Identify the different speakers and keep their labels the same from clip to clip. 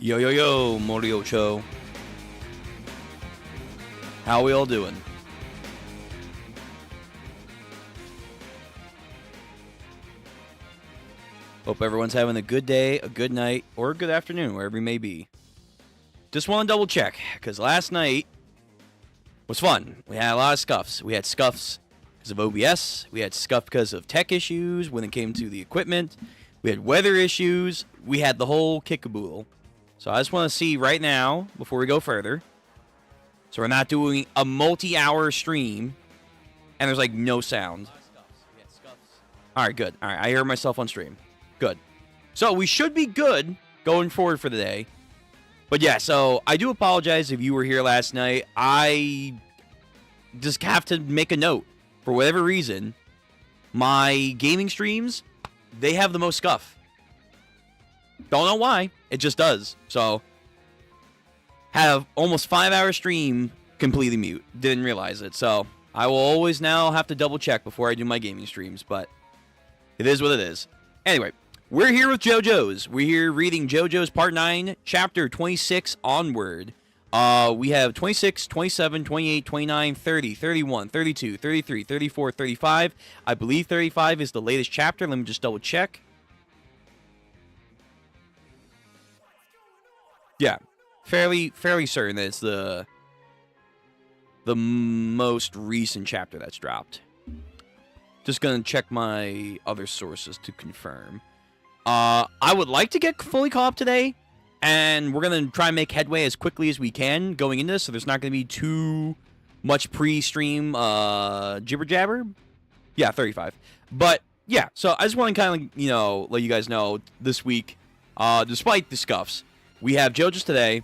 Speaker 1: Yo, yo, yo, Moriocho. How we all doing? Hope everyone's having a good day, a good night, or a good afternoon, wherever you may be. Just want to double check, because last night was fun. We had a lot of scuffs. We had scuffs because of OBS. We had scuff because of tech issues when it came to the equipment. We had weather issues. We had the whole kick-a-boodle. So I just want to see right now, before we go further, so we're not doing a multi-hour stream, and there's, like, no sound. Alright, good. Alright, I hear myself on stream. Good. So we should be good going forward for the day. But yeah, so I do apologize if you were here last night. I just have to make a note. For whatever reason, my gaming streams, they have the most scuff. Don't know why. It just does. So, have almost 5-hour stream completely mute. Didn't realize it. So, I will always now have to double check before I do my gaming streams. But, it is what it is. Anyway, we're here with Jojo's. We're here reading Jojo's Part 9, Chapter 26 onward. We have 26, 27, 28, 29, 30, 31, 32, 33, 34, 35. I believe 35 is the latest chapter. Let me just double check. Yeah, fairly certain that it's the most recent chapter that's dropped. Just gonna check my other sources to confirm. I would like to get fully caught up today, and we're gonna try and make headway as quickly as we can going into this, so there's not gonna be too much pre-stream jibber jabber. Yeah, 35. But yeah, so I just want to kind of let you guys know this week, despite the scuffs, we have Jojo's today.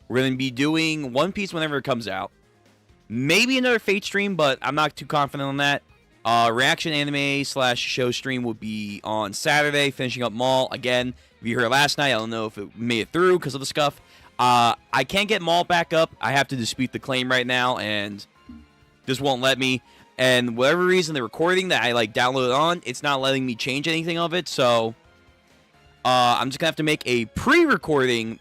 Speaker 1: We're gonna be doing One Piece whenever it comes out. Maybe another Fate stream, but I'm not too confident on that. Reaction anime / show stream will be on Saturday, finishing up Maul. Again, if you were here last night, I don't know if it made it through because of the scuff. I can't get Maul back up. I have to dispute the claim right now, and just won't let me. And whatever reason, the recording that I downloaded on, it's not letting me change anything of it. So I'm just gonna have to make a pre-recording,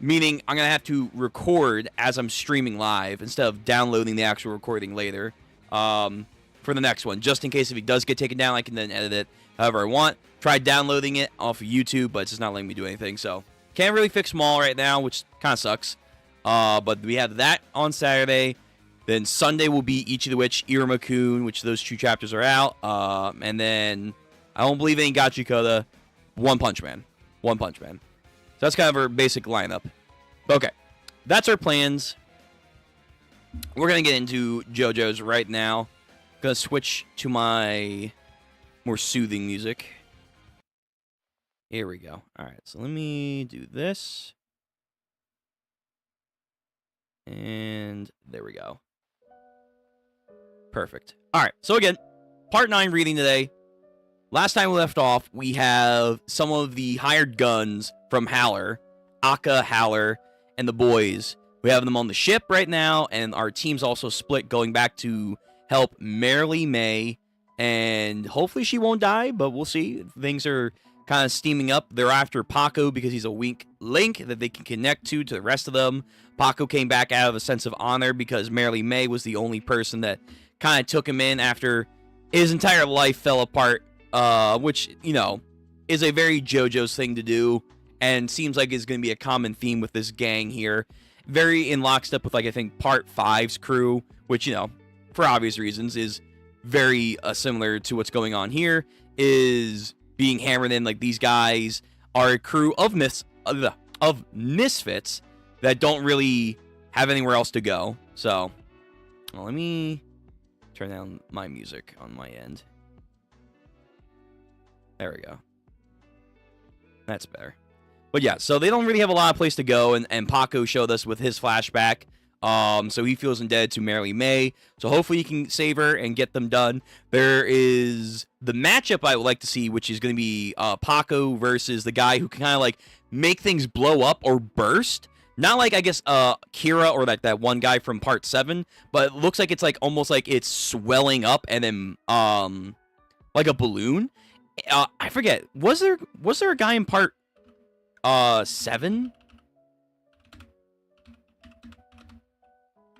Speaker 1: meaning I'm gonna have to record as I'm streaming live instead of downloading the actual recording later. For the next one, just in case if it does get taken down, I can then edit it however I want. Tried downloading it off of YouTube, but it's just not letting me do anything, so can't really fix them all right now, which kind of sucks. But we have that on Saturday. Then Sunday will be Ichi the Witch, Iruma-kun, which those 2 chapters are out. And then I don't believe any Gachikoda, One Punch Man. One Punch Man. So that's kind of our basic lineup. Okay, that's our plans. We're going to get into Jojo's right now. Going to switch to my more soothing music. Here we go. All right, so let me do this. And there we go. Perfect. All right, so again, Part 9 reading today. Last time we left off, we have some of the hired guns from Howler, Akka, Howler, and the boys. We have them on the ship right now, and our team's also split going back to help Merrily May, and hopefully she won't die, but we'll see. Things are kind of steaming up. They're after Paco because he's a weak link that they can connect to the rest of them. Paco came back out of a sense of honor because Merrily May was the only person that kind of took him in after his entire life fell apart, which, is a very JoJo's thing to do, and seems like it's going to be a common theme with this gang here. Very in lockstep with, I think, Part 5's crew, which, for obvious reasons, is very similar to what's going on here, is being hammered in. These guys are a crew of misfits that don't really have anywhere else to go. So, let me turn down my music on my end. There we go. That's better. But yeah, so they don't really have a lot of place to go, and Paco showed us with his flashback. So he feels indebted to Merrily May. So hopefully he can save her and get them done. There is the matchup I would like to see, which is going to be Paco versus the guy who can kind of make things blow up or burst. Not I guess, Kira or that one guy from Part 7, but it looks like it's almost like it's swelling up and then, like a balloon. I forget. Was there a guy in Part 7?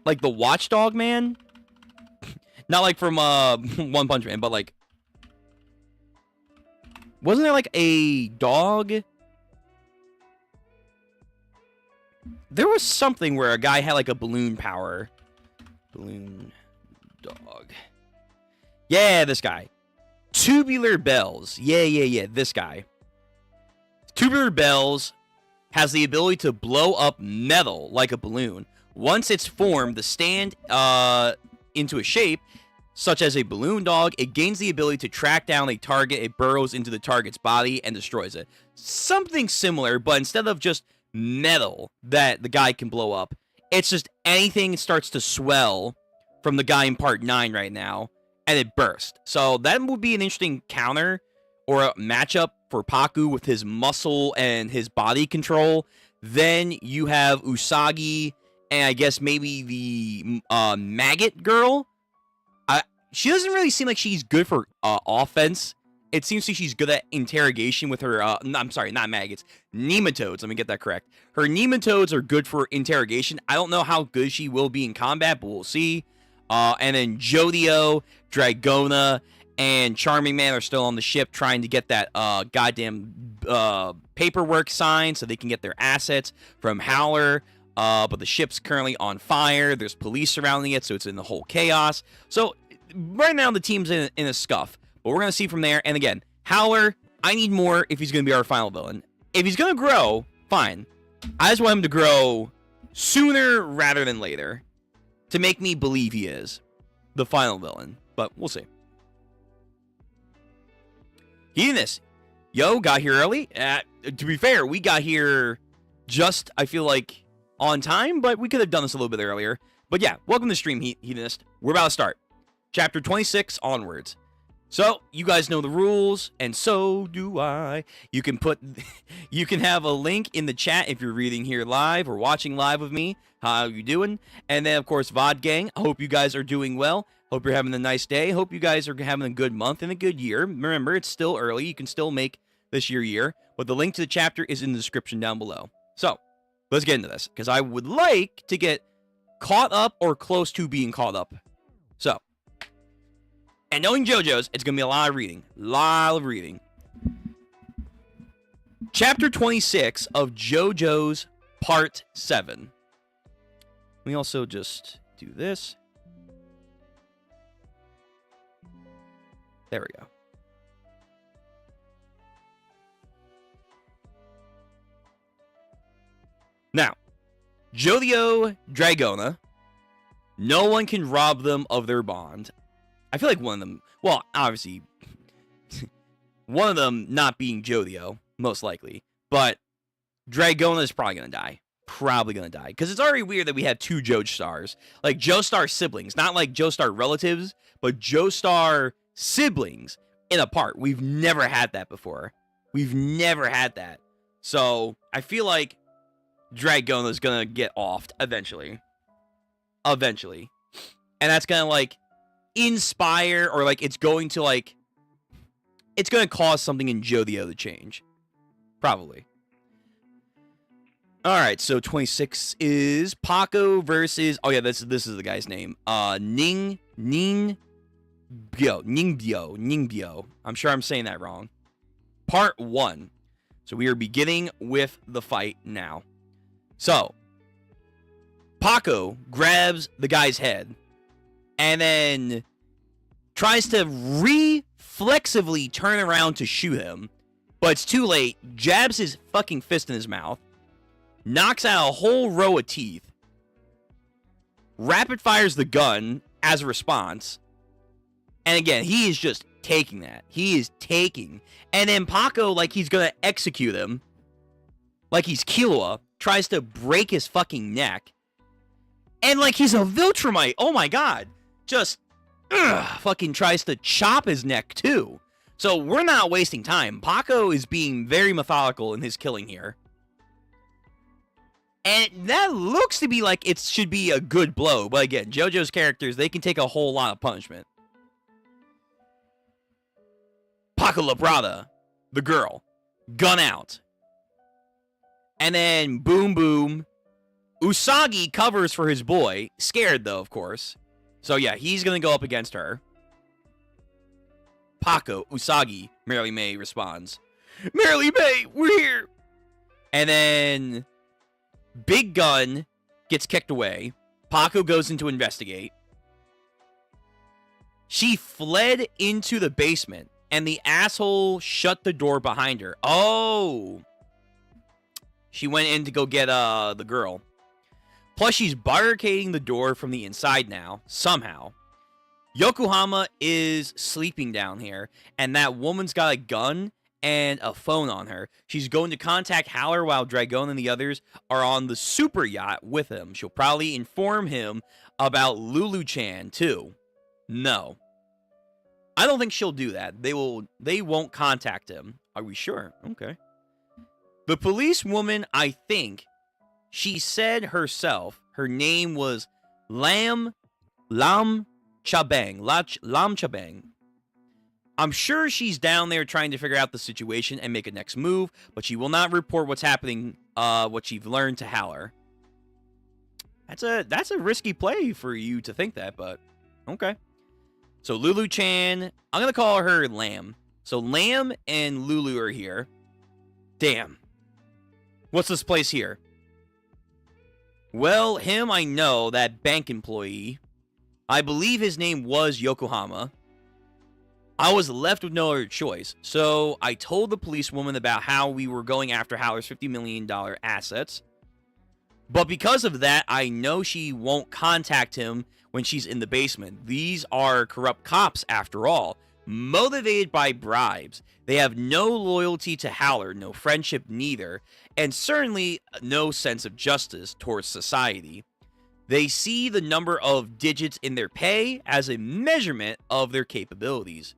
Speaker 1: Like the Watchdog Man? Not like from One Punch Man, but like, wasn't there like a dog? There was something where a guy had like a balloon power. Balloon dog. Yeah, this guy. Tubular Bells. Yeah, this guy. Tubular Bells has the ability to blow up metal like a balloon. Once it's formed to stand into a shape, such as a balloon dog, it gains the ability to track down a target. It burrows into the target's body and destroys it. Something similar, but instead of just metal that the guy can blow up, it's just anything starts to swell from the guy in part 9 right now, and it bursts. So that would be an interesting counter or a matchup for Paku with his muscle and his body control. Then you have Usagi and I guess maybe the Maggot Girl. She doesn't really seem like she's good for offense. It seems like she's good at interrogation with her, I'm sorry, not maggots, nematodes. Let me get that correct. Her nematodes are good for interrogation. I don't know how good she will be in combat, but we'll see. And then Jojo, Dragona, and Charming Man are still on the ship trying to get that goddamn paperwork signed so they can get their assets from Howler. But the ship's currently on fire. There's police surrounding it, so it's in the whole chaos. So right now the team's in a scuff. But we're going to see from there. And again, Howler, I need more if he's going to be our final villain. If he's going to grow, fine. I just want him to grow sooner rather than later to make me believe he is the final villain. But we'll see. Hedonist. Yo, got here early. To be fair, we got here just, I feel like, on time, but we could have done this a little bit earlier. But yeah, welcome to the stream, Hedonist. We're about to start. Chapter 26 onwards. So, you guys know the rules, and so do I. You can have a link in the chat if you're reading here live or watching live with me. How you doing? And then, of course, VOD Gang. I hope you guys are doing well. Hope you're having a nice day. Hope you guys are having a good month and a good year. Remember, it's still early. You can still make this your year. But the link to the chapter is in the description down below. So, let's get into this, because I would like to get caught up or close to being caught up. So, and knowing JoJo's, it's going to be a lot of reading. Chapter 26 of JoJo's Part 7. Let me also just do this. There we go. Now, Jojo, Dragona, no one can rob them of their bond. I feel like one of them, well, obviously, one of them not being Jojo, most likely, but Dragona is probably going to die. Because it's already weird that we have two Joestars. Like, Joestar siblings. Not like Joestar relatives, but Joestar siblings in a part. We've never had that before. So, I feel like Dragona's gonna get offed eventually. And that's gonna, like, inspire, or, like, it's going to cause something in Jojo to change. Probably. Alright, so 26 is Paco versus... Oh, yeah, this is the guy's name. Ningbyo. I'm sure I'm saying that wrong. Part 1. So we are beginning with the fight now. So, Paco grabs the guy's head and then tries to reflexively turn around to shoot him, but it's too late. Jabs his fucking fist in his mouth, knocks out a whole row of teeth, rapid fires the gun as a response, and again, he is just taking that. And then Paco, like he's gonna execute him, like he's Killua, tries to break his fucking neck, and like he's a Viltrumite, oh my god, just fucking tries to chop his neck too. So we're not wasting time. Paco is being very methodical in his killing here. And that looks to be like it should be a good blow. But again, JoJo's characters, they can take a whole lot of punishment. Paco Labrada, the girl, gun out. And then, boom, boom. Usagi covers for his boy. Scared, though, of course. So, yeah, he's going to go up against her. Paco, Usagi, Merely May responds. Merely May, we're here. And then Big Gun gets kicked away. Paco goes in to investigate. She fled into the basement, and the asshole shut the door behind her. Oh. She went in to go get the girl. Plus, she's barricading the door from the inside now, somehow. Yokohama is sleeping down here, and that woman's got a gun and a phone on her. She's going to contact Howler while Dragon and the others are on the super yacht with him. She'll probably inform him about Lulu-chan, too. No. I don't think she'll do that. They won't contact him. Are we sure? Okay. The police woman, I think, she said herself, her name was Lam Chabang. I'm sure she's down there trying to figure out the situation and make a next move, but she will not report what's happening, what she's learned to Howler. That's a risky play for you to think that, but okay. So Lulu-chan, I'm going to call her Lam. So Lam and Lulu are here. Damn. What's this place here? Well, him I know, that bank employee. I believe his name was Yokohama. I was left with no other choice, so I told the policewoman about how we were going after Howler's $50 million assets. But because of that, I know she won't contact him when she's in the basement. These are corrupt cops, after all, motivated by bribes. They have no loyalty to Howler, no friendship neither, and certainly no sense of justice towards society. They see the number of digits in their pay as a measurement of their capabilities.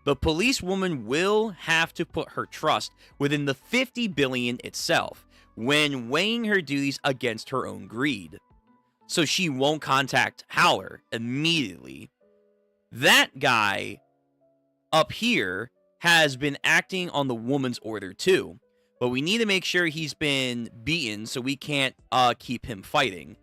Speaker 1: The policewoman will have to put her trust within the $50 billion itself when weighing her duties against her own greed. So she won't contact Howler immediately. That guy up here has been acting on the woman's order too, but we need to make sure he's been beaten so we can't keep him fighting.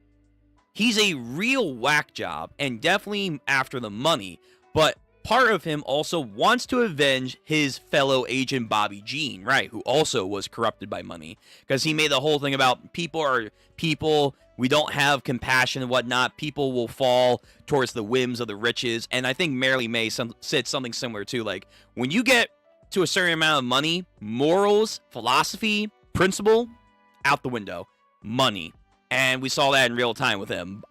Speaker 1: He's a real whack job and definitely after the money, but part of him also wants to avenge his fellow agent Bobby Jean, right, who also was corrupted by money, because he made the whole thing about people are people, we don't have compassion and whatnot, people will fall towards the whims of the riches, and I think Merely May said something similar too, like, when you get to a certain amount of money, morals, philosophy, principle, out the window, money. And we saw that in real time with him,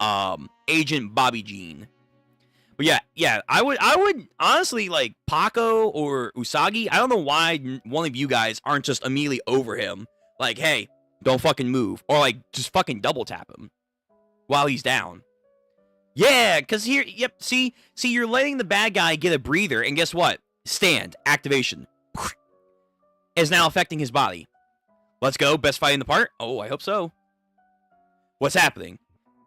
Speaker 1: Agent Bobby Jean. But yeah, I would honestly, like, Paco or Usagi, I don't know why one of you guys aren't just immediately over him. Like, hey, don't fucking move. Or, like, just fucking double tap him while he's down. Yeah, because here, yep, see, you're letting the bad guy get a breather, and guess what? Stand, activation. Is now affecting his body. Let's go, best fight in the part? Oh, I hope so. What's happening?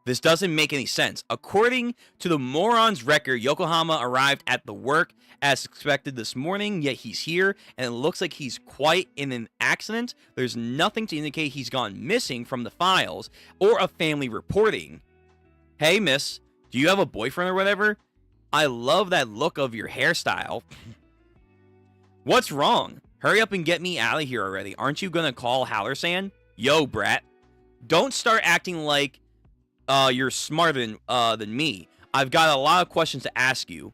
Speaker 1: This doesn't make any sense. According to the moron's record, Yokohama arrived at the work as expected this morning, yet he's here, and it looks like he's quite in an accident. There's nothing to indicate he's gone missing from the files or a family reporting. Hey, miss, do you have a boyfriend or whatever? I love that look of your hairstyle. What's wrong? Hurry up and get me out of here already. Aren't you gonna call Howler-san? Yo, brat. Don't start acting like you're smarter than me. I've got a lot of questions to ask you.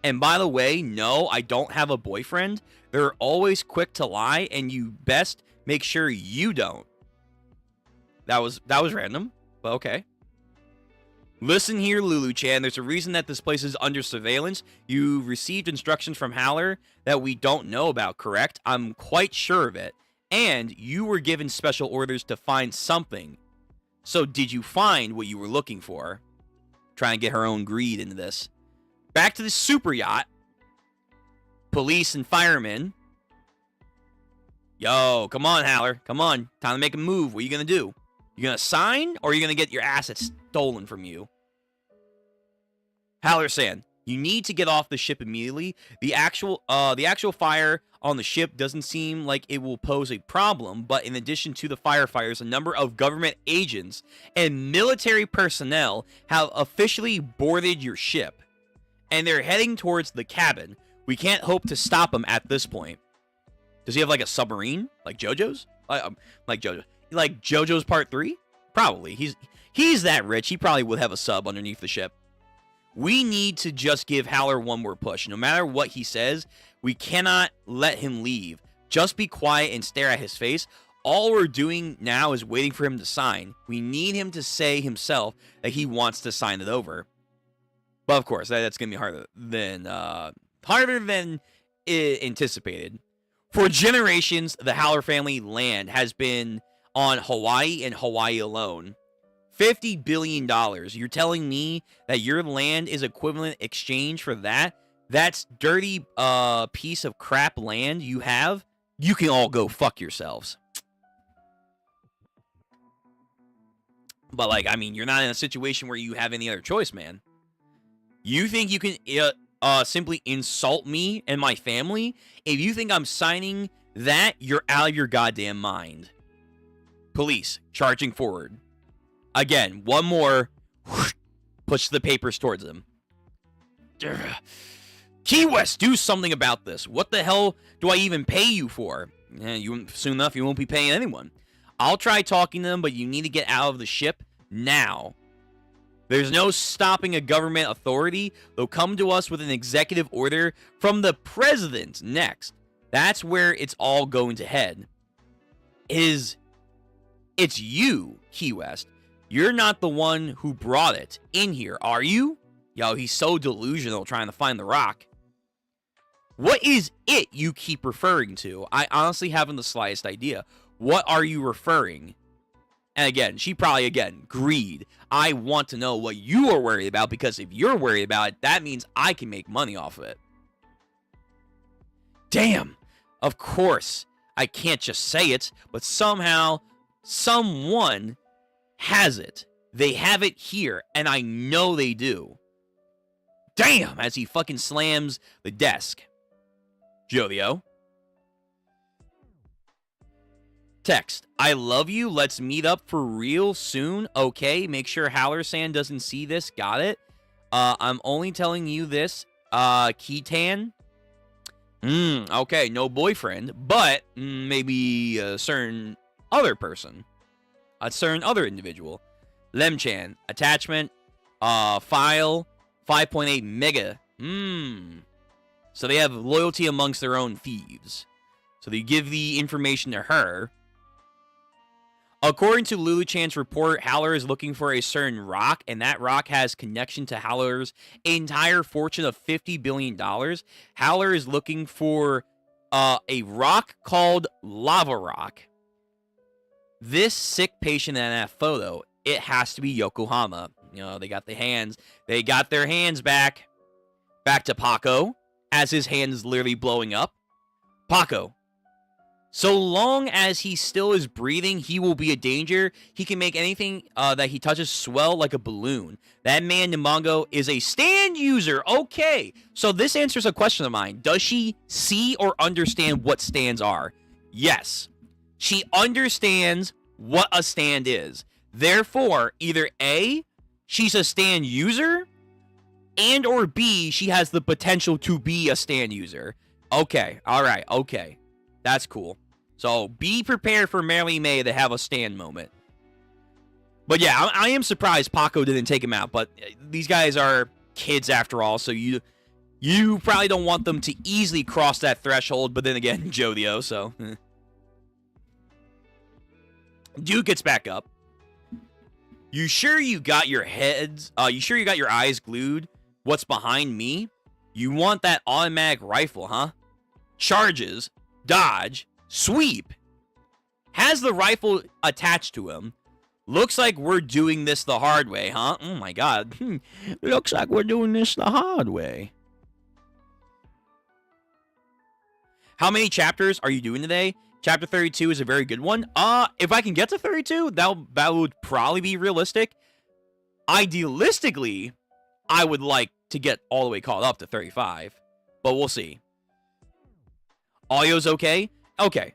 Speaker 1: And by the way, no, I don't have a boyfriend. They're always quick to lie, and you best make sure you don't. That was random, but okay. Listen here, Lulu-chan. There's a reason that this place is under surveillance. You received instructions from Howler that we don't know about, correct? I'm quite sure of it. And you were given special orders to find something. So did you find what you were looking for? Trying to get her own greed into this. Back to the super yacht. Police and firemen. Yo, come on, Howler. Come on. Time to make a move. What are you going to do? You going to sign, or are you going to get your assets stolen from you? Howler-san, you need to get off the ship immediately. The actual fire on the ship doesn't seem like it will pose a problem, but in addition to the firefighters, a number of government agents and military personnel have officially boarded your ship, and they're heading towards the cabin. We can't hope to stop them at this point. Does he have like a submarine, like Jojo's? Like Jojo, like Jojo's Part 3? Probably. He's that rich. He probably would have a sub underneath the ship. We need to just give Howler one more push. No matter what he says, we cannot let him leave. Just be quiet and stare at his face. All we're doing now is waiting for him to sign. We need him to say himself that he wants to sign it over. But of course, that's going to be harder than anticipated. For generations, the Howler family land has been on Hawaii and Hawaii alone. $50 billion. You're telling me that your land is equivalent exchange for that? That's dirty piece of crap land you have? You can all go fuck yourselves. But, like, I mean, you're not in a situation where you have any other choice, man. You think you can simply insult me and my family? If you think I'm signing that, you're out of your goddamn mind. Police, charging forward. Again, one more. Whoosh, push the papers towards him. Key West, do something about this. What the hell do I even pay you for? Soon enough, you won't be paying anyone. I'll try talking to them, but you need to get out of the ship now. There's no stopping a government authority. They'll come to us with an executive order from the president next. That's where it's all going to head. It's you, Key West. You're not the one who brought it in here, are you? Yo, he's so delusional trying to find the rock. What is it you keep referring to? I honestly haven't the slightest idea. What are you referring? And again, she probably, greed. I want to know what you are worried about, because if you're worried about it, that means I can make money off of it. Damn. Of course, I can't just say it, but somehow, someone has it. They have it here, and I know they do. Damn, as he fucking slams the desk. Jojo. Text. I love you. Let's meet up for real soon. Okay, make sure Howler-san doesn't see this. Got it. I'm only telling you this. Kitan. Okay, no boyfriend, but maybe a certain other person. A certain other individual. Lemchan. Attachment. File. 5.8 mega. So they have loyalty amongst their own thieves. So they give the information to her. According to Lulu Chan's report, Howler is looking for a certain rock, and that rock has connection to Howler's entire fortune of $50 billion. Howler is looking for a rock called Lava Rock. This sick patient in that photo, it has to be Yokohama. You know, they got the hands. They got their hands back. Back to Paco, as his hand is literally blowing up. Paco. So long as he still is breathing, he will be a danger. He can make anything that he touches swell like a balloon. That man, Nimongo, is a stand user. Okay. So this answers a question of mine. Does she see or understand what stands are? Yes. She understands what a stand is. Therefore, either A, she's a stand user, and or B, she has the potential to be a stand user. Okay. All right. Okay. That's cool. So be prepared for Mary May to have a stand moment. But yeah, I am surprised Paco didn't take him out. But these guys are kids after all, so you probably don't want them to easily cross that threshold. But then again, Jojo, so. Dude gets back up. You sure you got your eyes glued? What's behind me? You want that automatic rifle, huh? Charges, dodge, sweep. Has the rifle attached to him. Looks like we're doing this the hard way, huh? Oh my god. Looks like we're doing this the hard way. How many chapters are you doing today? Chapter 32 is a very good one. If I can get to 32, that would probably be realistic. Idealistically, I would like to get all the way caught up to 35. But we'll see. Audio's okay? Okay.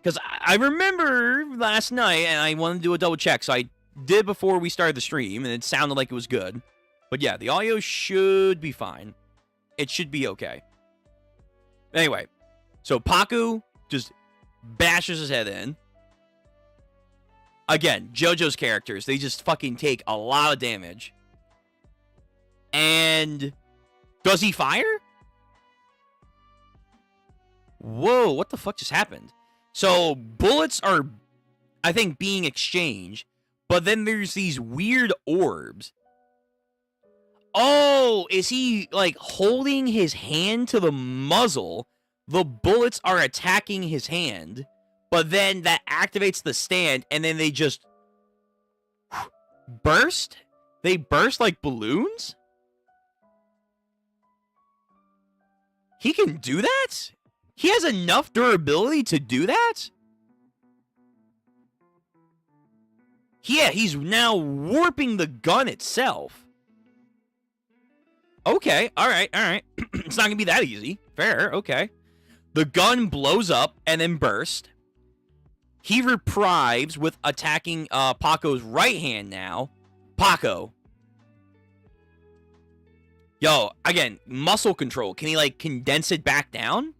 Speaker 1: Because I remember last night, and I wanted to do a double check, so I did before we started the stream, and it sounded like it was good. But yeah, the audio should be fine. It should be okay. Anyway, so Paku just bashes his head in. Again, Jojo's characters, they just fucking take a lot of damage. And does he fire? Whoa, what the fuck just happened? So bullets are, I think, being exchanged, but then there's these weird orbs. Oh, is he, like, holding his hand to the muzzle? The bullets are attacking his hand, but then that activates the stand, and then they just burst? They burst like balloons? He can do that? He has enough durability to do that? Yeah, he's now warping the gun itself. Okay, alright. It's not gonna be that easy. Fair, okay. The gun blows up and then bursts. He reprives with attacking Paco's right hand now. Paco. Yo, again, muscle control. Can he, like, condense it back down?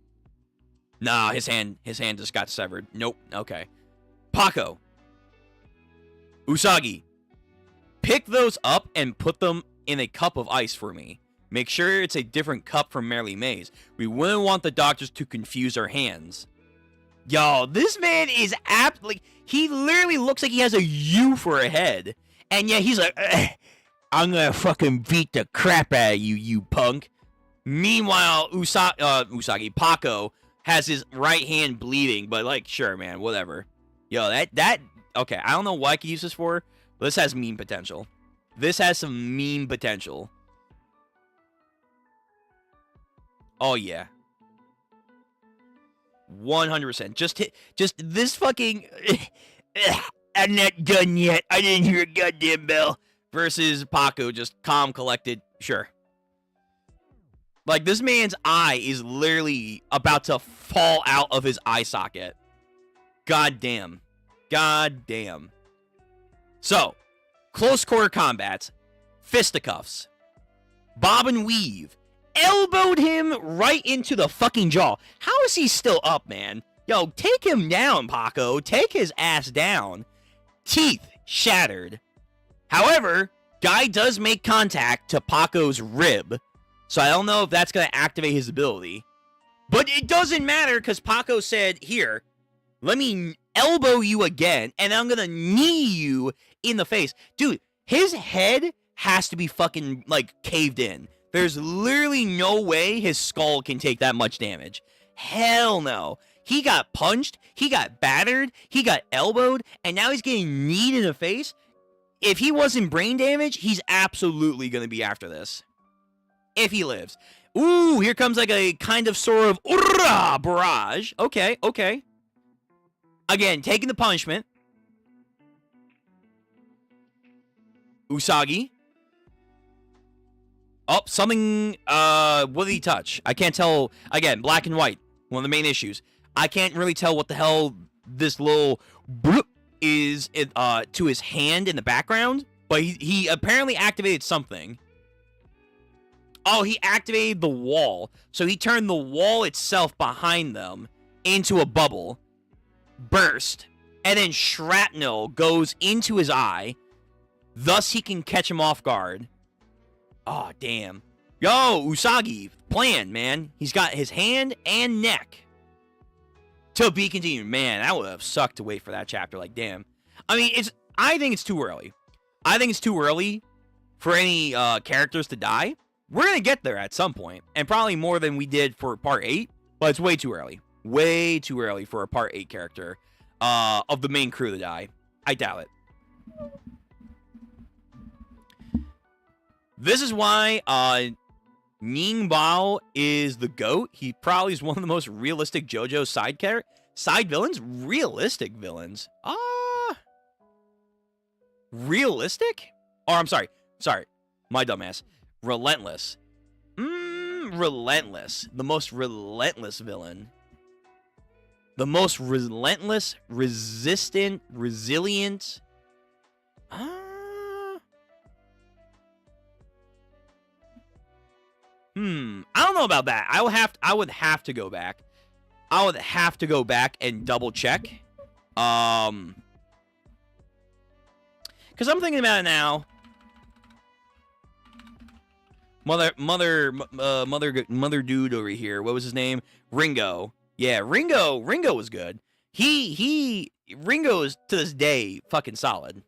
Speaker 1: Nah, his hand just got severed. Nope, okay. Paco. Usagi. Pick those up and put them in a cup of ice for me. Make sure it's a different cup from Merely Maze. We wouldn't want the doctors to confuse our hands. Yo, this man is like, he literally looks like he has a U for a head. And yet he's like, I'm gonna fucking beat the crap out of you, you punk. Meanwhile, Usagi, Paco, has his right hand bleeding, but, like, sure, man, whatever. Yo, that, okay, I don't know what I could use this for, but this has meme potential. This has some meme potential. Oh, yeah. 100%. Just this fucking, I'm not done yet. I didn't hear a goddamn bell. Versus Paco, just calm, collected, sure. Like, this man's eye is literally about to fall out of his eye socket. God damn. God damn. So, close quarter combats, fisticuffs, bob and weave, elbowed him right into the fucking jaw. How is he still up, man? Yo, take him down, Paco. Take his ass down. Teeth shattered. However, guy does make contact to Paco's rib. So I don't know if that's going to activate his ability. But it doesn't matter because Paco said, here, let me elbow you again, and I'm going to knee you in the face. Dude, his head has to be fucking, like, caved in. There's literally no way his skull can take that much damage. Hell no. He got punched, he got battered, he got elbowed, and now he's getting kneed in the face. If he wasn't brain damage, he's absolutely going to be after this. If he lives. Ooh, here comes like a kind of sort of barrage. Okay, okay. Again, taking the punishment. Usagi. Oh, something, what did he touch? I can't tell. Again, black and white. One of the main issues. I can't really tell what the hell this little bloop is to his hand in the background. But he apparently activated something. Oh, he activated the wall. So he turned the wall itself behind them into a bubble. Burst. And then shrapnel goes into his eye. Thus he can catch him off guard. Oh, damn. Yo, Usagi. Plan, man. He's got his hand and neck. To be continued. Man, that would have sucked to wait for that chapter. Like, damn. I mean, I think it's too early. I think it's too early for any characters to die. We're going to get there at some point, and probably more than we did for Part 8, but it's way too early. Way too early for a Part 8 character of the main crew to die. I doubt it. This is why Ning Bao is the GOAT. He probably is one of the most realistic JoJo side villains? Realistic villains. Realistic? Oh, I'm sorry. Sorry. My dumbass. Relentless. Relentless. The most relentless villain. The most relentless, resistant, resilient. I don't know about that. I would have to go back. I would have to go back and double check. Because I'm thinking about it now. Mother dude over here. What was his name? Ringo. Yeah, Ringo was good. Ringo is to this day fucking solid.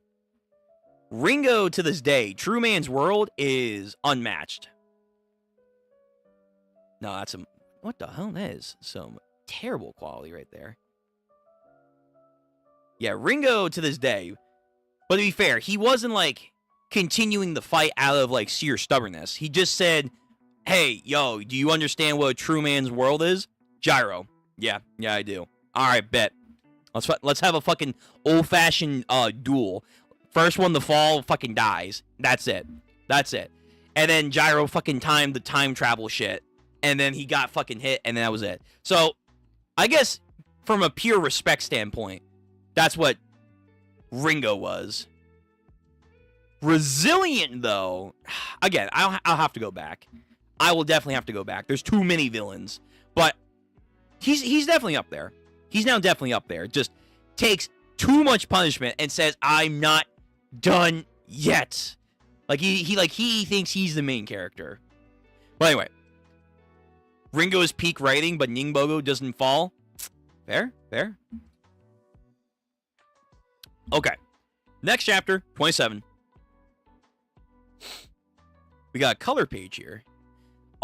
Speaker 1: Ringo to this day, True Man's World is unmatched. No, that's what the hell that is? Some terrible quality right there. Yeah, Ringo to this day. But to be fair, he wasn't like continuing the fight out of like sheer stubbornness. He just said, "Hey, yo, do you understand what True Man's World is?" Gyro. Yeah, I do. All right, bet. Let's have a fucking old-fashioned duel. First one to fall fucking dies. That's it. And then Gyro fucking timed the time travel shit. And then he got fucking hit, and then that was it. So, I guess, from a pure respect standpoint, that's what Ringo was. Resilient, though, again, I'll have to go back. I will definitely have to go back. There's too many villains. But he's definitely up there. He's now definitely up there. Just takes too much punishment and says, "I'm not done yet." Like he thinks he's the main character. But anyway, Ringo is peak writing, but Ningbogo doesn't fall. Fair. Okay. Next chapter, 27. We got a color page here.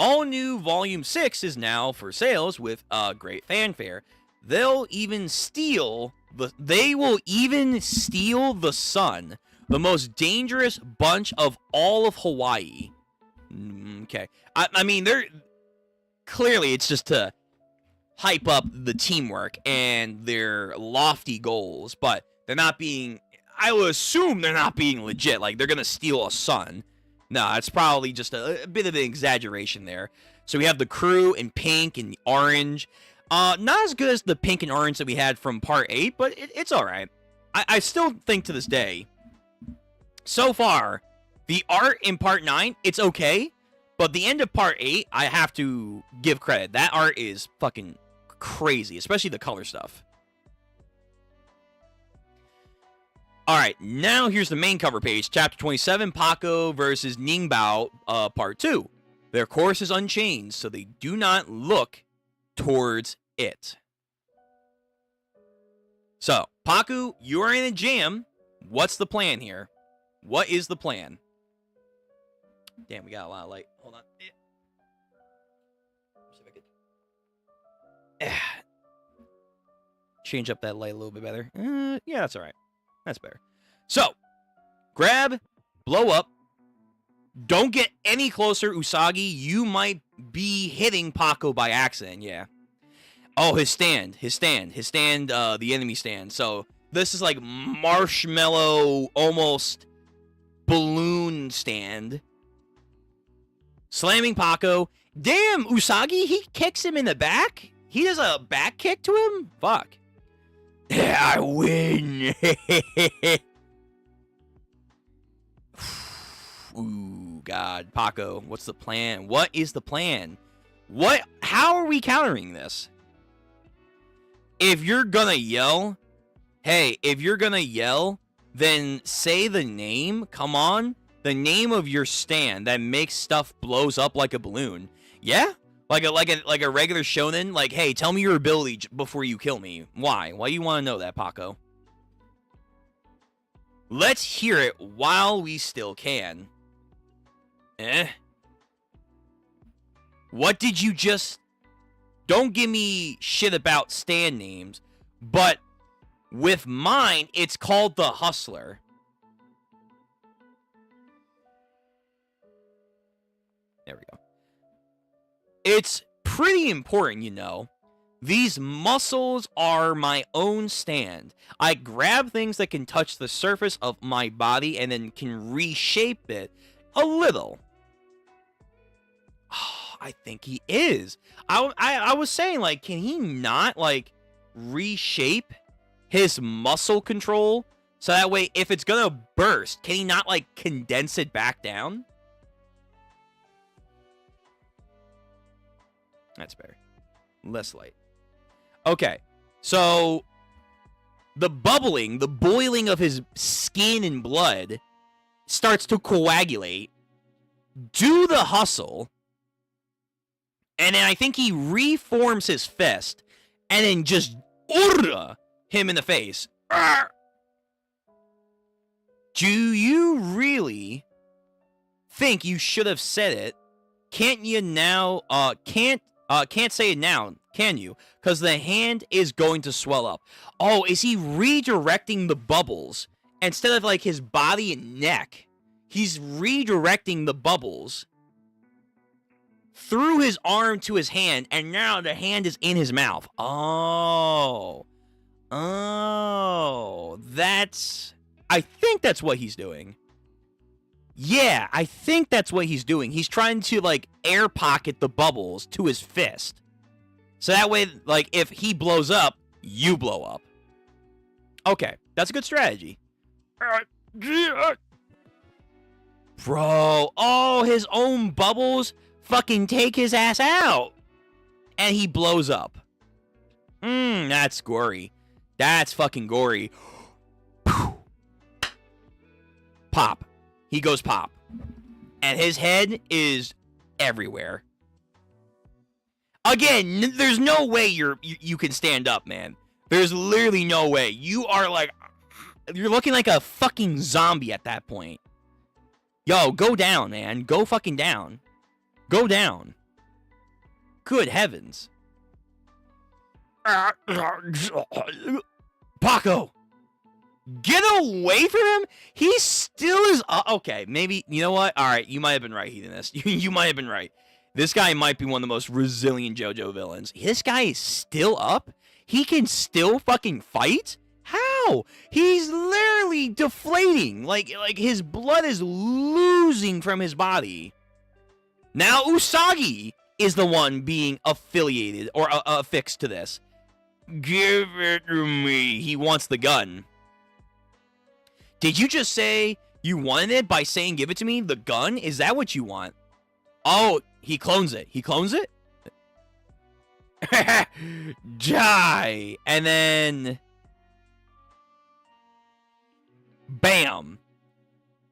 Speaker 1: All new Volume 6 is now for sales with great fanfare. They will even steal the sun, the most dangerous bunch of all of Hawaii. Okay. I mean, they're clearly it's just to hype up the teamwork and their lofty goals, but they're not being, I would assume they're not being legit. Like, they're going to steal a sun. No, it's probably just a bit of an exaggeration there. So we have the crew in pink and orange. Not as good as the pink and orange that we had from Part 8, but it's all right. I still think to this day, so far, the art in Part 9, it's okay. But the end of Part 8, I have to give credit. That art is fucking crazy, especially the color stuff. Alright, now here's the main cover page. Chapter 27, Paco versus Ningbao, Part 2. Their course is unchanged, so they do not look towards it. So, Paco, you are in a jam. What's the plan here? What is the plan? Damn, we got a lot of light. Hold on. See if I could change up that light a little bit better. Yeah, that's all right. That's better. So, grab, blow up. Don't get any closer, Usagi. You might be hitting Paco by accident. Yeah. Oh, his stand, the enemy stand. So, this is like marshmallow, almost balloon stand. Slamming Paco. Damn, Usagi, he kicks him in the back? He does a back kick to him? Fuck. Yeah, I win. Ooh, God. Paco, what's the plan? What is the plan? How are we countering this? If you're gonna yell, then say the name. Come on. The name of your stand that makes stuff blows up like a balloon. Yeah? Like a regular shonen, like, hey, tell me your ability before you kill me. Why? Why you want to know that, Paco? Let's hear it while we still can. What did you just... Don't give me shit about stand names, but with mine, it's called the Hustler. There we go. It's pretty important, you know. These muscles are my own stand. I grab things that can touch the surface of my body and then can reshape it a little. Oh, I think he is. I was saying, like, can he not, like, reshape his muscle control so that way if it's gonna burst, can he not like condense it back down? That's better. Less light. Okay, so the bubbling, the boiling of his skin and blood starts to coagulate. Do the hustle. And then I think he reforms his fist and then just him in the face. Do you really think you should have said it? Can't you now? Can't say it now, can you? Because the hand is going to swell up. Oh, is he redirecting the bubbles instead of like his body and neck? He's redirecting the bubbles through his arm to his hand, and now the hand is in his mouth. Oh, that's... I think that's what he's doing. Yeah, I think that's what he's doing. He's trying to, like, air pocket the bubbles to his fist. So that way, like, if he blows up, you blow up. Okay, that's a good strategy. Bro, oh, his own bubbles fucking take his ass out. And he blows up. That's gory. That's fucking gory. Pop. He goes pop. And his head is everywhere. Again, there's no way you can stand up, man. There's literally no way. You are like... You're looking like a fucking zombie at that point. Yo, go down, man. Go fucking down. Go down. Good heavens. Paco! Get away from him? He still is... okay, maybe... You know what? Alright, you might have been right, Hedonist. You might have been right. This guy might be one of the most resilient JoJo villains. This guy is still up? He can still fucking fight? How? He's literally deflating. Like his blood is losing from his body. Now Usagi is the one being affiliated or affixed to this. Give it to me. He wants the gun. Did you just say you wanted it by saying give it to me? The gun? Is that what you want? Oh, he clones it. He clones it? Die. And then... Bam.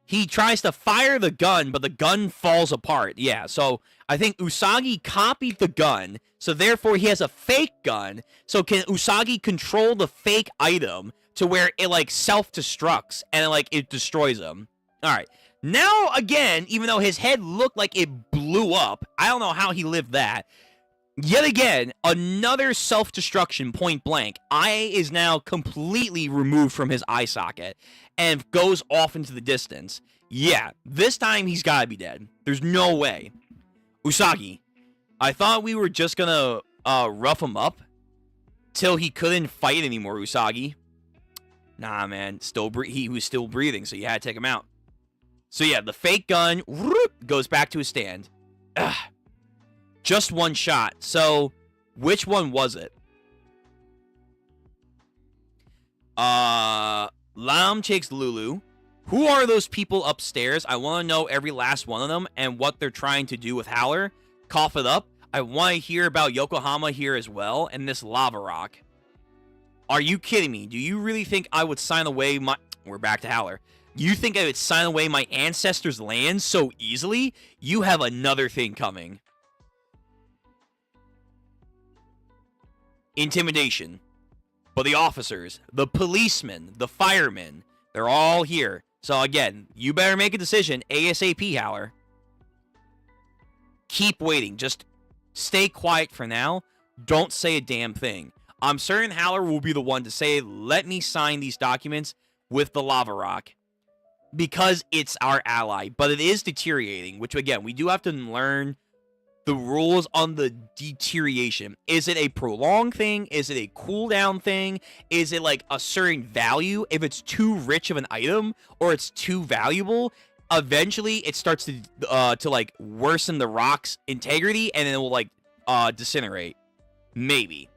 Speaker 1: He tries to fire the gun, but the gun falls apart. Yeah, so I think Usagi copied the gun, so therefore he has a fake gun. So can Usagi control the fake item to where it, like, self-destructs and, like, it destroys him? Alright. Now, again, even though his head looked like it blew up, I don't know how he lived that. Yet again, another self-destruction, point blank. Eye is now completely removed from his eye socket and goes off into the distance. Yeah, this time he's gotta be dead. There's no way. Usagi, I thought we were just gonna rough him up till he couldn't fight anymore, Usagi. Nah, man, he was still breathing, so you had to take him out. So yeah, the fake gun goes back to his stand. Ugh. Just one shot. So, which one was it? Lam takes Lulu. Who are those people upstairs? I want to know every last one of them and what they're trying to do with Howler. Cough it up. I want to hear about Yokohama here as well and this lava rock. Are you kidding me? Do you really think I would sign away my... We're back to Howler. You think I would sign away my ancestors' land so easily? You have another thing coming. Intimidation. But the officers, the policemen, the firemen, they're all here. So again, you better make a decision ASAP, Howler. Keep waiting. Just stay quiet for now. Don't say a damn thing. I'm certain Howler will be the one to say, let me sign these documents with the lava rock. Because it's our ally. But it is deteriorating, which again, we do have to learn the rules on the deterioration. Is it a prolonged thing? Is it a cooldown thing? Is it like a certain value? If it's too rich of an item or it's too valuable, eventually it starts to like worsen the rock's integrity and it will like disintegrate. Maybe.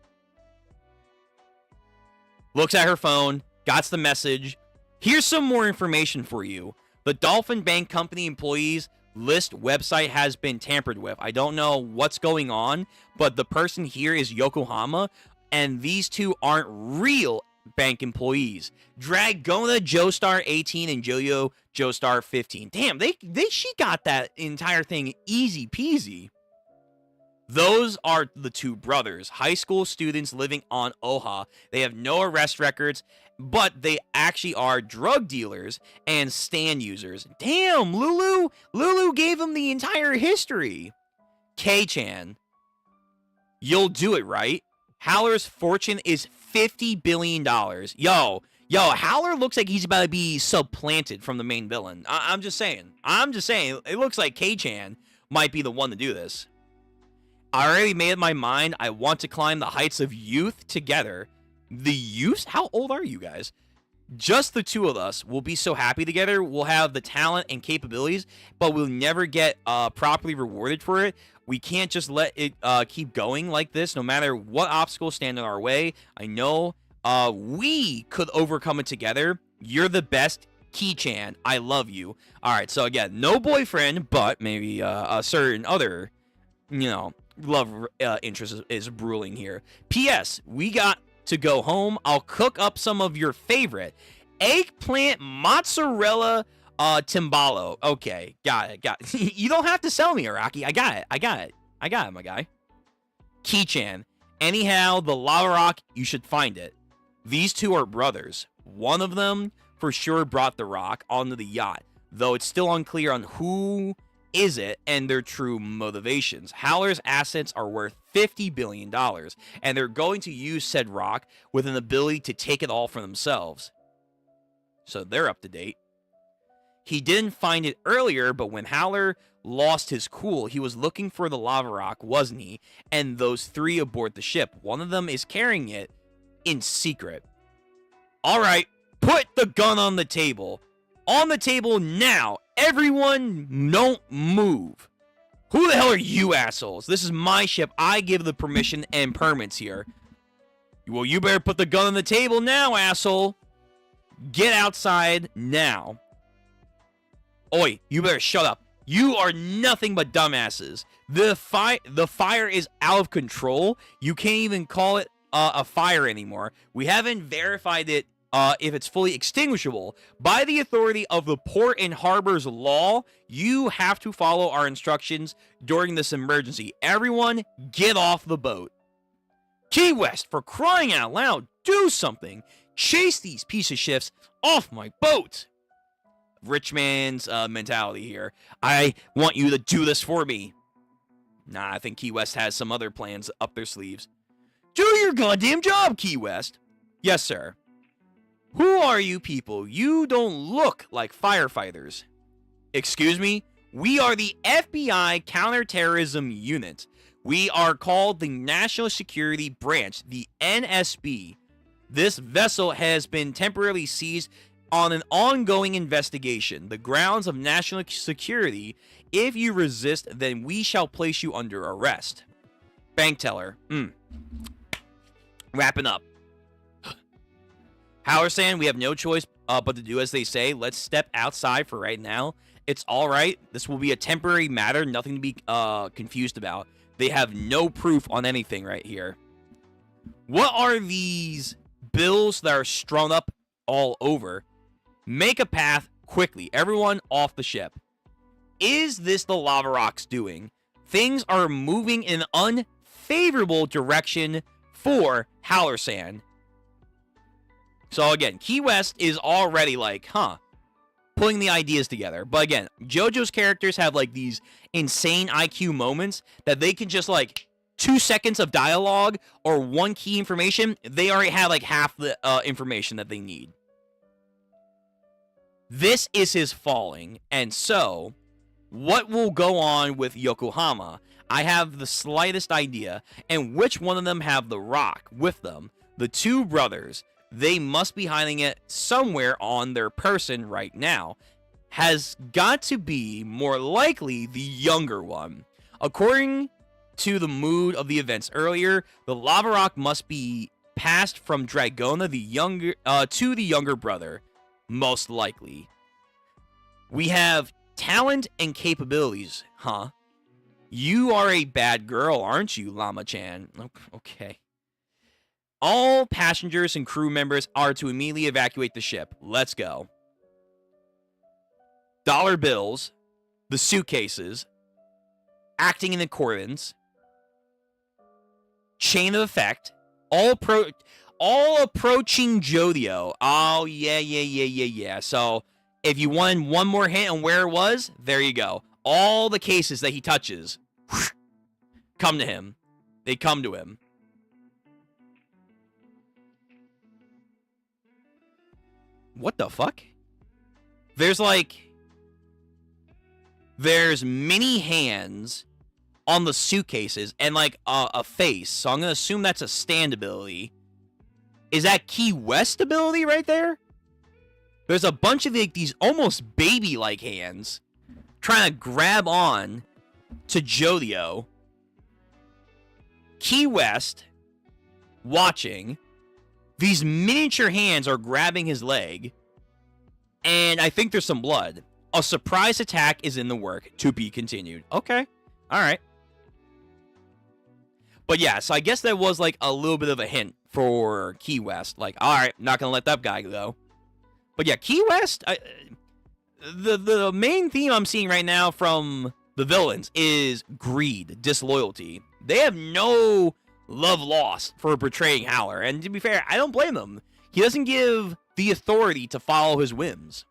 Speaker 1: Looks at her phone, got the message. Here's some more information for you. The Dolphin Bank Company employees list website has been tampered with. I don't know what's going on, but the person here is Yokohama, and these two aren't real bank employees. Dragona Joestar 18 and Jojo Joestar 15. Damn, she got that entire thing easy peasy. Those are the two brothers, high school students living on Oha. They have no arrest records, but they actually are drug dealers and stand users. Damn, Lulu gave them the entire history. K-chan, you'll do it, right? Howler's fortune is $50 billion. Yo, Howler looks like he's about to be supplanted from the main villain. I'm just saying. It looks like K-chan might be the one to do this. I already made up my mind. I want to climb the heights of youth together. The youth? How old are you guys? Just the two of us. We'll be so happy together. We'll have the talent and capabilities, but we'll never get properly rewarded for it. We can't just let it keep going like this, no matter what obstacles stand in our way. I know we could overcome it together. You're the best, Ki-chan. I love you. All right, so again, no boyfriend, but maybe a certain other, love interest is brewing here. P.S. We got to go home. I'll cook up some of your favorite eggplant mozzarella timbalo. Okay, got it. You don't have to sell me, Araki. I got it, my guy. Ki-chan. Anyhow, the lava rock, you should find it. These two are brothers. One of them for sure brought the rock onto the yacht, though it's still unclear on who is it and their true motivations. Howler's assets are worth $50 billion, and they're going to use said rock with an ability to take it all for themselves. So they're up to date. He didn't find it earlier, but when Howler lost his cool, he was looking for the lava rock, wasn't he? And those three aboard the ship. One of them is carrying it in secret. All right, put the gun on the table. On the table now. Everyone, don't move. Who the hell are you assholes? This is my ship. I give the permission and permits here. Well, you better put the gun on the table now, asshole. Get outside now. Oi, you better shut up. You are nothing but dumbasses. The fire is out of control. You can't even call it a fire anymore. We haven't verified it if it's fully extinguishable. By the authority of the Port and Harbors Law, you have to follow our instructions during this emergency. Everyone, get off the boat. Key West, for crying out loud, do something. Chase these piece of shifts off my boat. Rich man's mentality here. I want you to do this for me. Nah, I think Key West has some other plans up their sleeves. Do your goddamn job, Key West. Yes, sir. Who are you people? You don't look like firefighters. Excuse me? We are the FBI Counterterrorism Unit. We are called the National Security Branch, the NSB. This vessel has been temporarily seized on an ongoing investigation. The grounds of national security. If you resist, then we shall place you under arrest. Bank teller. Wrapping up. Howard-san, we have no choice but to do as they say. Let's step outside for right now. It's all right. This will be a temporary matter. Nothing to be confused about. They have no proof on anything right here. What are these bills that are strewn up all over? Make a path quickly. Everyone off the ship. Is this the lava rock's doing? Things are moving in an unfavorable direction for Howler-san. So again, Key West is already like, putting the ideas together. But again, JoJo's characters have like these insane IQ moments that they can just like 2 seconds of dialogue or one key information, they already have like half the information that they need. This is his falling, and so what will go on with Yokohama? I have the slightest idea, and which one of them have the rock with them? The two brothers. They must be hiding it somewhere on their person right now. Has got to be more likely the younger one. According to the mood of the events earlier, the lava rock must be passed from Dragona to the younger brother, most likely. We have talent and capabilities, huh? You are a bad girl, aren't you, Llama-chan? Okay. All passengers and crew members are to immediately evacuate the ship. Let's go. Dollar bills, the suitcases, acting in accordance, chain of effect, all approaching Jojo. Oh, yeah. So, if you wanted one more hint on where it was, there you go. All the cases that he touches come to him. They come to him. What the fuck? There's many hands on the suitcases and a face. So I'm going to assume that's a stand ability. Is that Key West ability right there? There's a bunch of these almost baby-like hands trying to grab on to Jojo. Key West watching. These miniature hands are grabbing his leg. And I think there's some blood. A surprise attack is in the work. To be continued. Okay. All right. But yeah, so I guess that was a little bit of a hint for Key West. All right, not going to let that guy go. But yeah, Key West, the main theme I'm seeing right now from the villains is greed, disloyalty. They have no love lost for betraying Howler. And to be fair, I don't blame them. He doesn't give the authority to follow his whims.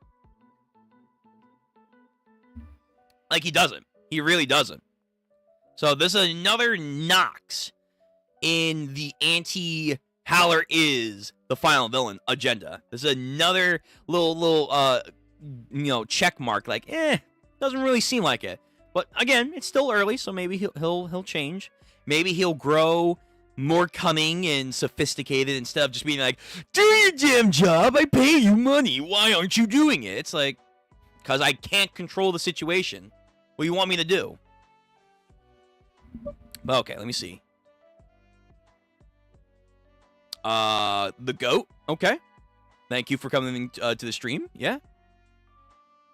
Speaker 1: He doesn't. He really doesn't. So this is another Nox in the anti-Howler is the final villain agenda. This is another little check mark. Doesn't really seem like it. But again, it's still early, so maybe he'll change. Maybe he'll grow more cunning and sophisticated instead of just being like, do your damn job, I pay you money, why aren't you doing it? It's because I can't control the situation. What do you want me to do? But okay, let me see. The goat. Okay. Thank you for coming to the stream. Yeah.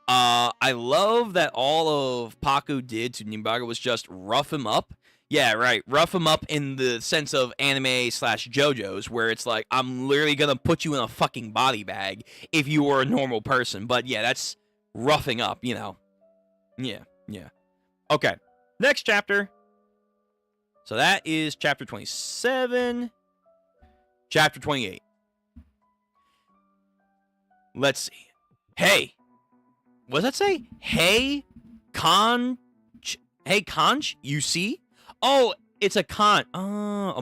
Speaker 1: I love that all of Paku did to Nimbaga was just rough him up. Yeah, right. Rough him up in the sense of anime/JoJo's, where it's I'm literally gonna put you in a fucking body bag if you were a normal person. But yeah, that's roughing up, Yeah. Okay. Next chapter. So that is chapter 27. Chapter 28. Let's see. Hey. What does that say? Hey, conch. Hey, conch, you see? Oh, it's a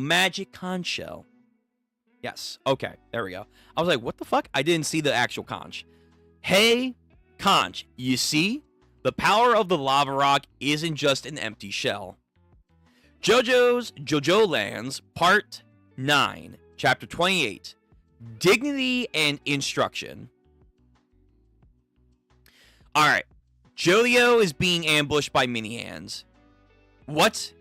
Speaker 1: magic conch shell. Yes. Okay, there we go. I was like, what the fuck? I didn't see the actual conch. Hey, conch, you see? The power of the lava rock isn't just an empty shell. Jojo Lands, Part 9, Chapter 28, Dignity and Instruction. Alright, Jojo is being ambushed by mini-hands. What?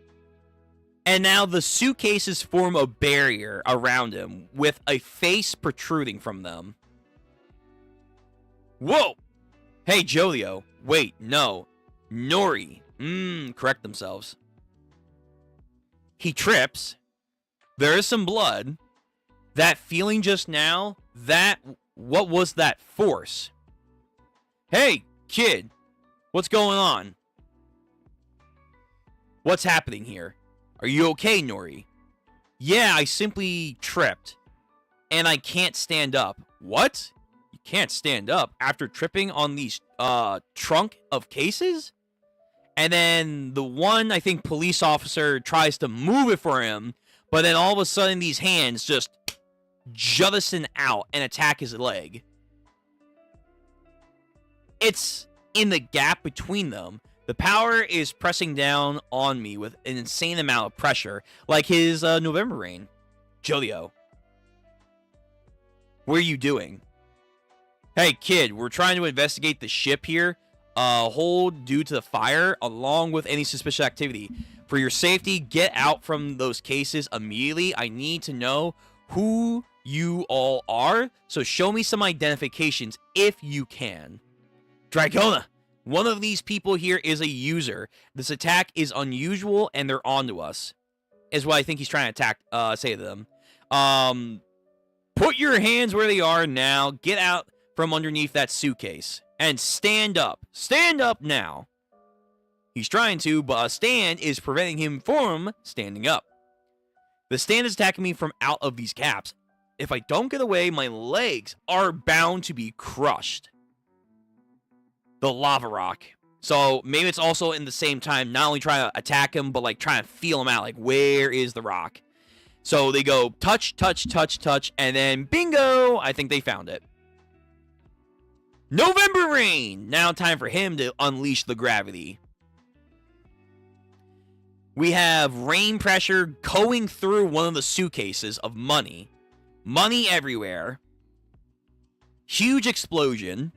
Speaker 1: And now the suitcases form a barrier around him with a face protruding from them. Whoa! Hey, Jojo. Wait, no. Nori. Correct themselves. He trips. There is some blood. That feeling just now, what was that force? Hey, kid. What's going on? What's happening here? Are you okay, Nori? Yeah, I simply tripped. And I can't stand up. What? You can't stand up after tripping on these trunk of cases? And then the one, I think, police officer tries to move it for him, but then all of a sudden these hands just jettison out and attack his leg. It's in the gap between them. The power is pressing down on me with an insane amount of pressure, like his November rain. Jojo, what are you doing? Hey, kid, we're trying to investigate the ship here. Hold due to the fire, along with any suspicious activity. For your safety, get out from those cases immediately. I need to know who you all are, so show me some identifications if you can. Dragona, one of these people here is a user. This attack is unusual, and they're onto us, is what I think he's trying to say to them. Put your hands where they are now. Get out from underneath that suitcase. And stand up. Stand up now. He's trying to, but a stand is preventing him from standing up. The stand is attacking me from out of these caps. If I don't get away, my legs are bound to be crushed. The lava rock. So maybe it's also in the same time not only trying to attack him, but like trying to feel him out. Like, where is the rock? So they go touch, touch, touch, touch, and then bingo! I think they found it. November Rain! Now time for him to unleash the gravity. We have rain pressure going through one of the suitcases of money. Money everywhere. Huge explosion.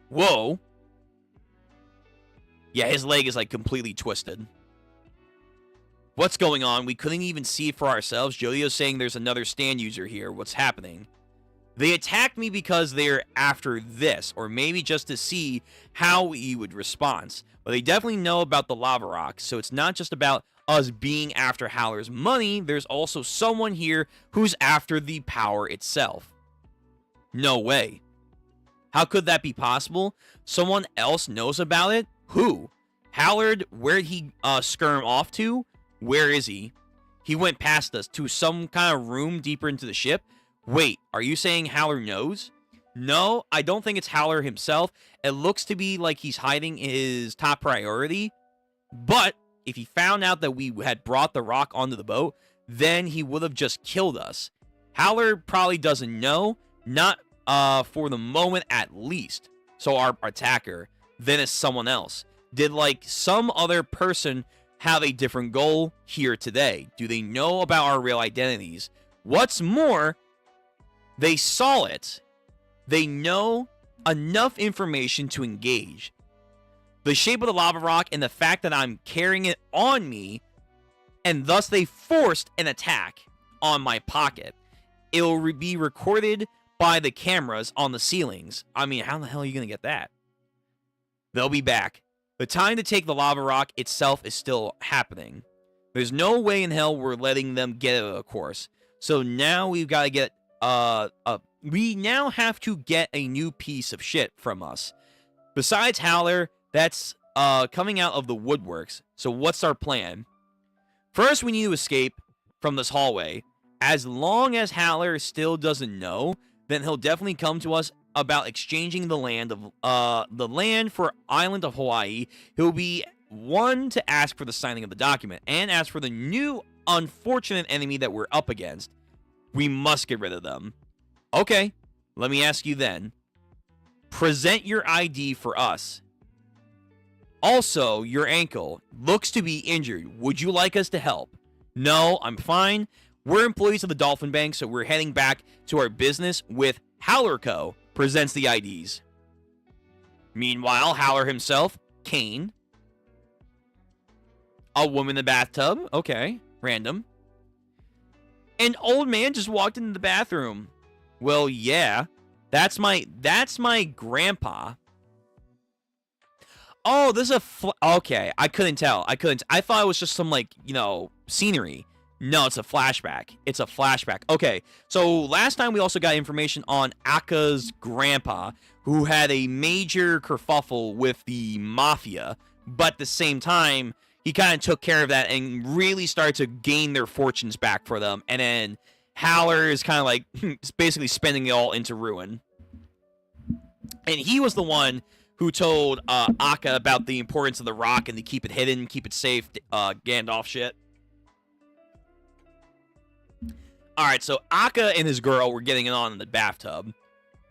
Speaker 1: Whoa. Yeah, his leg is like completely twisted. What's going on? We couldn't even see it for ourselves. Jojo's saying there's another stand user here. What's happening? They attacked me because they're after this, or maybe just to see how we would respond. But they definitely know about the lava rock, so it's not just about us being after Howler's money. There's also someone here who's after the power itself. No way. How could that be possible? Someone else knows about it? Who? Howard, where'd he skirm off to? Where is he? He went past us to some kind of room deeper into the ship. Wait, are you saying Howler knows? No, I don't think it's Howler himself. It looks to be like he's hiding his top priority. But if he found out that we had brought the rock onto the boat, then he would have just killed us. Howler probably doesn't know, not for the moment at least. So our attacker, then it's someone else. Did like some other person have a different goal here today? Do they know about our real identities? What's more, they saw it. They know enough information to engage. The shape of the lava rock and the fact that I'm carrying it on me, and thus they forced an attack on my pocket. It will be recorded by the cameras on the ceilings. I mean, how the hell are you going to get that? They'll be back. The time to take the lava rock itself is still happening. There's no way in hell we're letting them get it, of course. So now we've got to get we now have to get a new piece of shit from us. Besides Howler, that's coming out of the woodworks. So what's our plan? First, we need to escape from this hallway. As long as Howler still doesn't know, then he'll definitely come to us about exchanging the land for island of Hawaii. He'll be one to ask for the signing of the document, and as for the new unfortunate enemy that we're up against, we must get rid of them. Okay, let me ask you then. Present your ID for us. Also, your ankle looks to be injured. Would you like us to help? No, I'm fine. We're employees of the Dolphin Bank, so we're heading back to our business with Howler Co. Presents the IDs. Meanwhile, Howler himself, Kane. A woman in the bathtub. Okay, random. An old man just walked into the bathroom. Well, yeah. That's my grandpa. Oh, this is okay, I couldn't tell. I thought it was just some, like, scenery. No, it's a flashback. It's a flashback. Okay, so last time we also got information on Aka's grandpa, who had a major kerfuffle with the mafia, but at the same time, he kind of took care of that and really started to gain their fortunes back for them. And then Howler is kind of like basically spending it all into ruin. And he was the one who told Aka about the importance of the rock and to keep it hidden, keep it safe, Gandalf shit. Alright, so Aka and his girl were getting it on in the bathtub.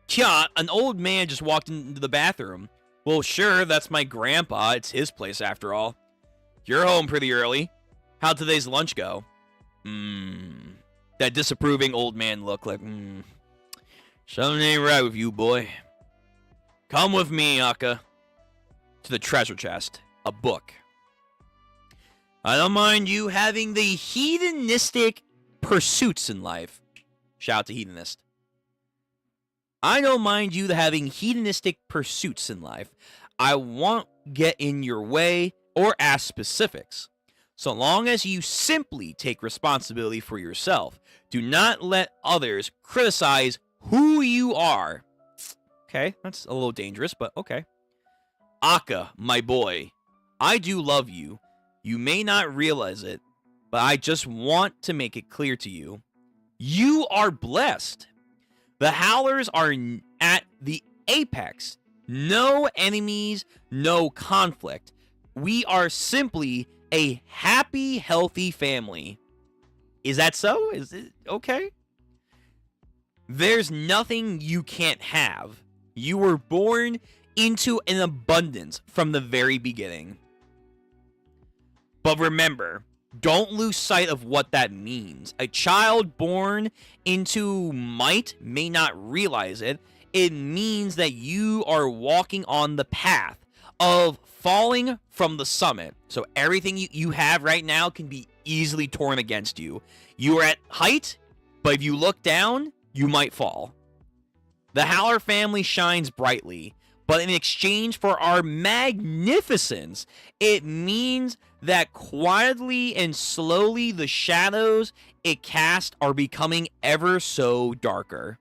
Speaker 1: Kya, an old man just walked into the bathroom. Well, sure, that's my grandpa. It's his place after all. You're home pretty early. How'd today's lunch go? That disapproving old man look like, something ain't right with you, boy. Come with me, Aka. To the treasure chest. A book. I don't mind you having the hedonistic pursuits in life. Shout out to Hedonist. I don't mind you having hedonistic pursuits in life. I won't get in your way or ask specifics. So long as you simply take responsibility for yourself, do not let others criticize who you are. Okay, that's a little dangerous, but okay. Akka, my boy, I do love you. You may not realize it, but I just want to make it clear to you. You are blessed. The Howlers are at the apex. No enemies, no conflict. We are simply a happy, healthy family. Is that so? Is it okay? There's nothing you can't have. You were born into an abundance from the very beginning. But remember, don't lose sight of what that means. A child born into might may not realize it. It means that you are walking on the path of falling from the summit. So everything you have right now can be easily torn against you. You are at height, but if you look down, you might fall. The Howler family shines brightly, but in exchange for our magnificence, it means that quietly and slowly the shadows it casts are becoming ever so darker.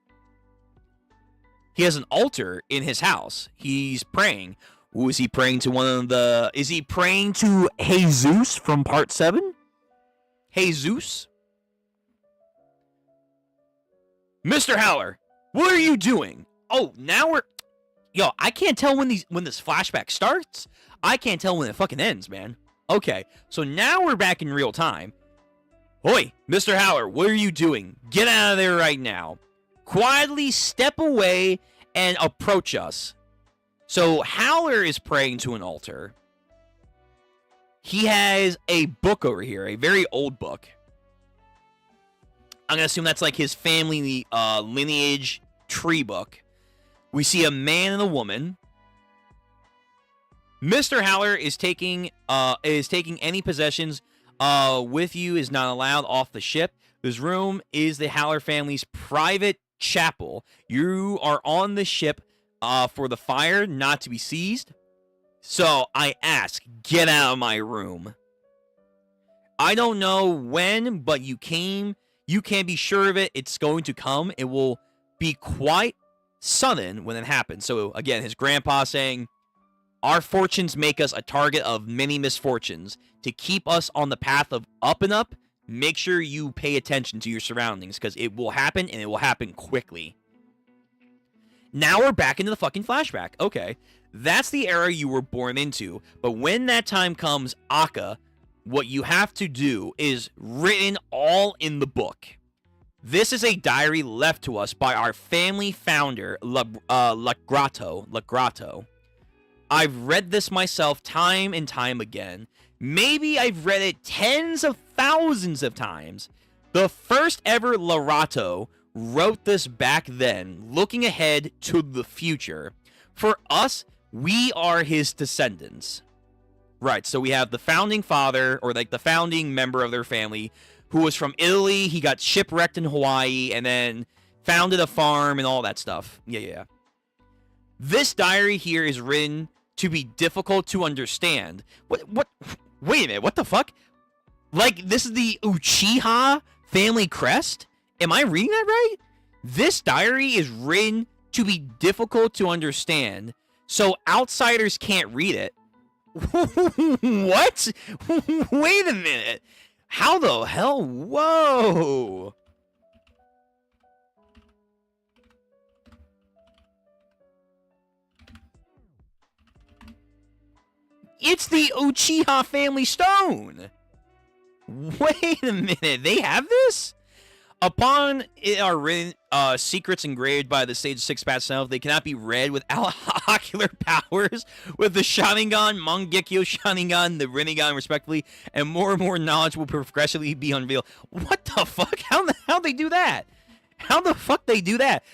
Speaker 1: He has an altar in his house. He's praying. Who is he praying to? Is he praying to Jesus from part 7? Jesus? Mr. Howler, what are you doing? Oh, now we're... Yo, I can't tell when this flashback starts. I can't tell when it fucking ends, man. Okay, so now we're back in real time. Oi, Mr. Howler, what are you doing? Get out of there right now. Quietly step away and approach us. So Howler is praying to an altar. He has a book over here, a very old book. I'm going to assume that's like his family lineage tree book. We see a man and a woman. Mr. Howler is taking any possessions with you is not allowed off the ship. This room is the Howler family's private chapel. You are on the ship for the fire not to be seized. So I ask, get out of my room. I don't know when, but you came. You can be sure of it. It's going to come. It will be quite sudden when it happens. So again, his grandpa saying, our fortunes make us a target of many misfortunes. To keep us on the path of up and up, make sure you pay attention to your surroundings, because it will happen, and it will happen quickly. Now we're back into the fucking flashback. Okay, that's the era you were born into. But when that time comes, Akka, what you have to do is written all in the book. This is a diary left to us by our family founder, Lagrato. I've read this myself time and time again. Maybe I've read it tens of thousands of times. The first ever Larato wrote this back then, looking ahead to the future. For us, we are his descendants. Right, so we have the founding father, or like the founding member of their family, who was from Italy. He got shipwrecked in Hawaii and then founded a farm and all that stuff. Yeah. This diary here is written to be difficult to understand. What? Wait a minute, what the fuck? Like, this is the Uchiha family crest? Am I reading that right? This diary is written to be difficult to understand, so outsiders can't read it. What? Wait a minute. How the hell? Whoa. It's the Uchiha family stone. Wait a minute. They have this? Upon it are written secrets engraved by the sage Six Paths itself, they cannot be read without ocular powers, with the Sharingan, Mangekyo Sharingan, the Rinnegan, respectively, and more knowledge will progressively be unveiled. What the fuck? How they do that? How the fuck they do that?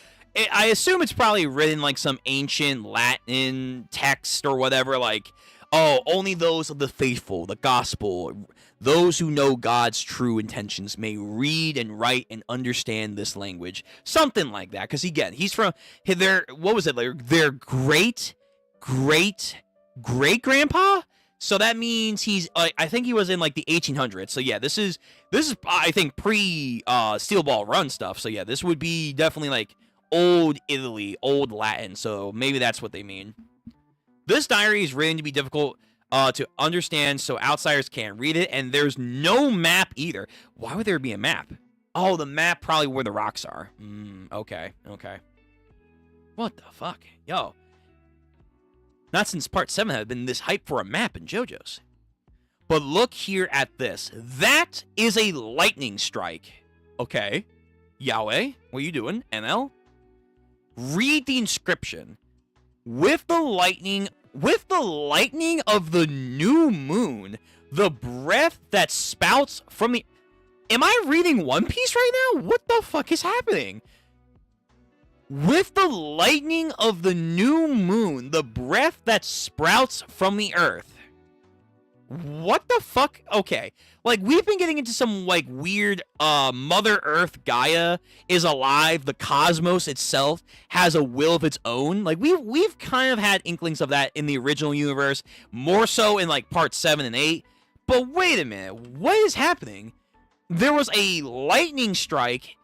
Speaker 1: I assume it's probably written like some ancient Latin text or whatever, like, Oh, only those of the faithful, the gospel, those who know God's true intentions may read and write and understand this language. Something like that. Because again, he's from their, what was it? Like their great grandpa? So that means he's, I think he was in like the 1800s. So yeah, this is I think pre Steel Ball Run stuff. So yeah, this would be definitely like old Italy, old Latin. So maybe that's what they mean. This diary is written to be difficult to understand, so outsiders can't read it, and there's no map either. Why would there be a map? Oh, the map probably where the rocks are. Okay. What the fuck? Yo. Not since part 7 have been this hype for a map in JoJo's. But look here at this. That is a lightning strike. Okay. Yahweh, what are you doing? NL? Read the inscription. With the lightning of the new moon, the breath that spouts from the... Am I reading One Piece right now? What the fuck is happening? With the lightning of the new moon, the breath that sprouts from the earth. What the fuck? Okay. Like, we've been getting into some, like, weird, Mother Earth Gaia is alive. The cosmos itself has a will of its own. Like, we've kind of had inklings of that in the original universe. More so in, like, part 7 and 8. But wait a minute. What is happening? There was a lightning strike,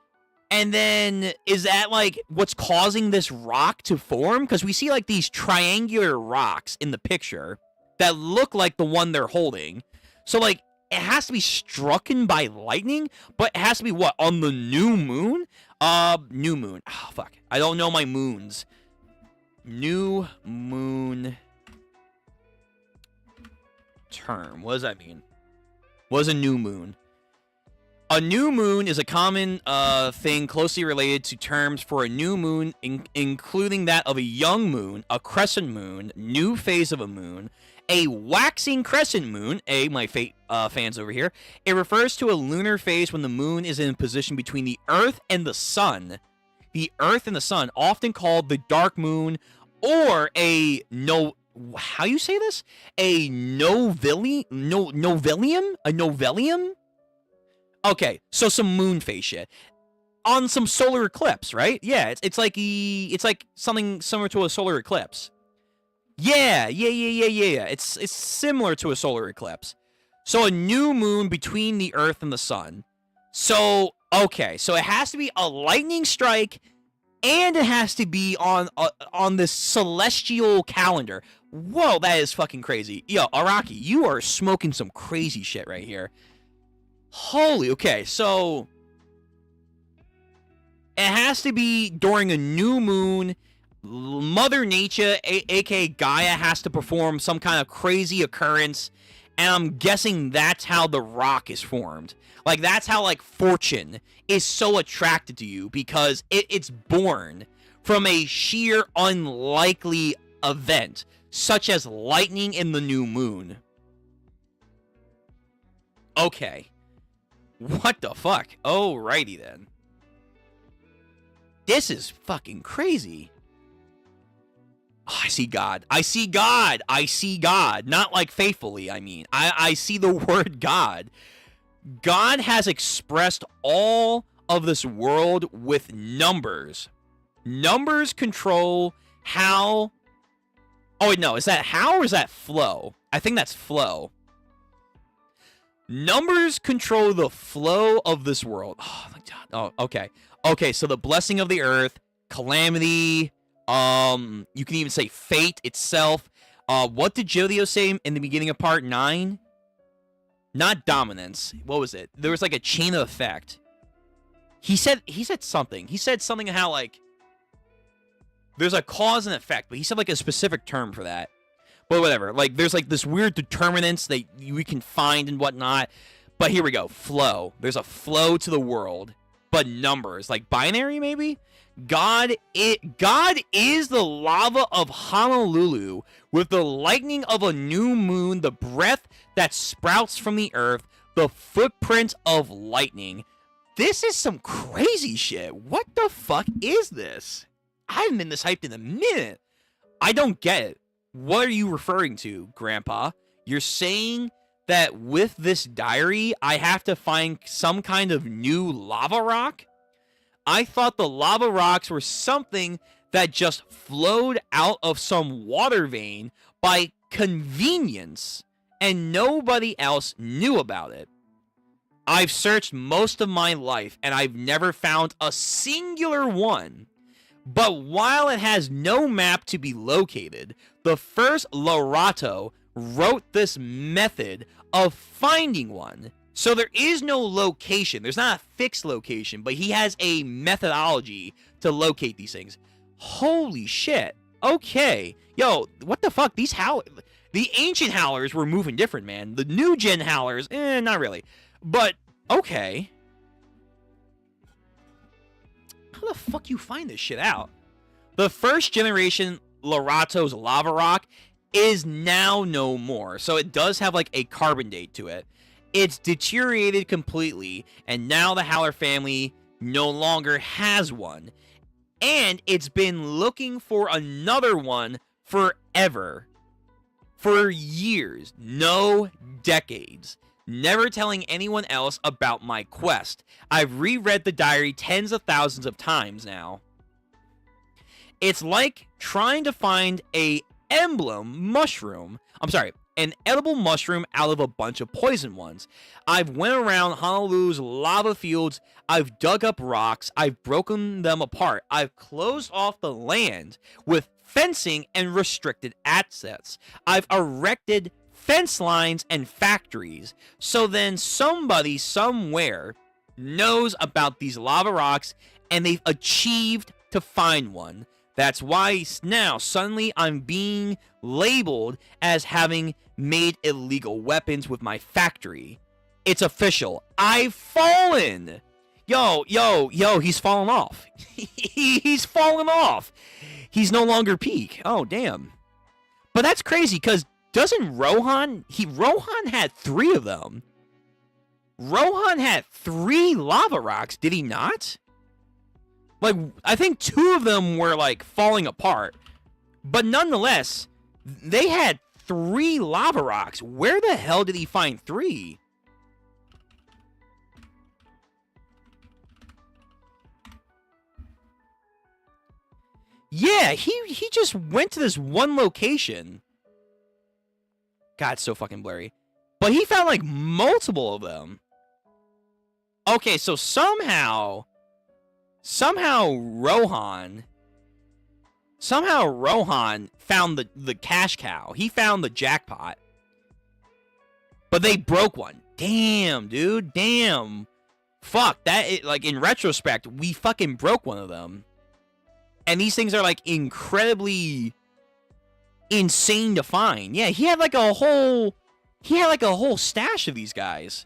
Speaker 1: and then is that, like, what's causing this rock to form? Because we see, like, these triangular rocks in the picture that look like the one they're holding. So, like, it has to be strucken by lightning, but it has to be what? On the new moon? New moon. Oh, fuck. I don't know my moons. New moon term. What does that mean? What is a new moon? A new moon is a common thing closely related to terms for a new moon, including that of a young moon, a crescent moon, new phase of a moon, a waxing crescent moon, my fans over here. It refers to a lunar phase when the moon is in a position between the Earth and the Sun. The Earth and the Sun, often called the dark moon, or a how you say this? A novelium? A novelium? Okay, so some moon phase shit. On some solar eclipse, right? Yeah, it's like something similar to a solar eclipse. Yeah. It's similar to a solar eclipse. So a new moon between the Earth and the Sun. So, okay, so it has to be a lightning strike, and it has to be on this celestial calendar. Whoa, that is fucking crazy. Yo, Araki, you are smoking some crazy shit right here. Holy, okay, so it has to be during a new moon. Mother Nature, aka Gaia, has to perform some kind of crazy occurrence, and I'm guessing that's how the rock is formed. Like, that's how, like, fortune is so attracted to you, because it's born from a sheer unlikely event, such as lightning in the new moon. Okay. What the fuck? Alrighty then. This is fucking crazy. Oh, I see God. I see God. I see God. Not like faithfully, I mean. I see the word God. God has expressed all of this world with numbers. Numbers control how... Oh, wait, no. Is that how or is that flow? I think that's flow. Numbers control the flow of this world. Oh, my God. Oh, okay. Okay, so the blessing of the earth, calamity, you can even say fate itself. What did Jojo say in the beginning of part 9? Not dominance. What was it? There was like a chain of effect. He said something. He said something how, like, there's a cause and effect, but he said like a specific term for that. But whatever, like, there's, like, this weird determinants that we can find and whatnot. But here we go, flow. There's a flow to the world, but numbers. Like, binary, maybe? God is the lava of Honolulu, with the lightning of a new moon, the breath that sprouts from the earth, the footprint of lightning. This is some crazy shit. What the fuck is this? I haven't been this hyped in a minute. I don't get it. What are you referring to, Grandpa? You're saying that with this diary, I have to find some kind of new lava rock? I thought the lava rocks were something that just flowed out of some water vein by convenience, and nobody else knew about it. I've searched most of my life, and I've never found a singular one. But while it has no map to be located, the first Lorato wrote this method of finding one. So there is no location. There's not a fixed location, but he has a methodology to locate these things. Holy shit. Okay. Yo, what the fuck? The ancient howlers were moving different, man. The new gen howlers, not really. But, okay. How the fuck you find this shit out? The first generation Lorato's lava rock is now no more. So it does have like a carbon date to it. It's deteriorated completely, and now the Howler family no longer has one. And it's been looking for another one forever. For years, no decades. Never telling anyone else about my quest. I've reread the diary tens of thousands of times now. It's like trying to find an edible mushroom out of a bunch of poison ones. I've went around Honolulu's lava fields, I've dug up rocks, I've broken them apart, I've closed off the land with fencing and restricted access. I've erected fence lines and factories, so then somebody somewhere knows about these lava rocks and they've achieved to find one. That's why now suddenly I'm being labeled as having made illegal weapons with my factory. It's official. I've fallen. Yo, he's fallen off. He's fallen off. He's no longer peak. Oh, damn. But that's crazy, because doesn't Rohan had 3 of them. Rohan had 3 lava rocks, did he not? Like, I think 2 of them were, like, falling apart. But nonetheless, they had 3 lava rocks. Where the hell did he find 3? Yeah, he just went to this one location. God, it's so fucking blurry. But he found, like, multiple of them. Okay, so somehow Rohan found the cash cow. He found the jackpot. But they broke one. Damn, dude. Damn. Fuck. Like, in retrospect, we fucking broke one of them. And these things are, like, incredibly insane to find. Yeah, he had like a whole stash of these guys.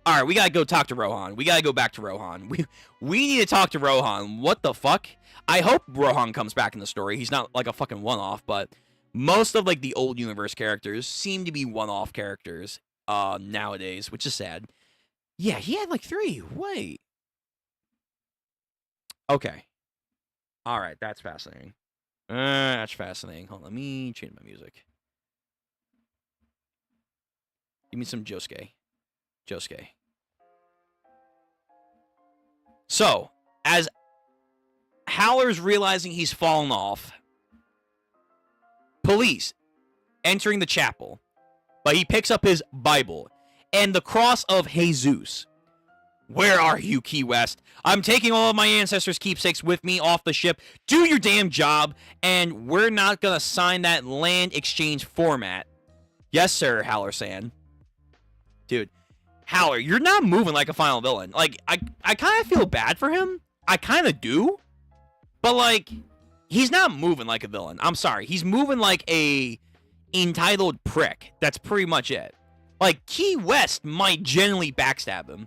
Speaker 1: All right, we gotta go talk to Rohan. We gotta go back to Rohan. We need to talk to Rohan. What the fuck? I hope Rohan comes back in the story. He's not like a fucking one-off, but most of like the old universe characters seem to be one-off characters nowadays, which is sad. Yeah, he had like 3. Wait. Okay. All right, that's fascinating. That's fascinating. Hold on, let me change my music. Give me some Josuke. So, as Howler's realizing he's fallen off, police entering the chapel, but he picks up his Bible and the cross of Jesus. Where are you, Key West? I'm taking all of my ancestors' keepsakes with me off the ship. Do your damn job, and we're not gonna sign that land exchange format. Yes, sir, Howler-san. Dude, Howler, you're not moving like a final villain. Like, I kind of feel bad for him. I kind of do. But, like, he's not moving like a villain. I'm sorry. He's moving like a entitled prick. That's pretty much it. Like, Key West might genuinely backstab him.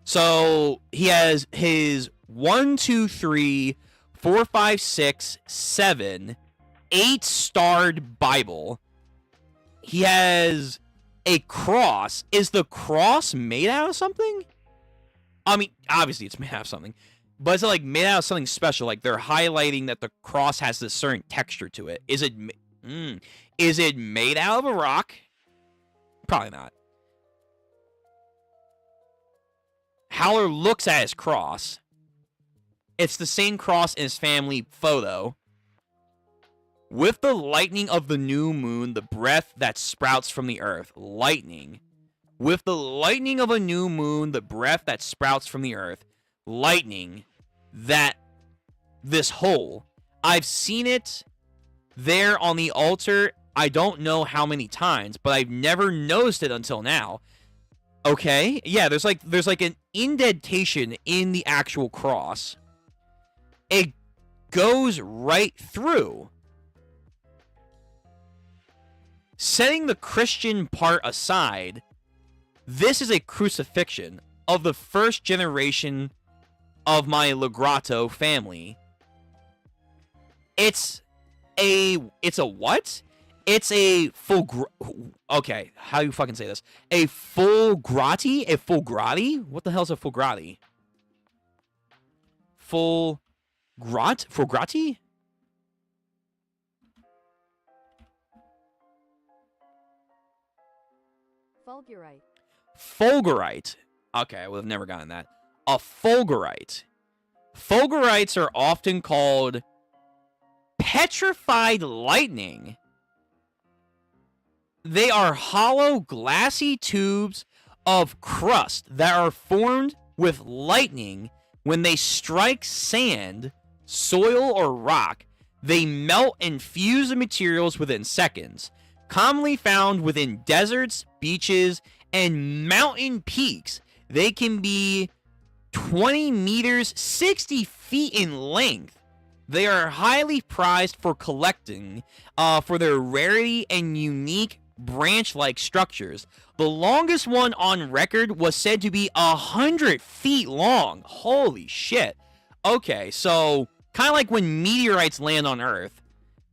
Speaker 1: So, he has his 1, 2, 3, 4, 5, 6, 7, 8-starred Bible. He has a cross. Is the cross made out of something? I mean, obviously it's made out of something. But is it like made out of something special? Like they're highlighting that the cross has this certain texture to it. Is it made out of a rock? Probably not. Howler looks at his cross. It's the same cross in his family photo. With the lightning of the new moon, the breath that sprouts from the earth. Lightning. With the lightning of a new moon, the breath that sprouts from the earth. Lightning. That this hole. I've seen it there on the altar. I don't know how many times, but I've never noticed it until now. Okay, yeah, there's like an indentation in the actual cross. It goes right through. Setting the Christian part aside, this is a crucifixion of the first generation of my Legrato family. It's a what? It's a okay, how do you fucking say this? A fulgrati? A fulgrati? What the hell's a fulgrati? Fulgrati?
Speaker 2: Fulgurite.
Speaker 1: Fulgurite. Okay, I would have never gotten that. A fulgurite. Fulgurites are often called petrified lightning. They are hollow, glassy tubes of crust that are formed with lightning when they strike sand, soil, or rock. They melt and fuse the materials within seconds. Commonly found within deserts, beaches, and mountain peaks. They can be 20 meters, 60 feet in length. They are highly prized for collecting, for their rarity and unique branch-like structures. The longest one on record was said to be 100 feet long. Holy shit. Okay, so kind of like when meteorites land on Earth,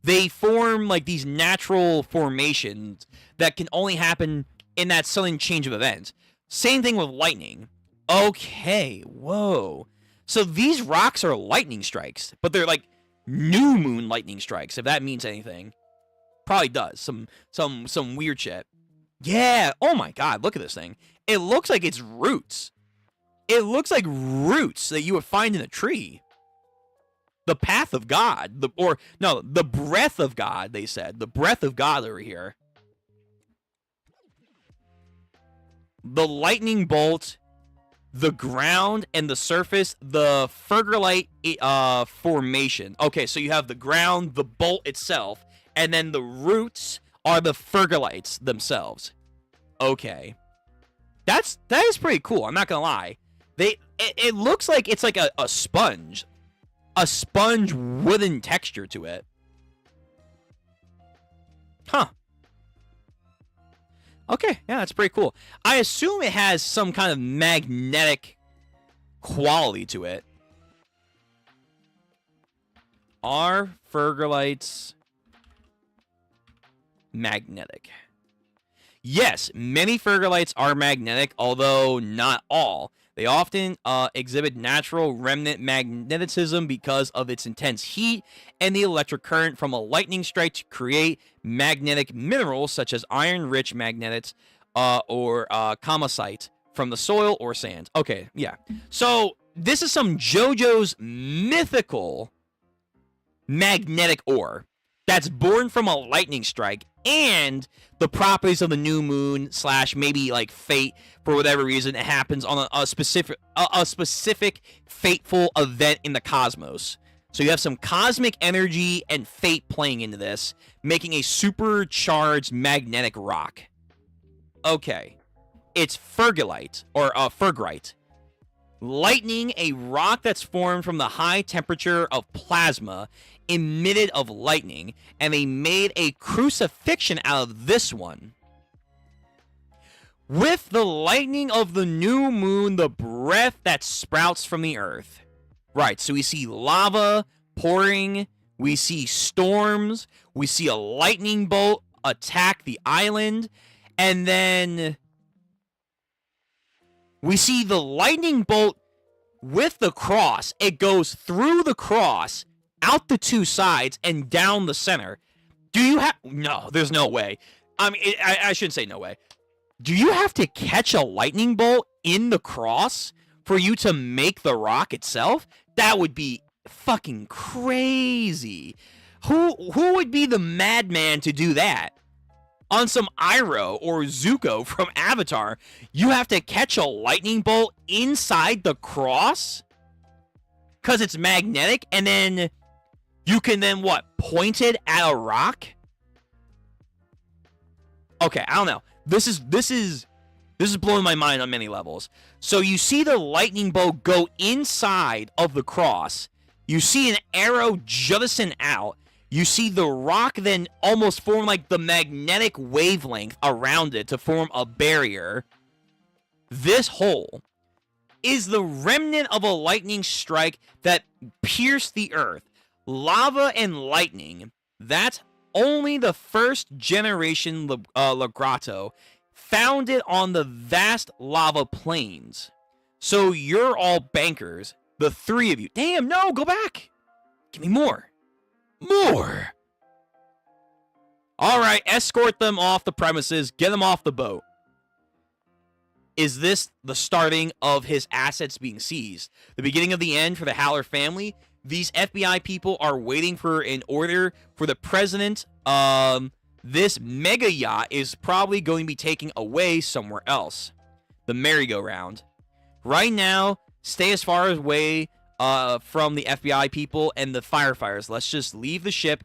Speaker 1: they form like these natural formations that can only happen in that sudden change of events. Same thing with lightning. Okay, whoa. So these rocks are lightning strikes, but they're like new moon lightning strikes, if that means anything. Probably does. Some weird shit. Yeah. Oh my god, look at this thing. It looks like it's roots. It looks like roots that you would find in a tree. The path of God. The breath of God, they said. The breath of God over here. The lightning bolt, the ground, and the surface, the Fergalite formation. Okay, so you have the ground, the bolt itself, and then the roots are the Fergalites themselves. Okay. That is pretty cool, I'm not gonna lie. It looks like it's like a sponge. A sponge wooden texture to it. Huh. Okay, yeah, that's pretty cool. I assume it has some kind of magnetic quality to it. Are Fergalites magnetic? Yes, many Fergalites are magnetic, although not all. They often exhibit natural remnant magnetism because of its intense heat and the electric current from a lightning strike to create magnetic minerals such as iron-rich magnetites or kamacite from the soil or sand. Okay, yeah. So this is some Jojo's mythical magnetic ore that's born from a lightning strike and the properties of the new moon / maybe like fate for whatever reason it happens on a specific fateful event in the cosmos. So you have some cosmic energy and fate playing into this, making a supercharged magnetic rock. Okay, it's Fergalite or Fergrite. Lightning, a rock that's formed from the high temperature of plasma emitted of lightning, and they made a crucifixion out of this one. With the lightning of the new moon, the breath that sprouts from the earth. Right, so we see lava pouring, we see storms, we see a lightning bolt attack the island, and then we see the lightning bolt with the cross. It goes through the cross, out the two sides, and down the center. Do you have... No, there's no way. I mean, I shouldn't say no way. Do you have to catch a lightning bolt in the cross for you to make the rock itself? That would be fucking crazy. Who would be the madman to do that? On some Iroh or Zuko from Avatar, you have to catch a lightning bolt inside the cross? Because it's magnetic, and then you can then, what, point it at a rock? Okay, I don't know. This is blowing my mind on many levels. So you see the lightning bolt go inside of the cross. You see an arrow jettison out. You see the rock then almost form like the magnetic wavelength around it to form a barrier. This hole is the remnant of a lightning strike that pierced the earth. Lava and lightning. That's only the first generation Lagrato found it on the vast lava plains. So you're all bankers, the three of you. Damn, no, go back. Give me more. More. All right, escort them off the premises. Get them off the boat. Is this the starting of his assets being seized? The beginning of the end for the Haller family? These FBI people are waiting for an order for the president. This mega yacht is probably going to be taken away somewhere else. The merry-go-round. Right now, stay as far away from the FBI people and the firefighters. Let's just leave the ship.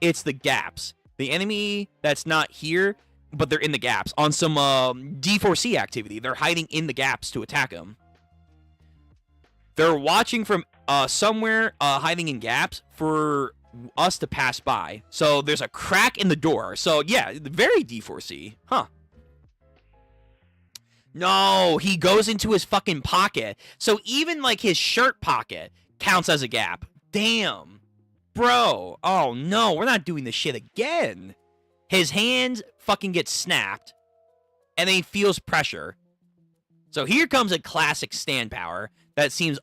Speaker 1: It's the gaps. The enemy that's not here, but they're in the gaps. On some D4C activity. They're hiding in the gaps to attack them. They're watching from somewhere, hiding in gaps for us to pass by. So there's a crack in the door. So yeah, very D4C. Huh. No, he goes into his fucking pocket. So even like his shirt pocket counts as a gap. Damn. Bro. Oh no, we're not doing this shit again. His hands fucking get snapped. And then he feels pressure. So here comes a classic stand power that seems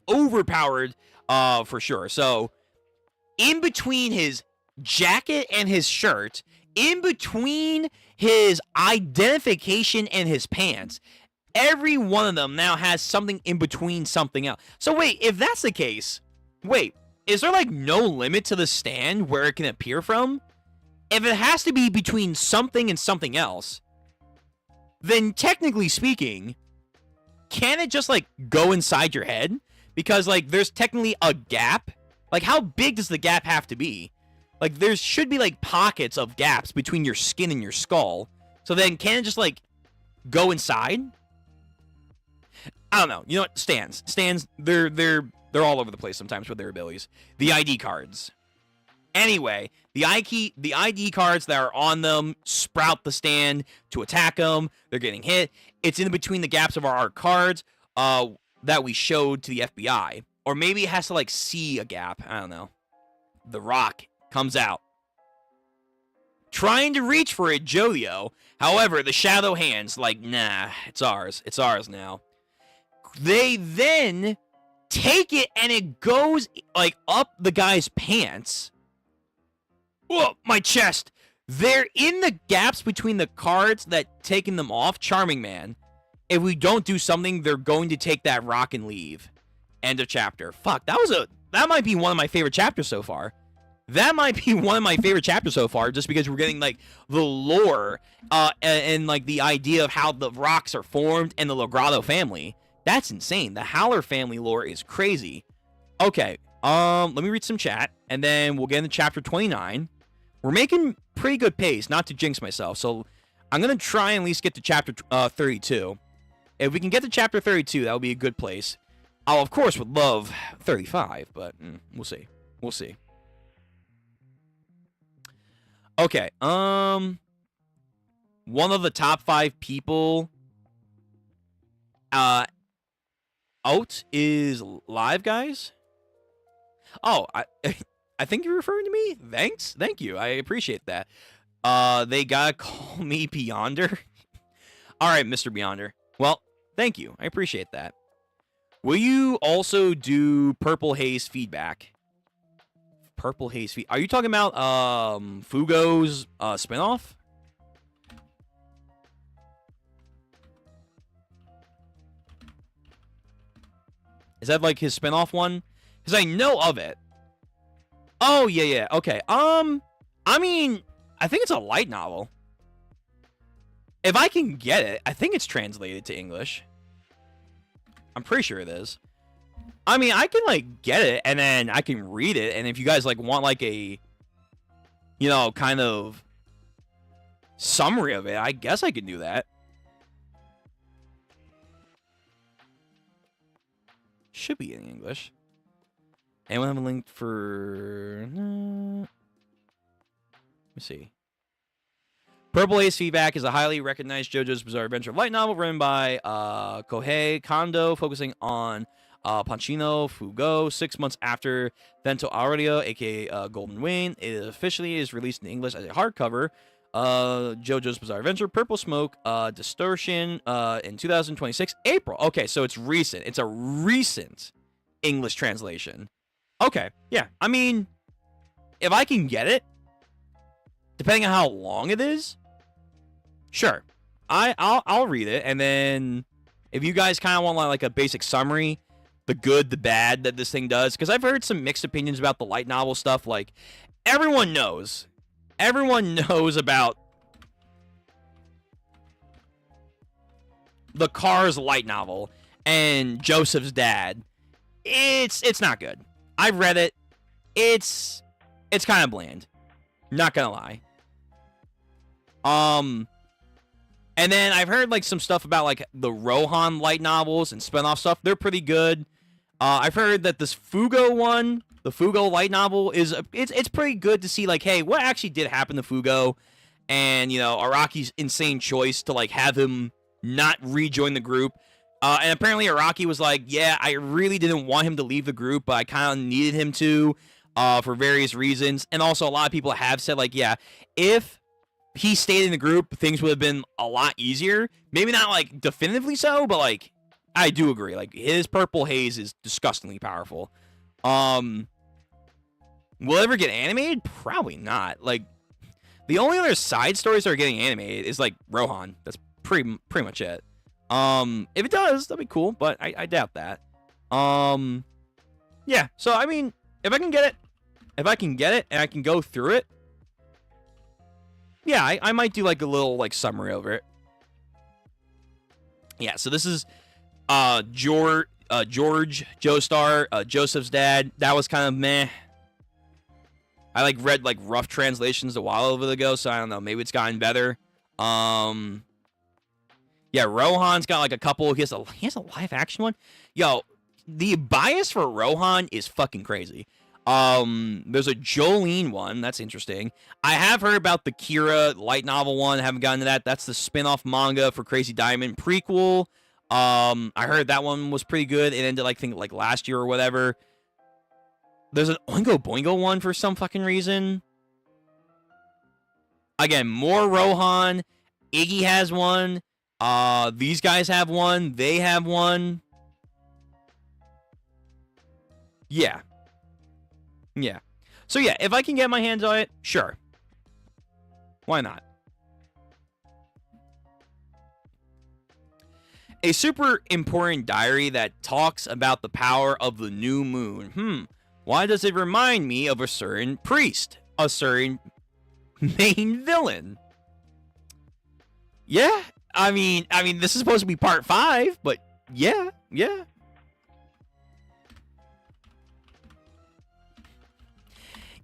Speaker 1: overpowered for sure. So in between his jacket and his shirt, in between his identification and his pants, every one of them now has something in between something else. So wait, if that's the case, wait, is there like no limit to the stand where it can appear from? If it has to be between something and something else, then technically speaking, can it just like go inside your head? Because like there's technically a gap. Like how big does the gap have to be? Like there should be like pockets of gaps between your skin and your skull. So then can it just like go inside? I don't know. You know what? Stands, they're all over the place sometimes with their abilities. The ID cards. Anyway, the ID cards that are on them sprout the stand to attack them. They're getting hit. It's in between the gaps of our cards that we showed to the FBI. Or maybe it has to, like, see a gap. I don't know. The rock comes out. Trying to reach for it, Jojo. However, the shadow hands, like, nah, it's ours. It's ours now. They then take it, and it goes, like, up the guy's pants. Whoa, my chest. They're in the gaps between the cards that taking them off. Charming man. If we don't do something, they're going to take that rock and leave. End of chapter. Fuck, that might be one of my favorite chapters so far. That might be one of my favorite chapters so far, just because we're getting, like, the lore, and like, the idea of how the rocks are formed and the Lagrado family. That's insane. The Haller family lore is crazy. Okay, let me read some chat, and then we'll get into chapter 29. We're making pretty good pace, not to jinx myself, so I'm going to try and at least get to chapter 32. If we can get to chapter 32, that would be a good place. I, of course, would love 35, but we'll see. We'll see. Okay, one of the top 5 people out is live, guys. Oh, I think you're referring to me? Thanks. Thank you. I appreciate that. They gotta call me Beyonder. All right, Mr. Beyonder. Well, thank you. I appreciate that. Will you also do Purple Haze feedback? Purple Haze feed. Are you talking about Fugo's spinoff? Is that like his spinoff one? Because I know of it. Oh yeah. Okay. I mean, I think it's a light novel. If I can get it, I think it's translated to English. I'm pretty sure it is. I mean, I can like get it and then I can read it, and if you guys like want like a, you know, kind of summary of it, I guess I could do that. Should be in English. Anyone have a link for? Let me see. Purple Haze Feedback is a highly recognized JoJo's Bizarre Adventure light novel written by Kohei Kondo, focusing on Panchino Fugo. 6 months after Vento Aureo, aka Golden Wing, it officially is released in English as a hardcover. JoJo's Bizarre Adventure, Purple Smoke, Distortion, in 2026 April. Okay, so it's recent. It's a recent English translation. Okay, yeah. I mean, if I can get it, depending on how long it is, sure, I'll read it, and then if you guys kind of want like a basic summary, the good, the bad that this thing does, because I've heard some mixed opinions about the light novel stuff. Like, everyone knows about the Cars light novel and Joseph's dad. It's not good. I've read it. It's kind of bland. Not gonna lie. And then I've heard like some stuff about like the Rohan light novels and spinoff stuff. They're pretty good. I've heard that this Fugo one, the Fugo light novel, it's pretty good to see like, hey, what actually did happen to Fugo, and you know, Araki's insane choice to like have him not rejoin the group. And apparently Araki was like, yeah, I really didn't want him to leave the group, but I kind of needed him to, for various reasons. And also a lot of people have said like, yeah, if he stayed in the group, things would have been a lot easier. Maybe not like definitively so, but like, I do agree. Like, his Purple Haze is disgustingly powerful. Will it ever get animated? Probably not. Like, the only other side stories that are getting animated is like Rohan. That's pretty much it. If it does, that'd be cool, but I doubt that. Yeah. So I mean, if I can get it and I can go through it, yeah, I might do like a little like summary over it. Yeah. So this is George Joestar, Joseph's dad. That was kind of meh. I like read like rough translations a while ago, so I don't know. Maybe it's gotten better. Yeah, Rohan's got like a couple. He has a live action one. Yo, the bias for Rohan is fucking crazy. There's a Jolene one. That's interesting. I have heard about the Kira light novel one. I haven't gotten to that. That's the spin-off manga for Crazy Diamond prequel. I heard that one was pretty good. It ended like last year or whatever. There's an Oingo Boingo one for some fucking reason. Again, more Rohan. Iggy has one. These guys have one. They have one. Yeah. Yeah. So yeah, if I can get my hands on it, sure. Why not? A super important diary that talks about the power of the new moon. Why does it remind me of a certain priest? A certain main villain? Yeah. I mean, this is supposed to be part 5, but yeah.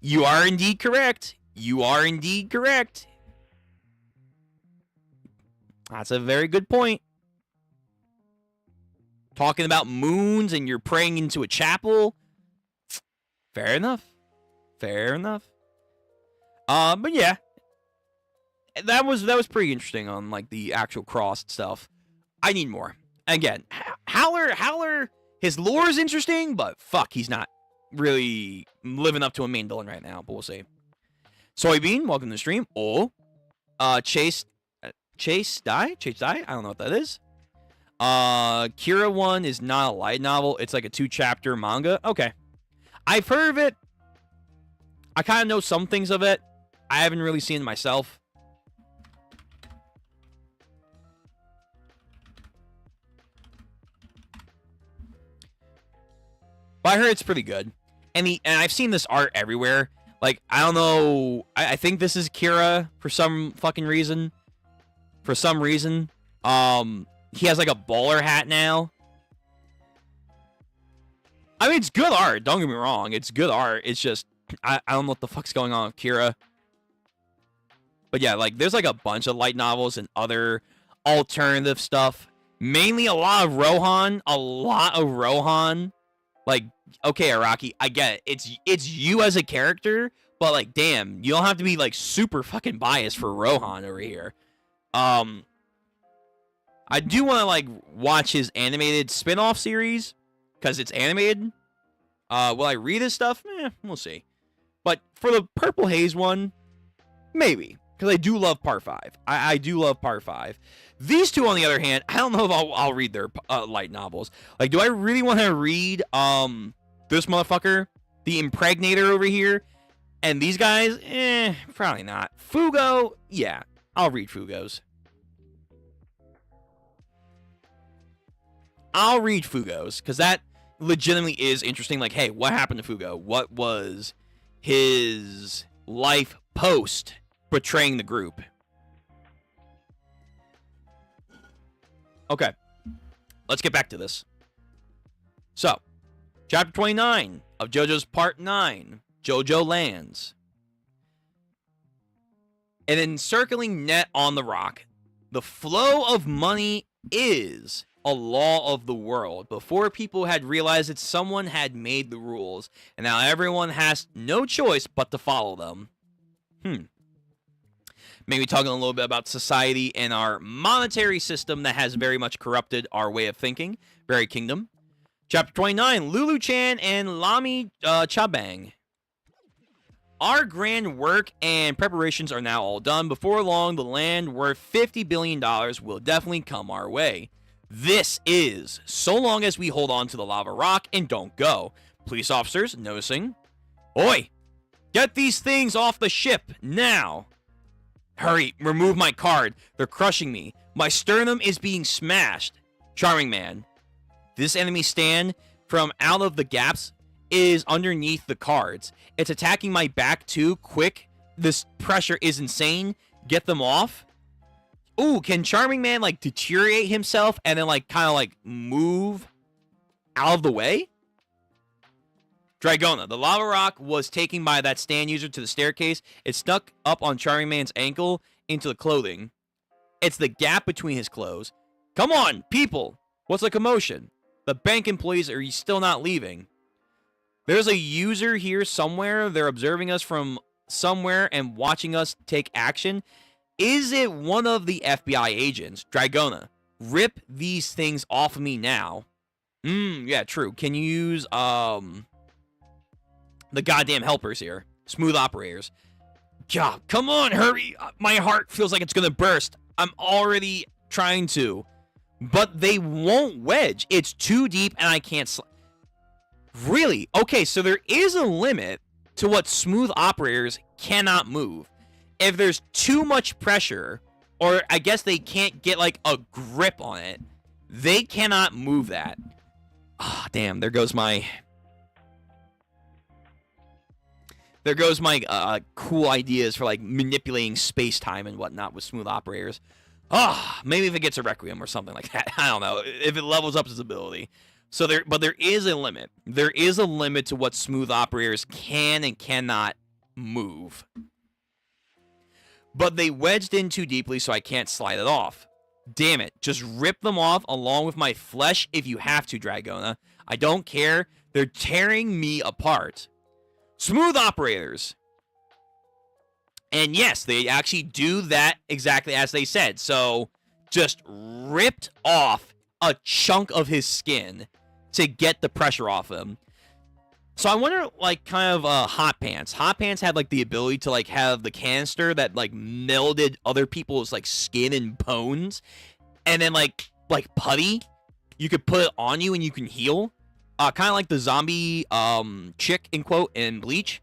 Speaker 1: You are indeed correct. That's a very good point. Talking about moons and you're praying into a chapel. Fair enough. But yeah. That was pretty interesting on like the actual crossed stuff. I need more. Again, Howler, his lore is interesting, but fuck, he's not really living up to a main villain right now. But we'll see. Soybean, welcome to the stream. Chase Die. I don't know what that is. Kira one is not a light novel. It's like a 2-chapter manga. Okay. I've heard of it. I kind of know some things of it. I haven't really seen it myself. But I heard it's pretty good. And I've seen this art everywhere. Like, I don't know. I think this is Kira for some fucking reason. For some reason. He has like a bowler hat now. I mean, it's good art. Don't get me wrong. It's good art. It's just, I don't know what the fuck's going on with Kira. But yeah, like, there's like a bunch of light novels and other alternative stuff. Mainly a lot of Rohan. A lot of Rohan. Like, okay, Araki, I get it. It's you as a character, but like, damn, you don't have to be like super fucking biased for Rohan over here. I do want to like watch his animated spin-off series because it's animated. Will I read his stuff? We'll see. But for the Purple Haze one, maybe, because I do love Part 5. I do love Part 5. These two, on the other hand, I don't know if I'll read their light novels. Like, do I really want to read this motherfucker, the Impregnator over here, and these guys? Probably not. Fugo, yeah, I'll read Fugo's. I'll read Fugo's, because that legitimately is interesting. Like, hey, what happened to Fugo? What was his life post betraying the group? Okay, let's get back to this. So, Chapter 29 of JoJo's Part 9, Jojo lands. An encircling net on the rock. The flow of money is a law of the world. Before people had realized that someone had made the rules, and now everyone has no choice but to follow them. Maybe talking a little bit about society and our monetary system that has very much corrupted our way of thinking. Very Kingdom. Chapter 29, Lulu-chan and Lami Chabang. Our grand work and preparations are now all done. Before long, the land worth $50 billion will definitely come our way. This is so long as we hold on to the lava rock and don't go. Police officers noticing. Oi! Get these things off the ship, now! Hurry, remove my card. They're crushing me. My sternum is being smashed. Charming man. This enemy stand from out of the gaps is underneath the cards. It's attacking my back too. Quick. This pressure is insane. Get them off. Ooh, can Charming Man like deteriorate himself and then like kind of like move out of the way? Dragona. The lava rock was taken by that stand user to the staircase. It stuck up on Charming Man's ankle into the clothing. It's the gap between his clothes. Come on, people! What's the commotion? The bank employees are still not leaving. There's a user here somewhere. They're observing us from somewhere and watching us take action. Is it one of the FBI agents? Dragona. Rip these things off of me now. Yeah, true. Can you use, the goddamn helpers here. Smooth operators. God, come on, hurry. My heart feels like it's gonna burst. I'm already trying to. But they won't wedge. It's too deep and I can't Really? Okay, so there is a limit to what smooth operators cannot move. If there's too much pressure, or I guess they can't get like a grip on it, they cannot move that. Ah, oh, damn, there goes my cool ideas for like manipulating space-time and whatnot with smooth operators. Ah, maybe if it gets a Requiem or something like that. I don't know. If it levels up its ability. So there is a limit. There is a limit to what smooth operators can and cannot move. But they wedged in too deeply, so I can't slide it off. Damn it. Just rip them off along with my flesh if you have to, Dragona. I don't care. They're tearing me apart. Smooth operators. And yes, they actually do that exactly as they said. So, just ripped off a chunk of his skin to get the pressure off him. So I wonder, like, kind of Hot Pants. Hot Pants had, like, the ability to, like, have the canister that, like, melded other people's, like, skin and bones. And then, like, like putty. You could put it on you and you can heal. Kind of like the zombie chick in quote in Bleach.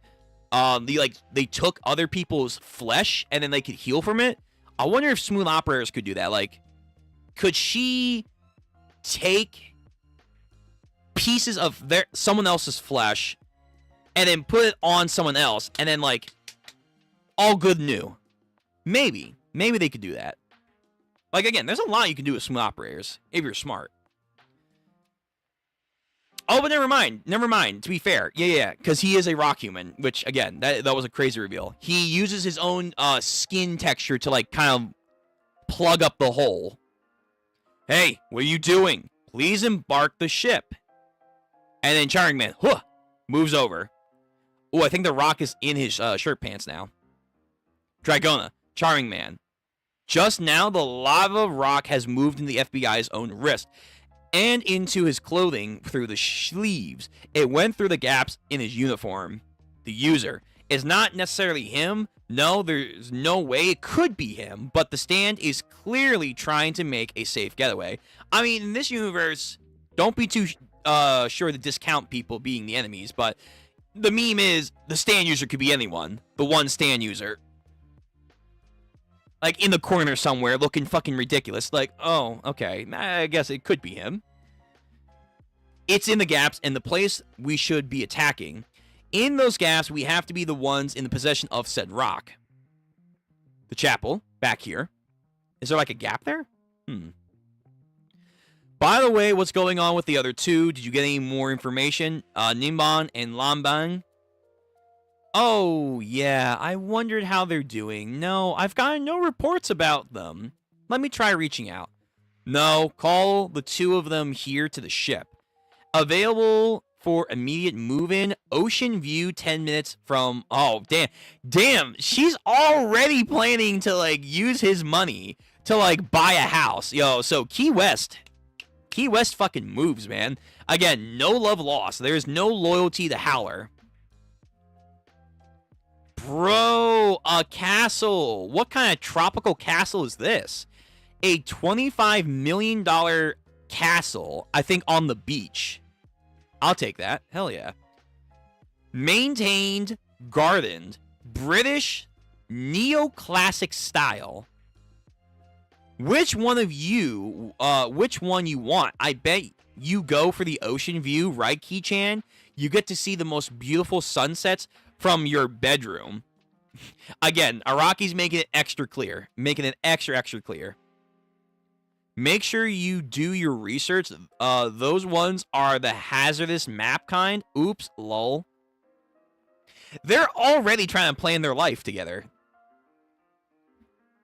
Speaker 1: They took other people's flesh and then they could heal from it. I wonder if smooth operators could do that. Like, could she take pieces of someone else's flesh and then put it on someone else and then like all good new? Maybe they could do that. Like, again, there's a lot you can do with smooth operators if you're smart. Oh, but never mind. To be fair, yeah, because he is a rock human, which again, that was a crazy reveal. He uses his own skin texture to like kind of plug up the hole. Hey, what are you doing? Please embark the ship. And then Charming Man, moves over. Oh, I think the rock is in his shirt pants now. Dragona, Charming Man. Just now, the lava rock has moved in the FBI's own wrist and into his clothing through the sleeves. It went through the gaps in his uniform. The user is not necessarily him. No, there's no way it could be him, but the stand is clearly trying to make a safe getaway. I mean, in this universe, don't be too sure to discount people being the enemies, but the meme is the stand user could be anyone. The one stand user. Like, in the corner somewhere, looking fucking ridiculous. Like, oh, okay, I guess it could be him. It's in the gaps, and the place we should be attacking. In those gaps, we have to be the ones in the possession of said rock. The chapel, back here. Is there, like, a gap there? By the way, what's going on with the other two? Did you get any more information? Nimban and Lambang? Oh, yeah, I wondered how they're doing. No, I've gotten no reports about them. Let me try reaching out. No, call the two of them here to the ship. Available for immediate move-in. Ocean view 10 minutes from... Oh, damn, she's already planning to, like, use his money to, like, buy a house. Yo, so Key West fucking moves, man. Again, no love lost. There is no loyalty to Howler. Bro, a castle. What kind of tropical castle is this? A $25 million castle, I think, on the beach. I'll take that. Hell yeah. Maintained, gardened, British, neoclassic style. Which one you want? I bet you go for the ocean view, right, Key-chan? You get to see the most beautiful sunsets from your bedroom. Again, Araki's making it extra clear. Making it extra clear. Make sure you do your research. Those ones are the hazardous map kind. Oops, lol. They're already trying to plan their life together.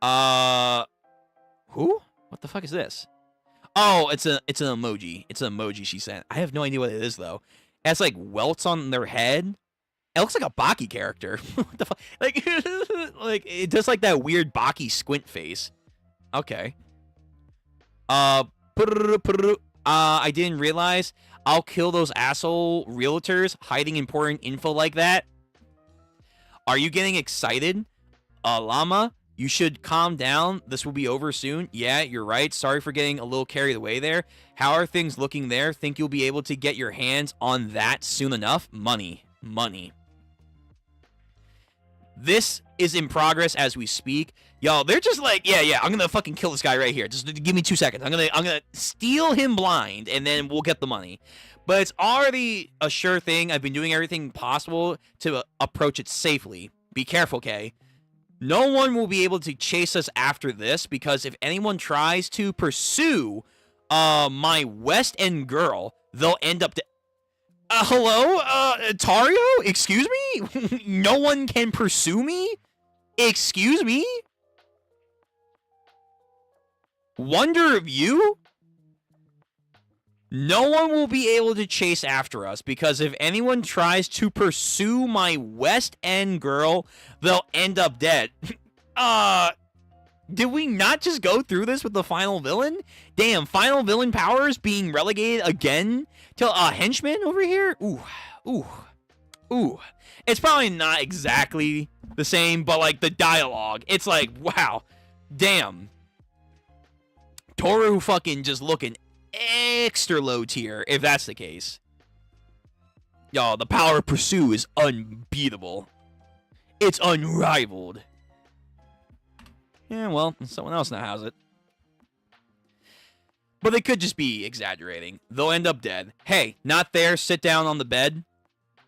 Speaker 1: Who? What the fuck is this? Oh, it's an emoji. It's an emoji she sent. I have no idea what it is, though. It has, like, welts on their head. It looks like a Baki character. What the fuck? Like, like, it does, like, that weird Baki squint face. Okay. I didn't realize. I'll kill those asshole realtors hiding important info like that. Are you getting excited? Llama, you should calm down. This will be over soon. Yeah, you're right. Sorry for getting a little carried away there. How are things looking there? Think you'll be able to get your hands on that soon enough? Money. This is in progress as we speak. Yo, they're just like, yeah, I'm gonna fucking kill this guy right here. Just give me 2 seconds. I'm gonna steal him blind, and then we'll get the money. But it's already a sure thing. I've been doing everything possible to approach it safely. Be careful, Kay. No one will be able to chase us after this, because if anyone tries to pursue my West End girl, they'll end up... hello? Tario? Excuse me? No one can pursue me? Excuse me? Wonder of you? No one will be able to chase after us, because if anyone tries to pursue my West End girl, they'll end up dead. Did we not just go through this with the final villain? Damn, final villain powers being relegated again to a henchman over here? Ooh. It's probably not exactly the same, but like the dialogue, it's like, wow, damn. Toru fucking just looking extra low tier, if that's the case. Y'all, the power of Pursue is unbeatable. It's unrivaled. Yeah, well, someone else now has it. But they could just be exaggerating. They'll end up dead. Hey, not there, sit down on the bed.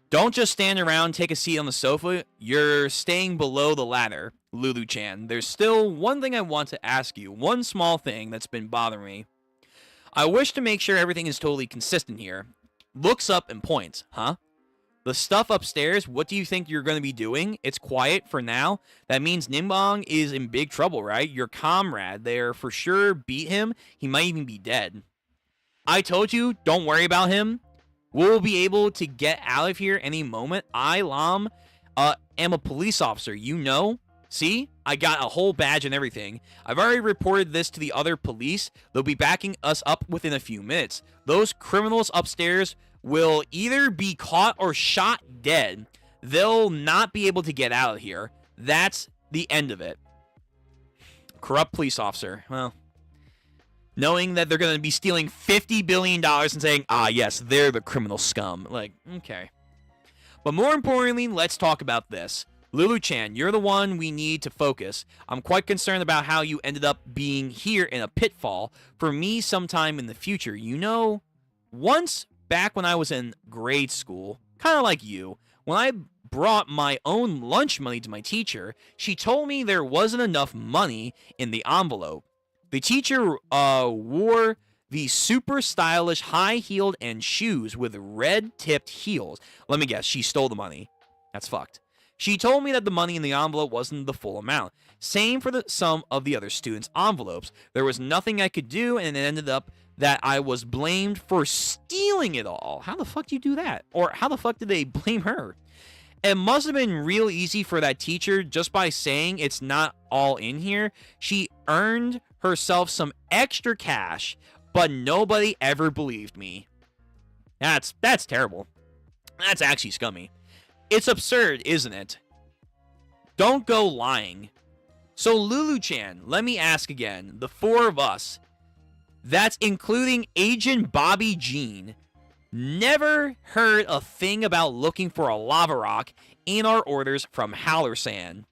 Speaker 1: Don't just stand around, take a seat on the sofa. You're staying below the ladder, Lulu-chan. There's still one thing I want to ask you. One small thing that's been bothering me. I wish to make sure everything is totally consistent here. Looks up and points, huh? The stuff upstairs, what do you think you're going to be doing? It's quiet for now. That means Nimbong is in big trouble, right? Your comrade there for sure beat him. He might even be dead. I told you, don't worry about him. We'll be able to get out of here any moment. I, Lam, am a police officer, you know? See? I got a whole badge and everything. I've already reported this to the other police. They'll be backing us up within a few minutes. Those criminals upstairs will either be caught or shot dead. They'll not be able to get out of here. That's the end of it. Corrupt police officer. Well, knowing that they're going to be stealing $50 billion and saying, ah, yes, they're the criminal scum. Like, okay. But more importantly, let's talk about this. Lulu-chan, you're the one we need to focus. I'm quite concerned about how you ended up being here in a pitfall for me sometime in the future. You know, once back when I was in grade school, kind of like you, when I brought my own lunch money to my teacher, she told me there wasn't enough money in the envelope. The teacher wore these super stylish high-heeled and shoes with red-tipped heels. Let me guess, she stole the money. That's fucked. She told me that the money in the envelope wasn't the full amount. Same for some of the other students' envelopes. There was nothing I could do, and it ended up that I was blamed for stealing it all. How the fuck do you do that? Or how the fuck did they blame her? It must have been real easy for that teacher just by saying it's not all in here. She earned herself some extra cash, but nobody ever believed me. That's terrible. That's actually scummy. It's absurd, isn't it? Don't go lying. So Lulu-chan, let me ask again. The four of us, that's including Agent Bobby Jean, never heard a thing about looking for a lava rock in our orders from Howler-san.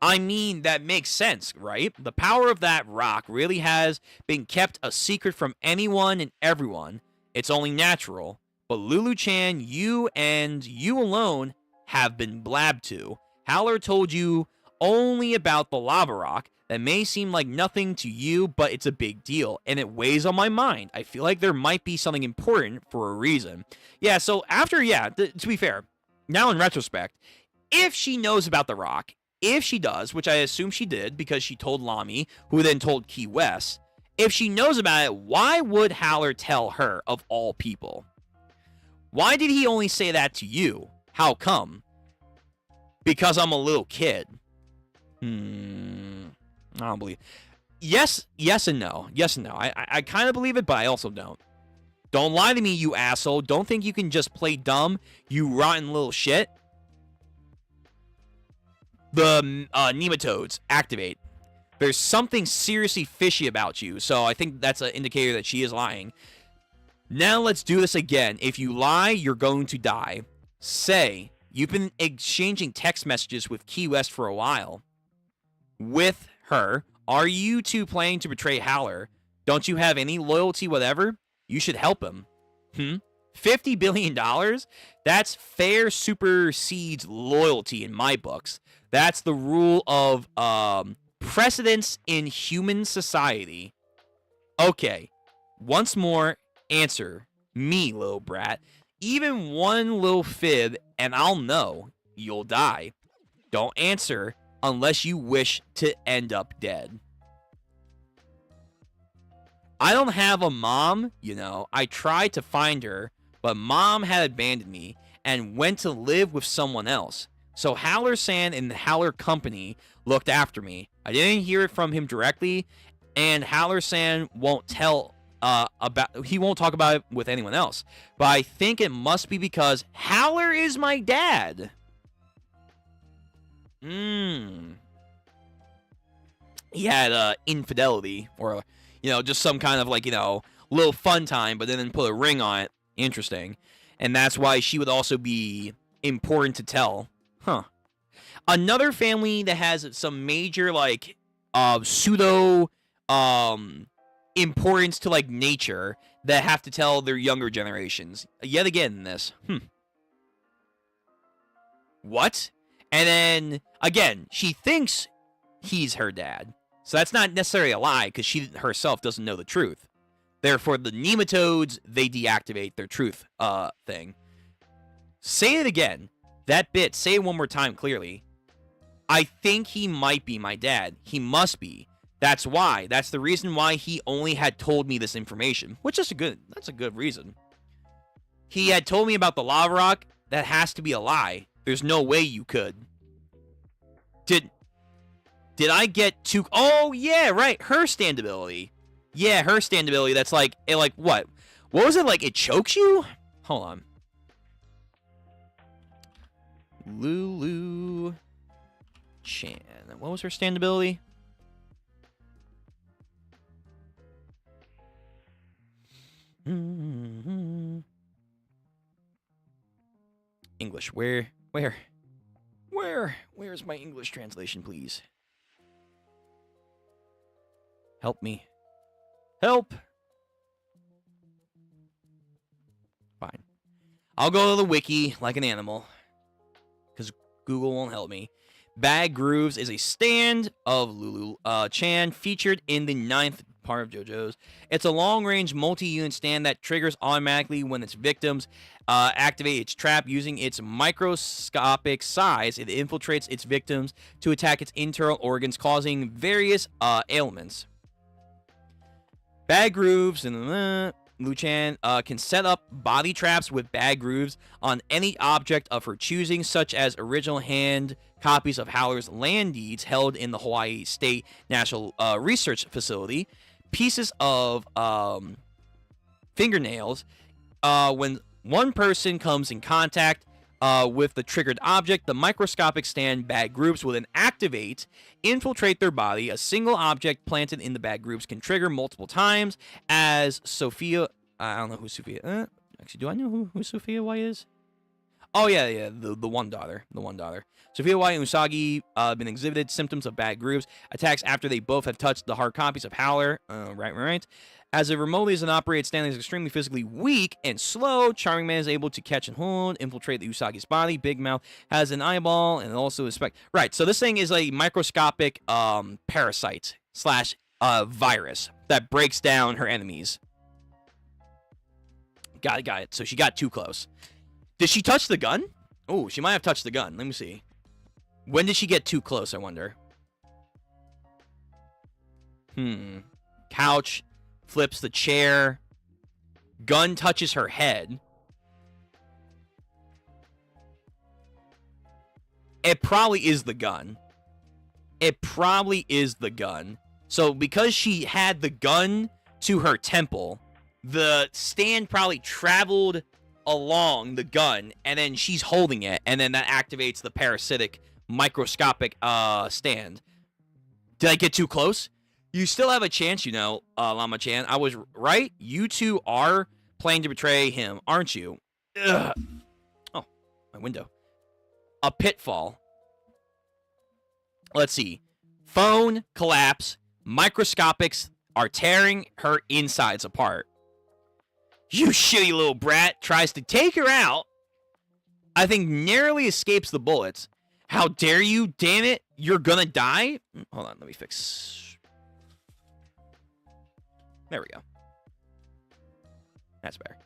Speaker 1: I mean, that makes sense, right? The power of that rock really has been kept a secret from anyone and everyone. It's only natural. But Lulu-chan, you and you alone have been blabbed to. Howler told you only about the lava rock. That may seem like nothing to you, but it's a big deal, and it weighs on my mind. I feel like there might be something important for a reason. Yeah, so after, to be fair, now in retrospect, if she knows about the rock, if she does, which I assume she did because she told Lamy, who then told Key West, if she knows about it, why would Howler tell her of all people? Why did he only say that to you? How come? Because I'm a little kid. I don't believe. Yes and no. Yes and no. I kind of believe it, but I also don't. Don't lie to me, you asshole. Don't think you can just play dumb, you rotten little shit. The nematodes activate. There's something seriously fishy about you, so I think that's an indicator that she is lying. Now let's do this again. If you lie, you're going to die. Say, you've been exchanging text messages with Key West for a while. With her, are you two planning to betray Howler? Don't you have any loyalty whatever? You should help him. $50 billion? That's fair supersedes loyalty in my books. That's the rule of precedence in human society. Okay, once more, answer me, little brat. Even one little fib, and I'll know you'll die. Don't answer unless you wish to end up dead. I don't have a mom, you know. I tried to find her, but mom had abandoned me and went to live with someone else. So Howler-san and the Howler Company looked after me. I didn't hear it from him directly, and Howler-san won't tell he won't talk about it with anyone else. But I think it must be because Howler is my dad. He had infidelity, or just some kind of like, little fun time, but then put a ring on it. Interesting. And that's why she would also be important to tell. Huh. Another family that has some major, like, pseudo importance to, like, nature that have to tell their younger generations. Yet again in this. What? And then, again, she thinks he's her dad. So that's not necessarily a lie, because she herself doesn't know the truth. Therefore, the nematodes, they deactivate their truth thing. Say it again. That bit, say it one more time clearly. I think he might be my dad. He must be. That's why. That's the reason why he only had told me this information. Which is that's a good reason. He had told me about the lava rock. That has to be a lie. There's no way you could. Did I get too... Oh, yeah, right. Her standability. Yeah, her standability. That's like... what? What was it like? It chokes you? Hold on. Lulu Chan. What was her standability? English. Where's my English translation, please? Help me. Help! Fine. I'll go to the wiki like an animal, because Google won't help me. Bad Grooves is a stand of Lulu Chan featured in the 9th part of Jojo's. It's a long-range multi-unit stand that triggers automatically when its victims activate its trap. Using its microscopic size, it infiltrates its victims to attack its internal organs, causing various ailments. Bad Grooves and Luchan can set up body traps with bad grooves on any object of her choosing, such as original hand copies of Howler's land deeds held in the Hawaii State National Research Facility, pieces of fingernails. When one person comes in contact with the triggered object, the microscopic stand bad groups will then activate, infiltrate their body. A single object planted in the bad groups can trigger multiple times, as Sophia... I don't know who Sophia... actually, do I know who Sophia White is? Oh, yeah, the one daughter. The one daughter. Sophia White and Usagi been exhibited symptoms of bad groups. Attacks after they both have touched the hard copies of Howler. Right. As it remotely as an operated, Stanley is extremely physically weak and slow. Charming Man is able to catch and hold, infiltrate the Usagi's body. Big Mouth has an eyeball and also a spec. Right, so this thing is a microscopic parasite slash virus that breaks down her enemies. Got it. So she got too close. Did she touch the gun? Oh, she might have touched the gun. Let me see. When did she get too close, I wonder? Couch. Flips the chair. Gun touches her head. It probably is the gun. So because she had the gun to her temple, the stand probably traveled along the gun, and then she's holding it, and then that activates the parasitic microscopic stand. Did I get too close? You still have a chance, Llama Chan. I was right. You two are planning to betray him, aren't you? Ugh. Oh, my window. A pitfall. Let's see. Phone collapse. Microscopics are tearing her insides apart. You shitty little brat tries to take her out. I think narrowly escapes the bullets. How dare you? Damn it. You're gonna die? Hold on, let me fix. There we go. That's better.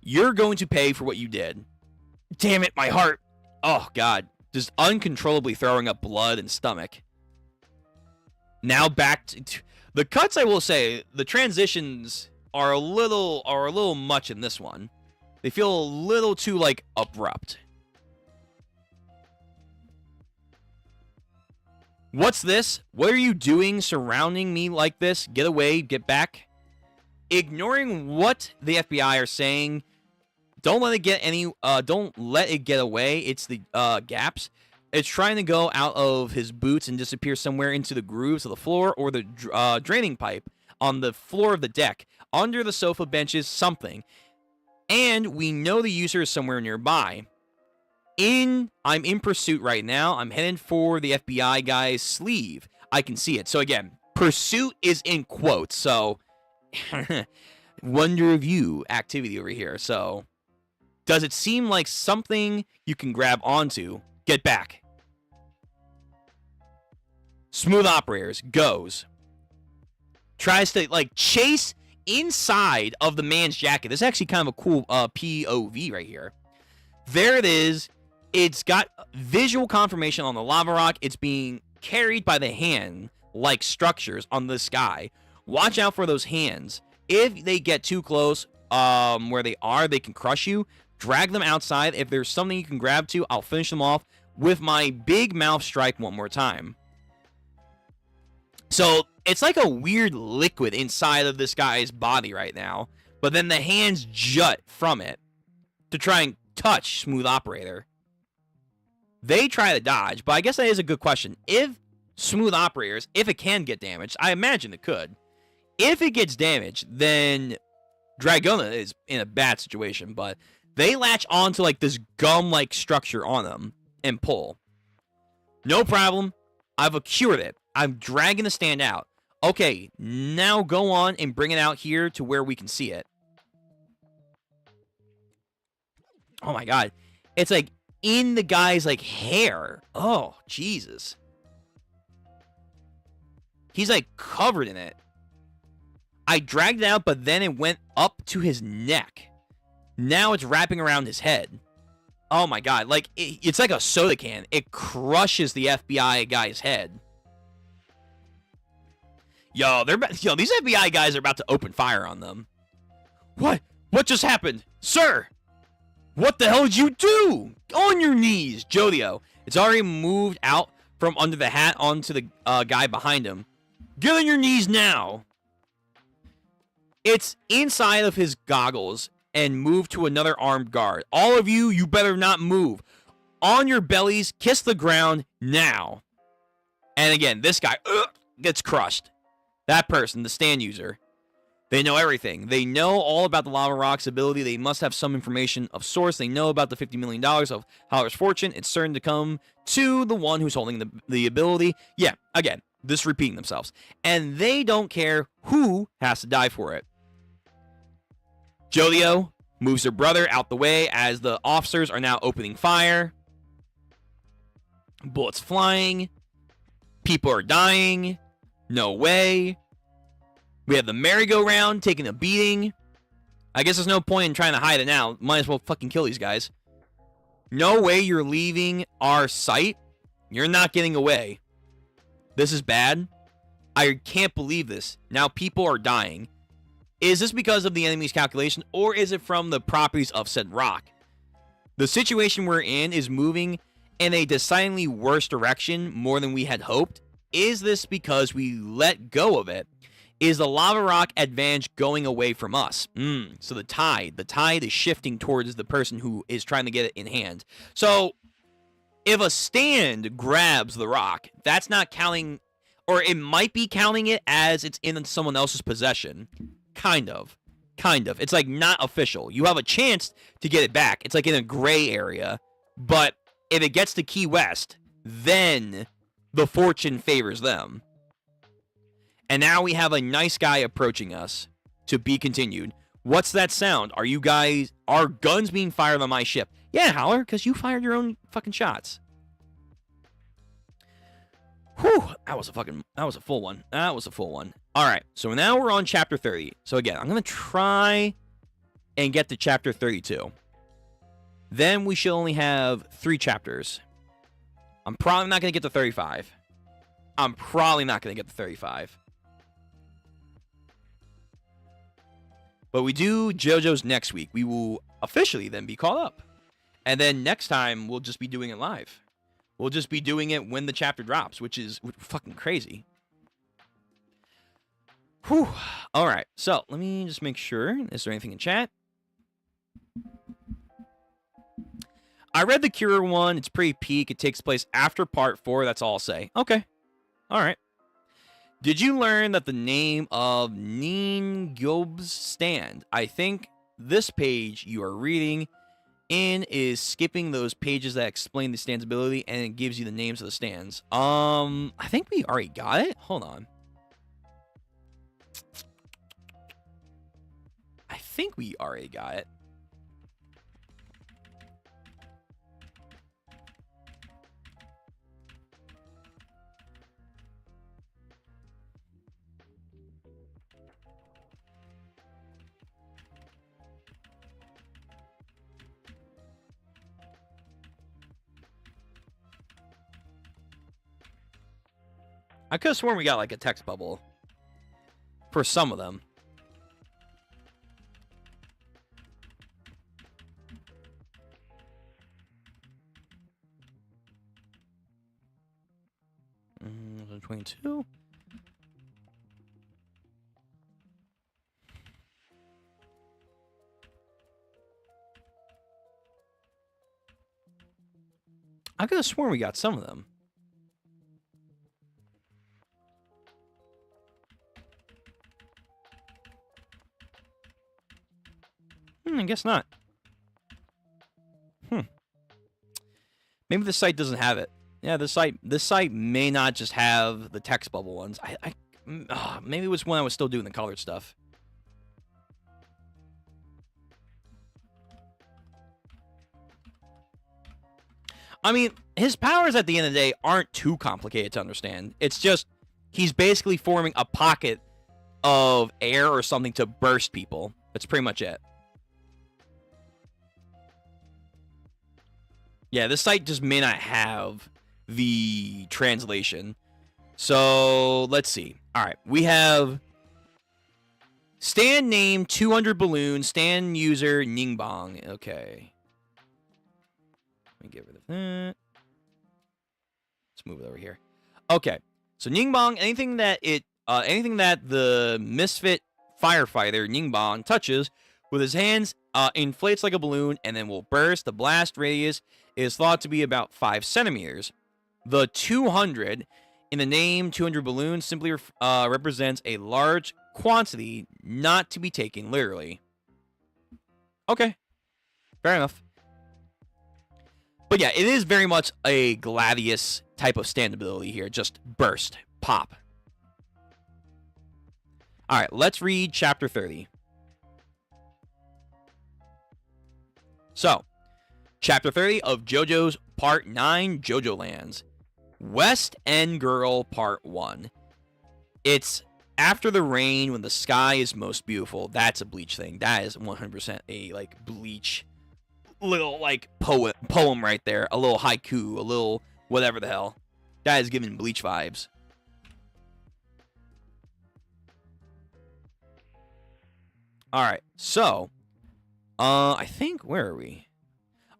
Speaker 1: You're going to pay for what you did. Damn it, my heart. Oh, God. Just uncontrollably throwing up blood and stomach. Now back to... The cuts, I will say, the transitions are a little much in this one. They feel a little too, like, abrupt. What's this? What are you doing surrounding me like this? Get away, get back. Ignoring what the FBI are saying. Don't let it get away. It's the gaps. It's trying to go out of his boots and disappear somewhere into the grooves of the floor or the draining pipe on the floor of the deck, under the sofa benches, something. And we know the user is somewhere nearby. I'm in pursuit right now. I'm heading for the FBI guy's sleeve. I can see it. So again, pursuit is in quotes. So wonder of you activity over here. So does it seem like something you can grab onto? Get back. Smooth operators goes. Tries to like chase inside of the man's jacket. This is actually kind of a cool POV right here. There it is. It's got visual confirmation on the lava rock. It's being carried by the hand-like structures on the sky. Watch out for those hands. If they get too close where they are, they can crush you. Drag them outside. If there's something you can grab to, I'll finish them off with my big mouth strike one more time. So it's like a weird liquid inside of this guy's body right now. But then the hands jut from it to try and touch Smooth Operator. They try to dodge, but I guess that is a good question. If Smooth Operators, if it can get damaged, I imagine it could. If it gets damaged, then Dragona is in a bad situation, but they latch onto like this gum-like structure on them and pull. No problem. I've cured it. I'm dragging the stand out. Okay, now go on and bring it out here to where we can see it. Oh my god. It's like in the guy's like hair. Oh, Jesus. He's like covered in it. I dragged it out, but then it went up to his neck. Now it's wrapping around his head. Oh my god. Like, it's like a soda can. It crushes the FBI guy's head. Yo, these FBI guys are about to open fire on them. What? What just happened? Sir! What the hell did you do? On your knees, Jojo. It's already moved out from under the hat onto the guy behind him. Get on your knees now. It's inside of his goggles and move to another armed guard. All of you, you better not move. On your bellies, kiss the ground now. And again, this guy gets crushed. That person, the stand user. They know everything. They know all about the lava rock's ability. They must have some information of source. They know about the $50 million of Holler's fortune. It's certain to come to the one who's holding the ability. Yeah, again, this repeating themselves. And they don't care who has to die for it. Jojo moves her brother out the way as the officers are now opening fire. Bullets flying. People are dying. No way. We have the merry-go-round taking a beating. I guess there's no point in trying to hide it now. Might as well fucking kill these guys. No way you're leaving our site. You're not getting away. This is bad. I can't believe this. Now people are dying. Is this because of the enemy's calculation, or is it from the properties of said rock? The situation we're in is moving in a decidedly worse direction more than we had hoped. Is this because we let go of it? Is the lava rock advantage going away from us? So the tide is shifting towards the person who is trying to get it in hand. So if a stand grabs the rock, that's not counting, or it might be counting it as it's in someone else's possession. Kind of. It's like not official. You have a chance to get it back. It's like in a gray area. But if it gets to Key West, then the fortune favors them. And now we have a nice guy approaching us. To be continued. What's that sound? Are guns being fired on my ship? Yeah, Howler, because you fired your own fucking shots. Whew, that was a full one. That was a full one. All right, so now we're on chapter 30. So again, I'm going to try and get to chapter 32. Then we should only have 3 chapters. I'm probably not going to get to 35. But we do JoJo's next week. We will officially then be caught up. And then next time, we'll just be doing it live. We'll just be doing it when the chapter drops, which is fucking crazy. Whew. All right. So let me just make sure. Is there anything in chat? I read the Cure one. It's pretty peak. It takes place after part 4. That's all I'll say. Okay. All right. Did you learn that the name of Ningyob's stand? I think this page you are reading in is skipping those pages that explain the stand's ability, and it gives you the names of the stands. I think we already got it. Hold on. I think we already got it. I could have sworn we got like a text bubble for some of them. Mm, 22. I could have sworn we got some of them. I guess not. Maybe the site doesn't have it. Yeah, this site may not just have the text bubble ones. Maybe it was when I was still doing the colored stuff. I mean, his powers at the end of the day aren't too complicated to understand. It's just he's basically forming a pocket of air or something to burst people. That's pretty much it. Yeah, this site just may not have the translation. So, let's see. All right, we have stand name 200 balloon, stand user Ningbong. Okay. Let me get rid of that. Let's move it over here. Okay. So Ningbong, anything that the misfit firefighter Ningbong touches with his hands inflates like a balloon and then will burst. The blast radius is thought to be about 5 centimeters. The 200 in the name 200 balloon simply represents a large quantity not to be taken literally. Okay. Fair enough. But yeah, it is very much a Gladius type of stand ability here. Just burst. Pop. Alright, let's read chapter 30. So, chapter 30 of JoJo's Part 9 JoJo Lands. West End Girl Part 1. It's after the rain when the sky is most beautiful. That's a Bleach thing. That is 100% a like Bleach little like poem right there. A little haiku, a little whatever the hell. That is giving Bleach vibes. Alright, so I think where are we?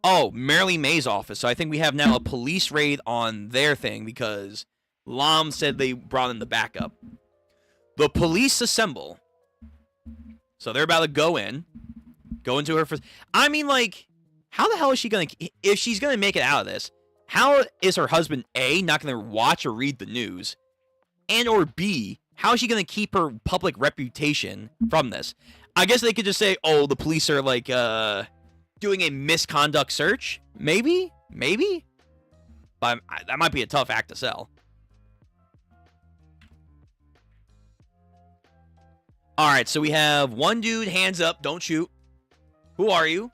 Speaker 1: Oh, Merrily May's office. So I think we have now a police raid on their thing because Lam said they brought in the backup. The police assemble. So they're about to go into her first. I mean, like, how the hell is she going to, if she's going to make it out of this, how is her husband, A, not going to watch or read the news, and or B, how is she going to keep her public reputation from this? I guess they could just say, oh, the police are, like, doing a misconduct search? Maybe? But that might be a tough act to sell. Alright, so we have one dude, hands up, don't shoot. Who are you?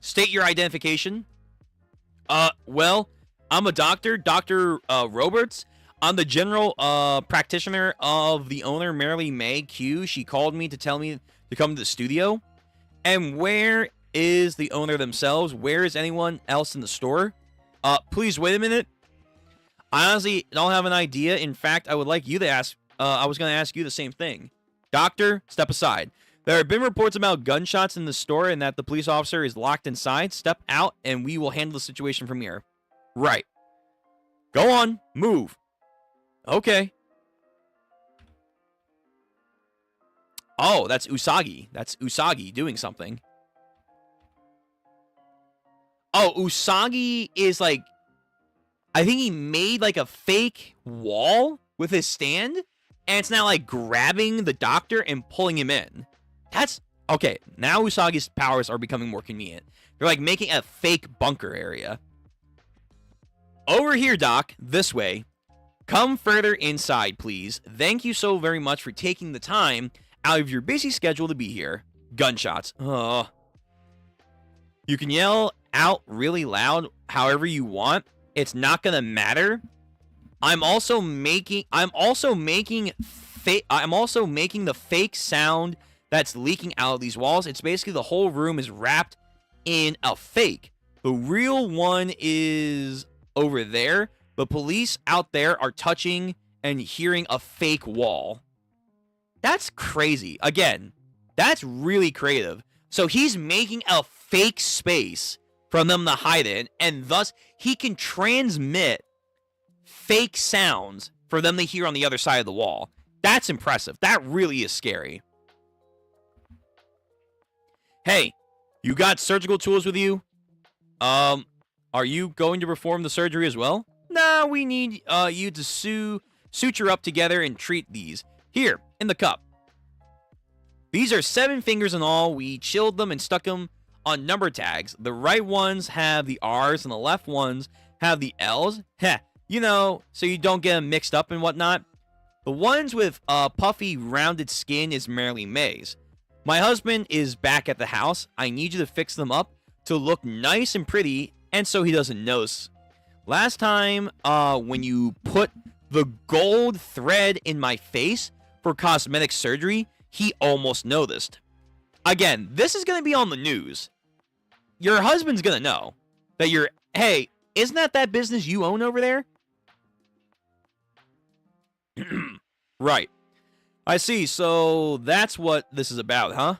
Speaker 1: State your identification. Well, I'm a doctor, Dr. Roberts. I'm the general practitioner of the owner, Merrily May Q. She called me to tell me to come to the studio. And where is the owner themselves? Where is anyone else in the store? Please wait a minute. I honestly don't have an idea. In fact, I would like you to ask. I was going to ask you the same thing. Doctor, step aside. There have been reports about gunshots in the store and that the police officer is locked inside. Step out and we will handle the situation from here. Right. Go on. Move. Okay. Oh, that's Usagi. That's Usagi doing something. Oh, Usagi is like, I think he made like a fake wall with his stand, and it's now like grabbing the doctor and pulling him in. That's okay. Now Usagi's powers are becoming more convenient. They're like making a fake bunker area. Over here, Doc. This way. Come further inside, please. Thank you so very much for taking the time out of your busy schedule to be here. Gunshots. You can yell out really loud however you want. It's not gonna matter. I'm also making the fake sound that's leaking out of these walls. It's basically the whole room is wrapped in a fake. The real one is over there. The police out there are touching and hearing a fake wall. That's crazy. Again, that's really creative. So he's making a fake space from them to hide in, and thus he can transmit fake sounds for them to hear on the other side of the wall. That's impressive. That really is scary. Hey, you got surgical tools with you? Are you going to perform the surgery as well? Nah, we need you to suture up together and treat these. Here, in the cup. These are 7 fingers in all. We chilled them and stuck them on number tags. The right ones have the R's and the left ones have the L's. Heh, you know, so you don't get them mixed up and whatnot. The ones with puffy, rounded skin is Merely May's. My husband is back at the house. I need you to fix them up to look nice and pretty, and so he doesn't notice. Last time, when you put the gold thread in my face for cosmetic surgery, he almost noticed. Again, this is going to be on the news. Your husband's going to know that you're, hey, isn't that business you own over there? Right. I see, so that's what this is about, huh?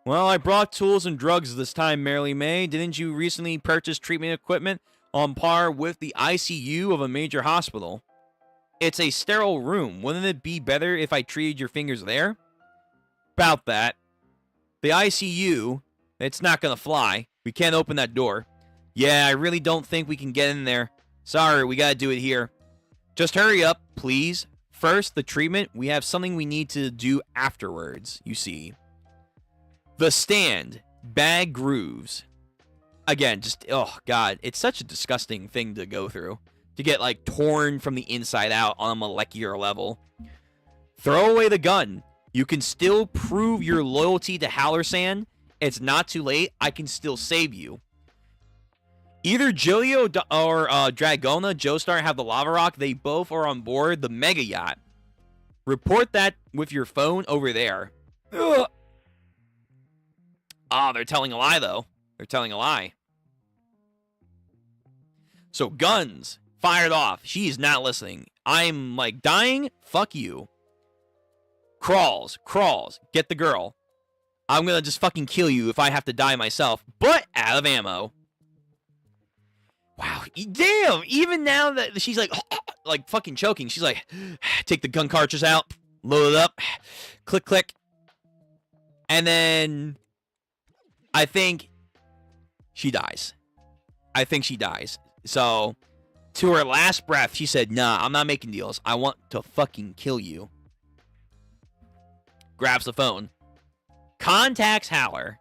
Speaker 1: Well, I brought tools and drugs this time, Merely May. Didn't you recently purchase treatment equipment on par with the ICU of a major hospital? It's a sterile room. Wouldn't it be better if I treated your fingers there? About that. The ICU, it's not gonna fly. We can't open that door. Yeah, I really don't think we can get in there. Sorry, we gotta do it here. Just hurry up, please. First, the treatment. We have something we need to do afterwards, you see. The stand. Bag grooves. Again, just, oh, God. It's such a disgusting thing to go through. To get, like, torn from the inside out on a molecular level. Throw away the gun. You can still prove your loyalty to Hallersan. It's not too late. I can still save you. Either Jojo or Dragona, Joestar have the lava rock. They both are on board the mega yacht. Report that with your phone over there. Ugh. Ah, they're telling a lie, though. They're telling a lie. So, guns. Fired off. She's not listening. I'm, like, dying. Fuck you. Crawls. Get the girl. I'm gonna just fucking kill you if I have to die myself. But out of ammo. Wow. Damn. Even now that she's, like fucking choking, she's like, take the gun cartridge out. Load it up. Click, click. And then I think she dies. So, to her last breath, she said, nah, I'm not making deals. I want to fucking kill you. Grabs the phone. Contacts Haller.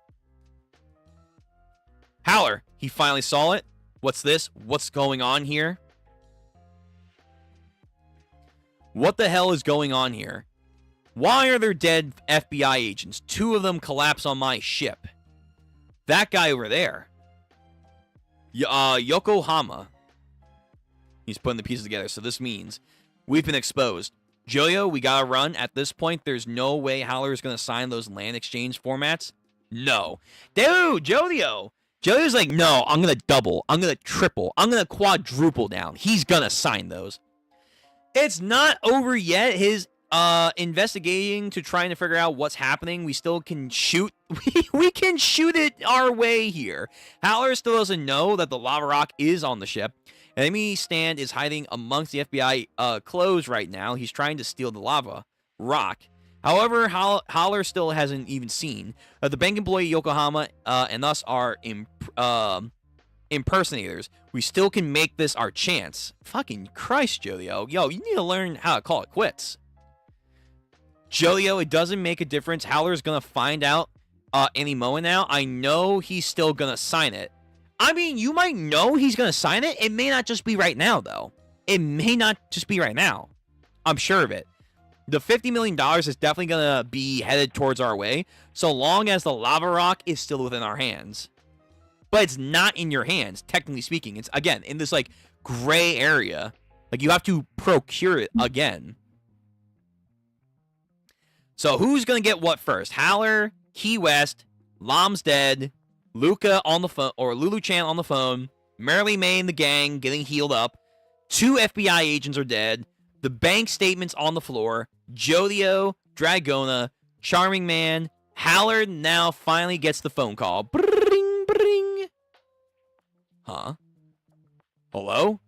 Speaker 1: Haller, he finally saw it. What's this? What's going on here? What the hell is going on here? Why are there dead FBI agents? 2 of them collapse on my ship. That guy over there. Yokohama. He's putting the pieces together. So this means we've been exposed. Jojo, we gotta run. At this point, there's no way Haller is gonna sign those land exchange formats. No. Dude, Jojo. Jojo's like, no, I'm gonna double. I'm gonna triple. I'm gonna quadruple down. He's gonna sign those. It's not over yet. His investigating to trying to figure out what's happening. We still can shoot. We can shoot it our way here. Haller still doesn't know that the lava rock is on the ship. Enemy stand is hiding amongst the FBI clothes right now. He's trying to steal the lava rock. However, Haller still hasn't even seen. The bank employee Yokohama and us are impersonators, we still can make this our chance. Fucking Christ, Jojo. Yo, you need to learn how to call it quits. Jojo, it doesn't make a difference. Howler's gonna find out any moment now. I know he's still gonna sign it. I mean, you might know he's gonna sign it. It may not just be right now, though. It may not just be right now. I'm sure of it. The $50 million is definitely gonna be headed towards our way, so long as the lava rock is still within our hands. But it's not in your hands, technically speaking. It's, again, in this, like, gray area. Like, you have to procure it again. So, who's going to get what first? Howler, Key West, Lom's dead, Luca on the phone, or Lulu Chan on the phone, Merrily May and the gang getting healed up, 2 FBI agents are dead, the bank statements on the floor, Jojo, Dragona, Charming Man, Howler now finally gets the phone call. Bring, bring. Huh? Hello?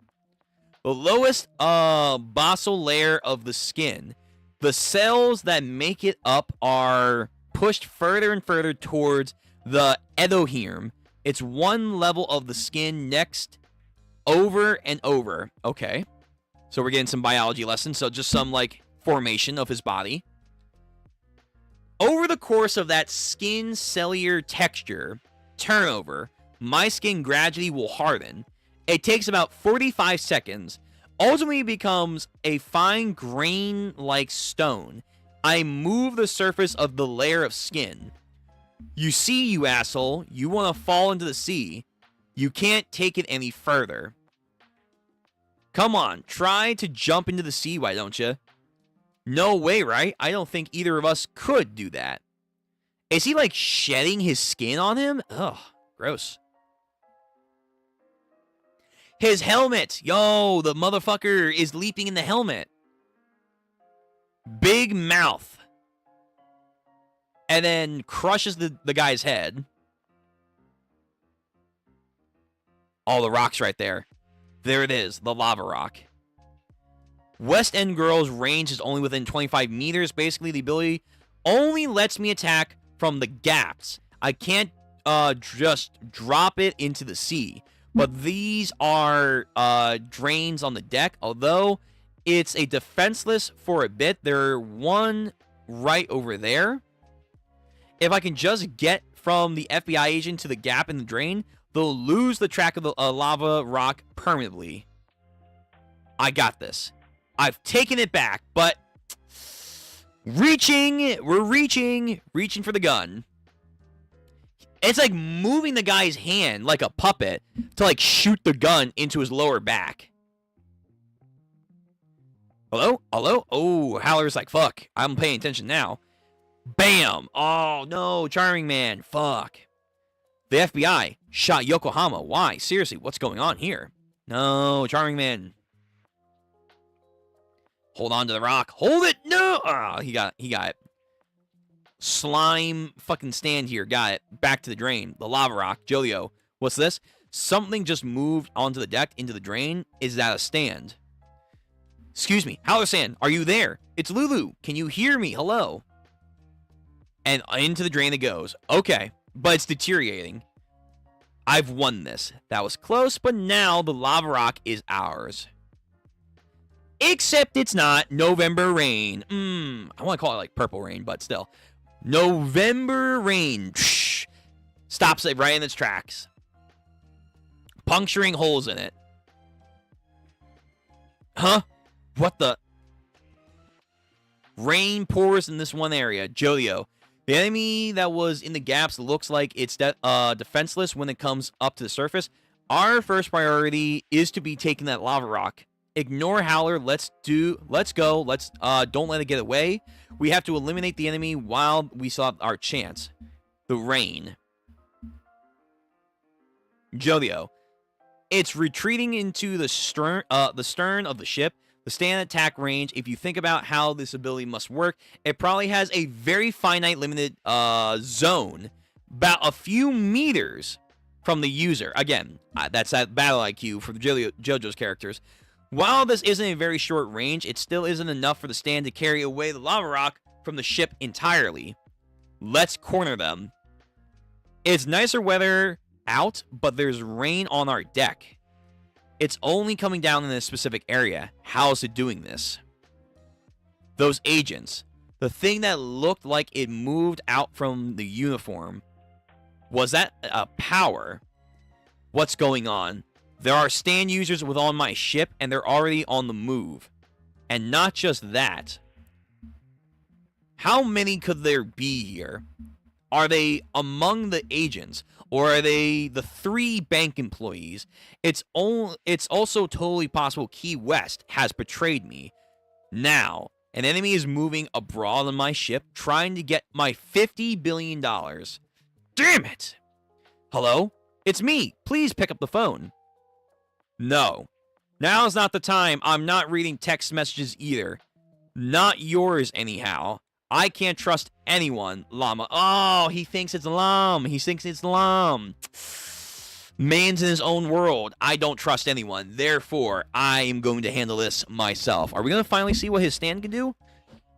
Speaker 1: The lowest basal layer of the skin. The cells that make it up are pushed further and further towards the endoherm. It's one level of the skin next over and over. Okay. So we're getting some biology lessons. So just some, like, formation of his body. Over the course of that skin cellular texture turnover, my skin gradually will harden. It takes about 45 seconds. Ultimately becomes a fine grain-like stone. I move the surface of the layer of skin. You see, you asshole, you want to fall into the sea. You can't take it any further. Come on, try to jump into the sea, why don't you? No way, right? I don't think either of us could do that. Is he, like, shedding his skin on him? Ugh, gross. His helmet! Yo, the motherfucker is leaping in the helmet. Big mouth. And then crushes the guy's head. Oh, the rock's right there. There it is, the lava rock. West End Girl's range is only within 25 meters. Basically, the ability only lets me attack from the gaps. I can't just drop it into the sea. But these are drains on the deck. Although it's a defenseless for a bit. There's one right over there. If I can just get from the FBI agent to the gap in the drain, they'll lose the track of the lava rock permanently. I got this. I've taken it back, but we're reaching for the gun. It's like moving the guy's hand like a puppet to, like, shoot the gun into his lower back. Hello? Hello? Oh, Howler's like, fuck. I'm paying attention now. Bam! Oh, no, Charming Man. Fuck. The FBI shot Yokohama. Why? Seriously, what's going on here? No, Charming Man. Hold on to the rock. Hold it! No! Oh, he got it. Slime fucking stand here. Got it. Back to the drain. The lava rock. Jojo. What's this? Something just moved onto the deck into the drain. Is that a stand? Excuse me. Howler-san, are you there? It's Lulu. Can you hear me? Hello. And into the drain it goes. Okay. But it's deteriorating. I've won this. That was close, but now the lava rock is ours. Except it's not. November rain. I want to call it like purple rain, but still. November rain. Stops it right in its tracks. Puncturing holes in it. Huh? What the? Rain pours in this one area. Jojo. The enemy that was in the gaps looks like it's defenseless when it comes up to the surface. Our first priority is to be taking that lava rock. Ignore Howler. Let's go. Don't let it get away. We have to eliminate the enemy while we still have our chance. The rain. Jojo. It's retreating into the stern of the ship. The stand attack range, if you think about how this ability must work, it probably has a very finite limited zone. About a few meters from the user. Again, that's that battle IQ for the JoJo's characters. While this isn't a very short range, it still isn't enough for the stand to carry away the lava rock from the ship entirely. Let's corner them. It's nicer weather out, but there's rain on our deck. It's only coming down in a specific area. How is it doing this? Those agents, the thing that looked like it moved out from the uniform, was that a power? What's going on? There are stand users on my ship, and they're already on the move. And not just that. How many could there be here? Are they among the agents, or are they the 3 bank employees? It's also totally possible Key West has betrayed me. Now, an enemy is moving abroad on my ship, trying to get my $50 billion. Damn it! Hello? It's me. Please pick up the phone. No. Now's not the time. I'm not reading text messages either. Not yours, anyhow. I can't trust anyone, Llama. Oh, he thinks it's Lam. He thinks it's Lam. Man's in his own world. I don't trust anyone. Therefore, I am going to handle this myself. Are we going to finally see what his stand can do?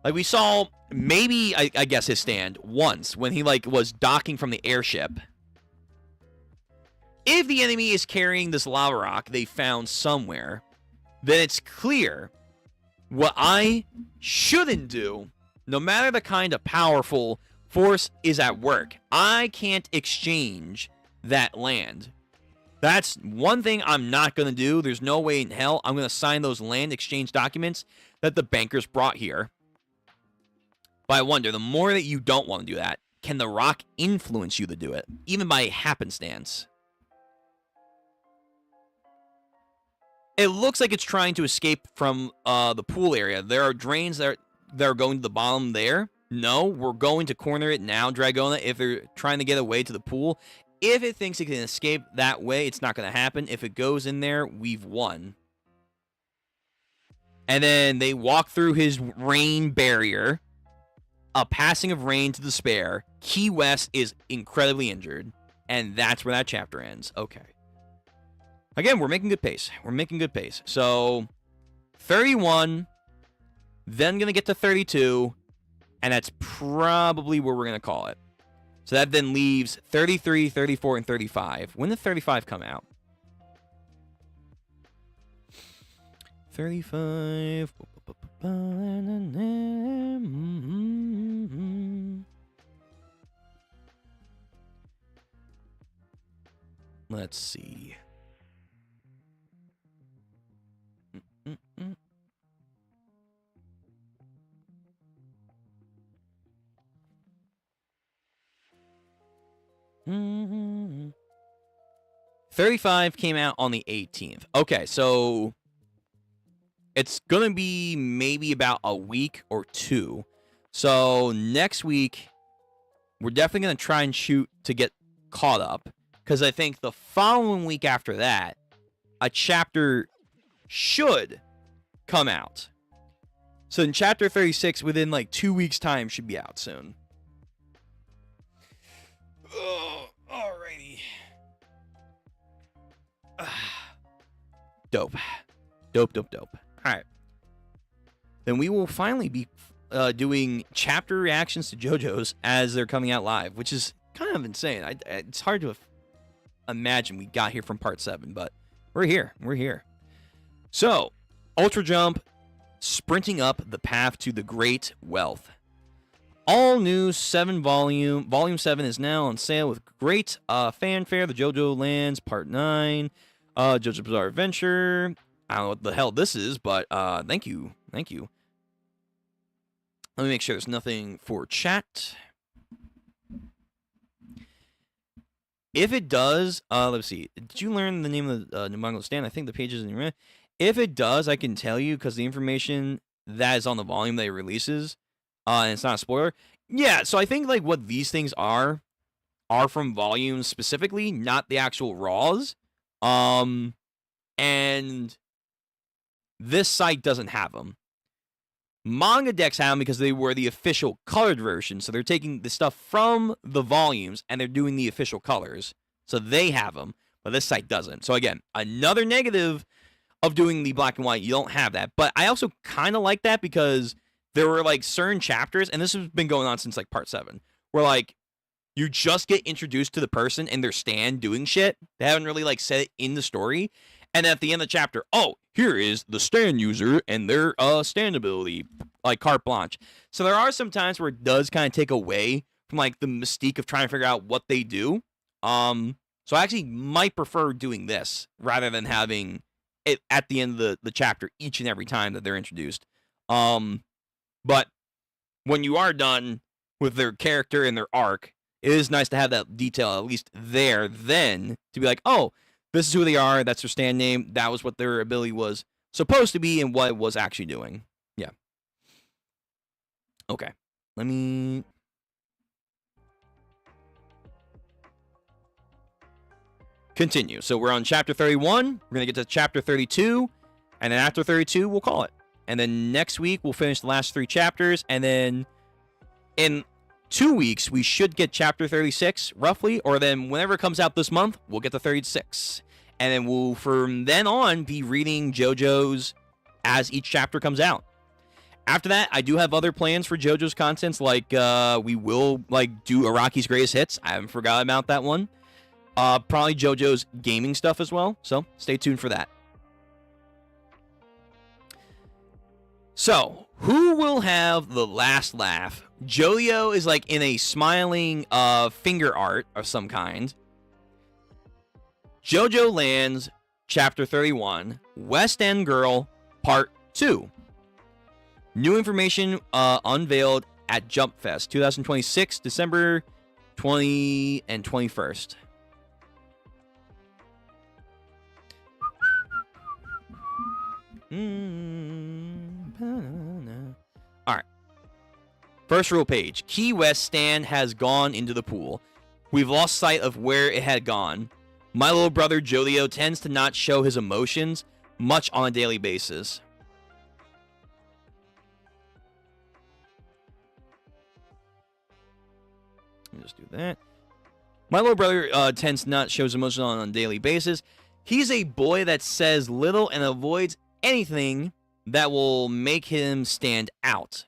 Speaker 1: Like, we saw, maybe, I guess, his stand once when he, like, was docking from the airship. If the enemy is carrying this lava rock they found somewhere, then it's clear what I shouldn't do, no matter the kind of powerful force is at work. I can't exchange that land. That's one thing I'm not going to do. There's no way in hell I'm going to sign those land exchange documents that the bankers brought here. But I wonder, the more that you don't want to do that, can the rock influence you to do it, even by happenstance? It looks like it's trying to escape from the pool area. There are drains that are going to the bottom there. No, we're going to corner it now, Dragona, if they're trying to get away to the pool. If it thinks it can escape that way, it's not going to happen. If it goes in there, we've won. And then they walk through his rain barrier. A passing of rain to despair. Key West is incredibly injured. And that's where that chapter ends. Okay. Again, we're making good pace. We're making good pace. So, 31. Then going to get to 32. And that's probably where we're going to call it. So that then leaves 33, 34, and 35. When did 35 come out? 35. Let's see. Mm-hmm. 35 came out on the 18th. Okay, so it's going to be maybe about a week or two. So next week, we're definitely going to try and shoot to get caught up. Because I think the following week after that, a chapter should come out. So in chapter 36, within like 2 weeks' time, should be out soon. Oh, alrighty. Dope. Dope. Alright. Then we will finally be doing chapter reactions to JoJo's as they're coming out live, which is kind of insane. It's hard to imagine we got here from part 7, but we're here. We're here. So, Ultra Jump, sprinting up the path to the great wealth. All new 7 volume. Volume 7 is now on sale with great fanfare. The JoJo Lands Part 9. JoJo's Bizarre Adventure. I don't know what the hell this is, but thank you. Thank you. Let me make sure there's nothing for chat. If it does, let's see. Did you learn the name of the Numango stand? I think the page is in your. If it does, I can tell you because the information that is on the volume that it releases. And it's not a spoiler. Yeah, so I think like what these things are from volumes specifically, not the actual raws. And this site doesn't have them. Manga decks have them because they were the official colored version. So they're taking the stuff from the volumes and they're doing the official colors. So they have them, but this site doesn't. So again, another negative of doing the black and white. You don't have that. But I also kind of like that because there were like certain chapters, and this has been going on since like part 7, where like You just get introduced to the person and their stand doing shit. They haven't really like said it in the story. And at the end of the chapter, oh, here is the stand user and their stand ability, like carte blanche. So there are some times where it does kind of take away from like the mystique of trying to figure out what they do. So I actually might prefer doing this rather than having it at the end of the chapter each and every time that they're introduced. But when you are done with their character and their arc, it is nice to have that detail at least there then to be like, oh, this is who they are. That's their stand name. That was what their ability was supposed to be and what it was actually doing. Yeah. Okay. Let me... continue. So we're on chapter 31. We're going to get to chapter 32. And then after 32, we'll call it. And then next week, we'll finish the last 3 chapters. And then in 2 weeks, we should get chapter 36, roughly. Or then whenever it comes out this month, we'll get to 36. And then we'll, from then on, be reading JoJo's as each chapter comes out. After that, I do have other plans for JoJo's contents. Like, we will, like, do Araki's Greatest Hits. I haven't forgotten about that one. Probably JoJo's gaming stuff as well. So, stay tuned for that. So, who will have the last laugh? Jojo is like in a smiling finger art of some kind. JoJo Lands, Chapter 31, West End Girl, Part 2. New information unveiled at Jump Fest 2026, December 20 and 21st. Alright. First rule page. Key West stand has gone into the pool. We've lost sight of where it had gone. My little brother Jojo tends to not show his emotions much on a daily basis. Let me just do that. My little brother tends to not show his emotions on a daily basis. He's a boy that says little and avoids anything that will make him stand out.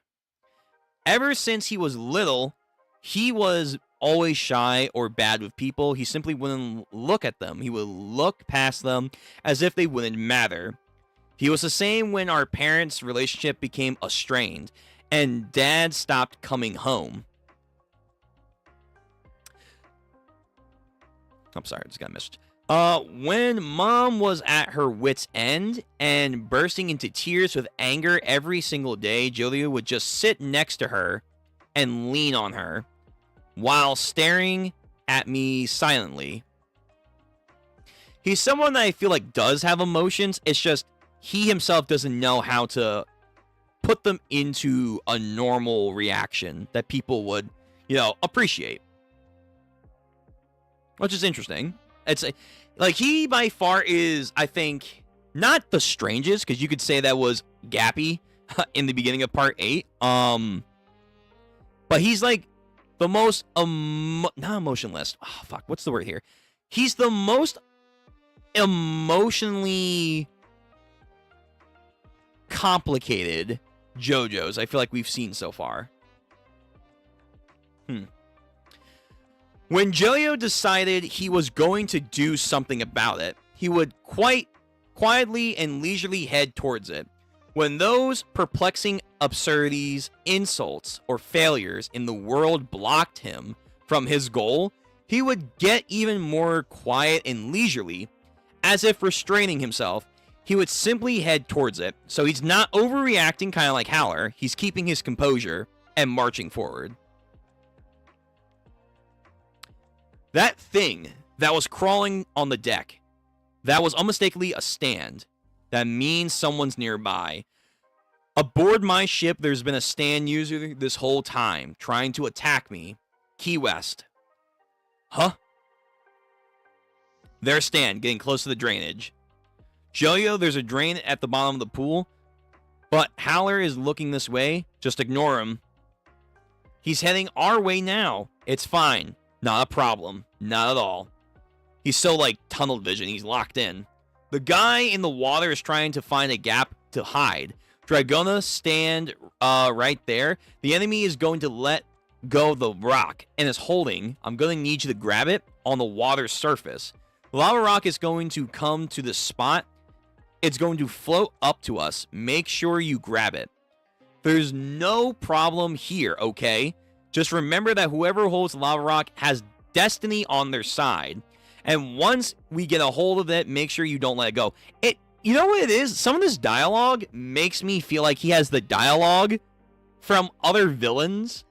Speaker 1: Ever since he was little, he was always shy or bad with people. He simply wouldn't look at them. He would look past them as if they wouldn't matter. He was the same when our parents' relationship became strained and Dad stopped coming home. I'm sorry, I just got missed. When Mom was at her wit's end and bursting into tears with anger every single day, Jojo would just sit next to her and lean on her while staring at me silently. He's someone that I feel like does have emotions. It's just he himself doesn't know how to put them into a normal reaction that people would, appreciate. Which is interesting. It's like he by far is, I think, not the strangest, because you could say that was Gappy in the beginning of part 8. But he's like the most not emotionless. Oh, fuck, what's the word here? He's the most emotionally complicated JoJo's I feel like we've seen so far. When Jojo decided he was going to do something about it, he would quite quietly and leisurely head towards it. When those perplexing absurdities, insults, or failures in the world blocked him from his goal, he would get even more quiet and leisurely, as if restraining himself. He would simply head towards it. So he's not overreacting, kind of like Howler. He's keeping his composure and marching forward. That thing that was crawling on the deck, that was unmistakably a stand. That means someone's nearby. Aboard my ship, there's been a stand user this whole time, trying to attack me. Key West. Huh? Their stand, getting close to the drainage. Jojo, there's a drain at the bottom of the pool, but Howler is looking this way. Just ignore him. He's heading our way now. It's fine. Not a problem. Not at all. He's so, tunnel vision. He's locked in. The guy in the water is trying to find a gap to hide. Dragona stand right there. The enemy is going to let go the rock and is holding, I'm going to need you to grab it on the water's surface. The lava rock is going to come to the spot. It's going to float up to us. Make sure you grab it. There's no problem here, okay? Just remember that whoever holds the lava rock has destiny on their side. And once we get a hold of it, make sure you don't let it go. You know what it is? Some of this dialogue makes me feel like he has the dialogue from other villains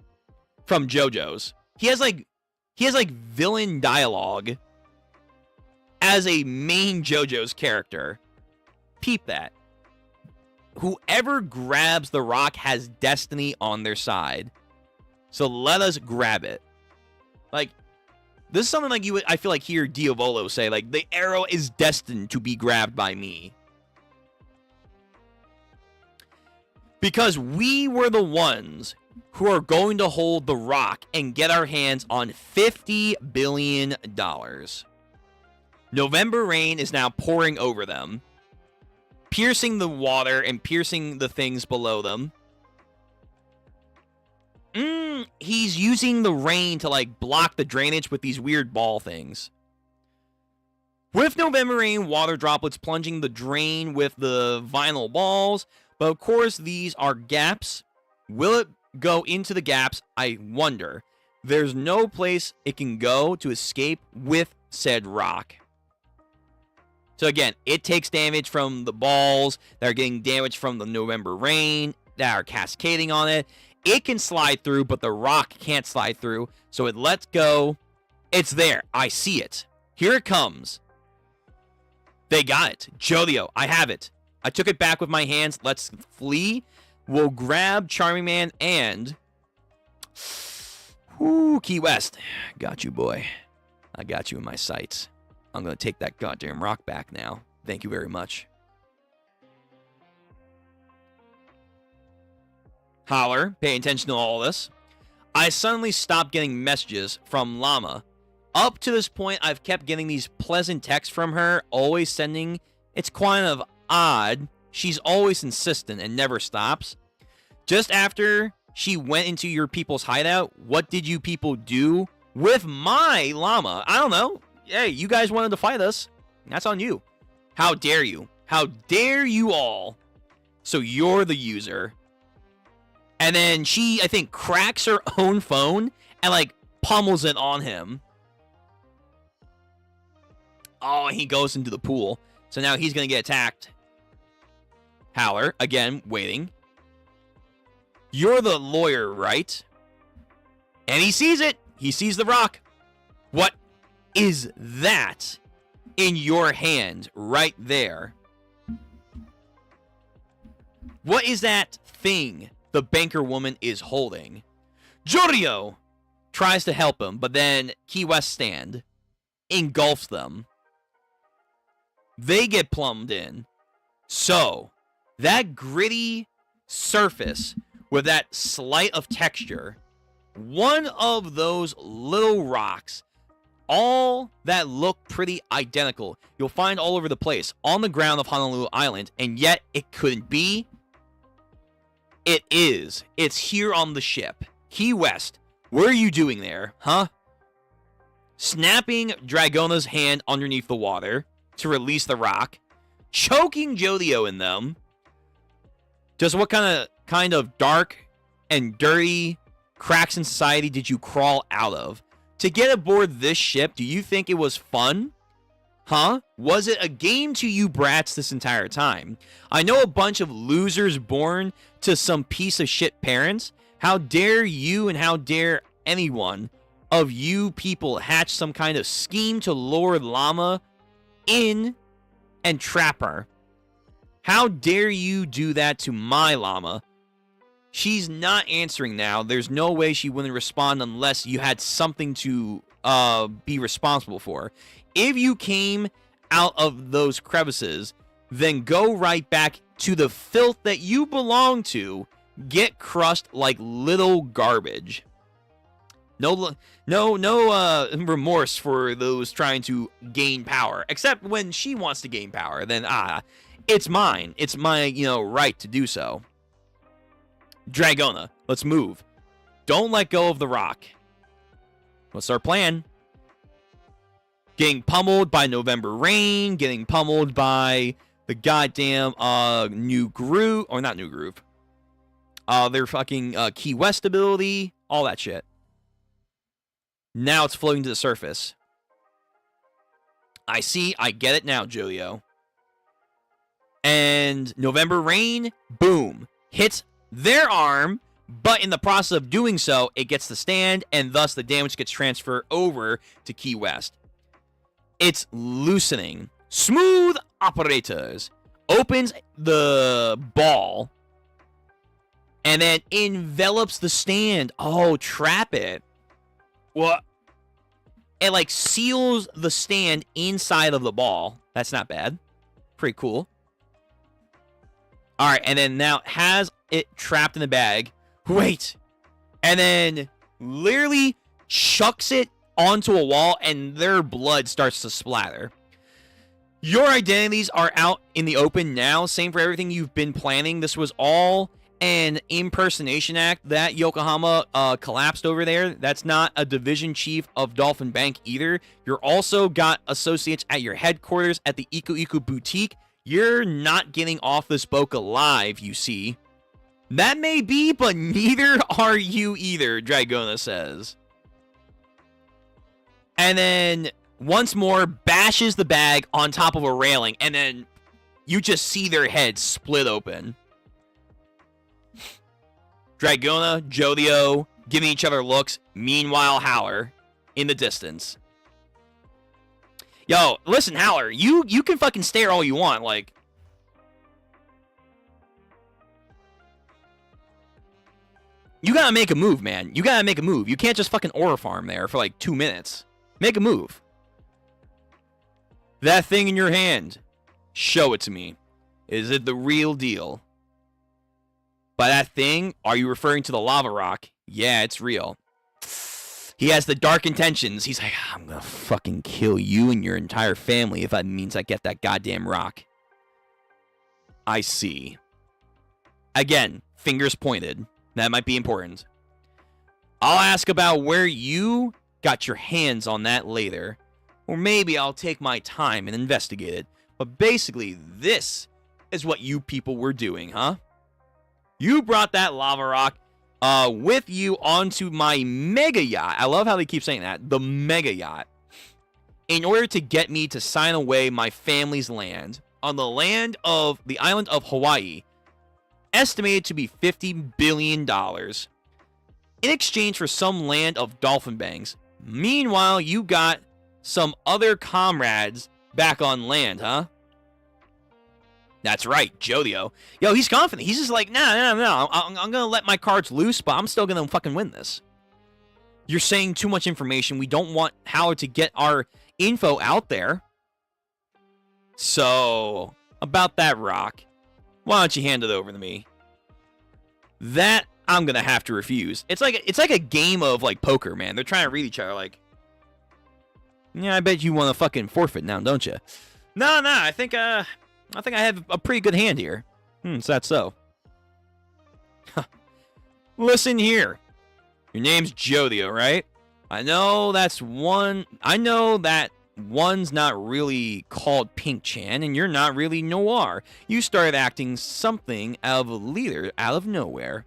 Speaker 1: from JoJo's. He has like villain dialogue as a main JoJo's character. Peep that. Whoever grabs the rock has destiny on their side. So let us grab it. Like, this is something like you would, I feel like, hear Diavolo say, like, the arrow is destined to be grabbed by me. Because we were the ones who are going to hold the rock and get our hands on $50 billion. November rain is now pouring over them, piercing the water and piercing the things below them. He's using the rain to, like, block the drainage with these weird ball things. With November rain, water droplets plunging the drain with the vinyl balls. But, of course, these are gaps. Will it go into the gaps? I wonder. There's no place it can go to escape with said rock. So, again, it takes damage from the balls that are getting damaged from the November rain that are cascading on it. It can slide through, but the rock can't slide through. So it lets go. It's there. I see it. Here it comes. They got it. Jojo, I have it. I took it back with my hands. Let's flee. We'll grab Charming Man and... Ooh, Key West. Got you, boy. I got you in my sights. I'm going to take that goddamn rock back now. Thank you very much. Holler, pay attention to all this. I suddenly stopped getting messages from Llama. Up to this point, I've kept getting these pleasant texts from her, always sending. It's kind of odd. She's always insistent and never stops. Just after she went into your people's hideout, what did you people do with my llama? I don't know. Hey, you guys wanted to fight us. That's on you. How dare you? How dare you all? So you're the user. And then she, I think, cracks her own phone and, like, pummels it on him. Oh, and he goes into the pool. So now he's going to get attacked. Howler, again, waiting. You're the lawyer, right? And he sees it. He sees the rock. What is that in your hand right there? What is that thing the banker woman is holding? Jojo tries to help him, but then Key West stand engulfs them. They get plumbed in. So, that gritty surface with that slight of texture, one of those little rocks, all that look pretty identical, you'll find all over the place on the ground of Honolulu Island, and yet it couldn't be. It is. It's here on the ship. Key West, what are you doing there, huh? Snapping Dragona's hand underneath the water to release the rock, choking Jojo in them. Just what kind of dark and dirty cracks in society did you crawl out of to get aboard this ship? Do you think it was fun? Huh? Was it a game to you brats this entire time? I know a bunch of losers born to some piece of shit parents. How dare you and how dare anyone of you people hatch some kind of scheme to lure Llama in and trap her? How dare you do that to my llama? She's not answering now. There's no way she wouldn't respond unless you had something to be responsible for. If you came out of those crevices, then go right back to the filth that you belong to. Get crushed like little garbage. No remorse for those trying to gain power. Except when she wants to gain power, then it's mine. It's my, right to do so. Dragona, let's move. don't let go of the rock. What's our plan? Getting pummeled by November Rain, getting pummeled by the goddamn new groove, or not new groove. Their fucking Key West ability, all that shit. Now it's floating to the surface. I see, I get it now, Jojo. And November Rain, boom, hits their arm, but in the process of doing so, it gets to stand, and thus the damage gets transferred over to Key West. It's loosening. Smooth operators opens the ball and then envelops the stand. Oh, trap it. What? It like seals the stand inside of the ball. That's not bad. Pretty cool. All right, and then now has it trapped in the bag. Wait. And then literally chucks it onto a wall, and their blood starts to splatter. Your identities are out in the open now. Same for everything you've been planning. This was all an impersonation act that Yokohama collapsed over there. That's not a division chief of Dolphin Bank either. You're also got associates at your headquarters at the Iku Iku Boutique. You're not getting off this boat alive, you see. That may be, but neither are you either, Dragona says. And then once more bashes the bag on top of a railing, and then you just see their heads split open. Dragona, Jojo, giving each other looks. Meanwhile, Howler in the distance. Yo, listen, Howler, you can fucking stare all you want, like. You gotta make a move, man. You gotta make a move. You can't just fucking aura farm there for like 2 minutes. Make a move. That thing in your hand. Show it to me. Is it the real deal? By that thing, are you referring to the lava rock? Yeah, it's real. He has the dark intentions. He's like, I'm gonna fucking kill you and your entire family if that means I get that goddamn rock. I see. Again, fingers pointed. That might be important. I'll ask about where you got your hands on that later. Or maybe I'll take my time and investigate it. But basically, this is what you people were doing, huh? You brought that lava rock with you onto my mega yacht. I love how they keep saying that. The mega yacht. In order to get me to sign away my family's land on the land of the island of Hawaii, estimated to be $50 billion, in exchange for some land of dolphin banks. Meanwhile, you got some other comrades back on land, huh? That's right, Jojo. Yo, he's confident. He's just like, no. I'm going to let my cards loose, but I'm still going to fucking win this. You're saying too much information. We don't want Howard to get our info out there. So, about that rock, why don't you hand it over to me? That I'm going to have to refuse. It's like a game of like poker, man. They're trying to read each other like, yeah, I bet you want to fucking forfeit now, don't you? No, I think I have a pretty good hand here. Is that so? Listen here. Your name's Jojo, right? I know that one's not really called Pink Chan, and you're not really Noir. You started acting something of a leader out of nowhere.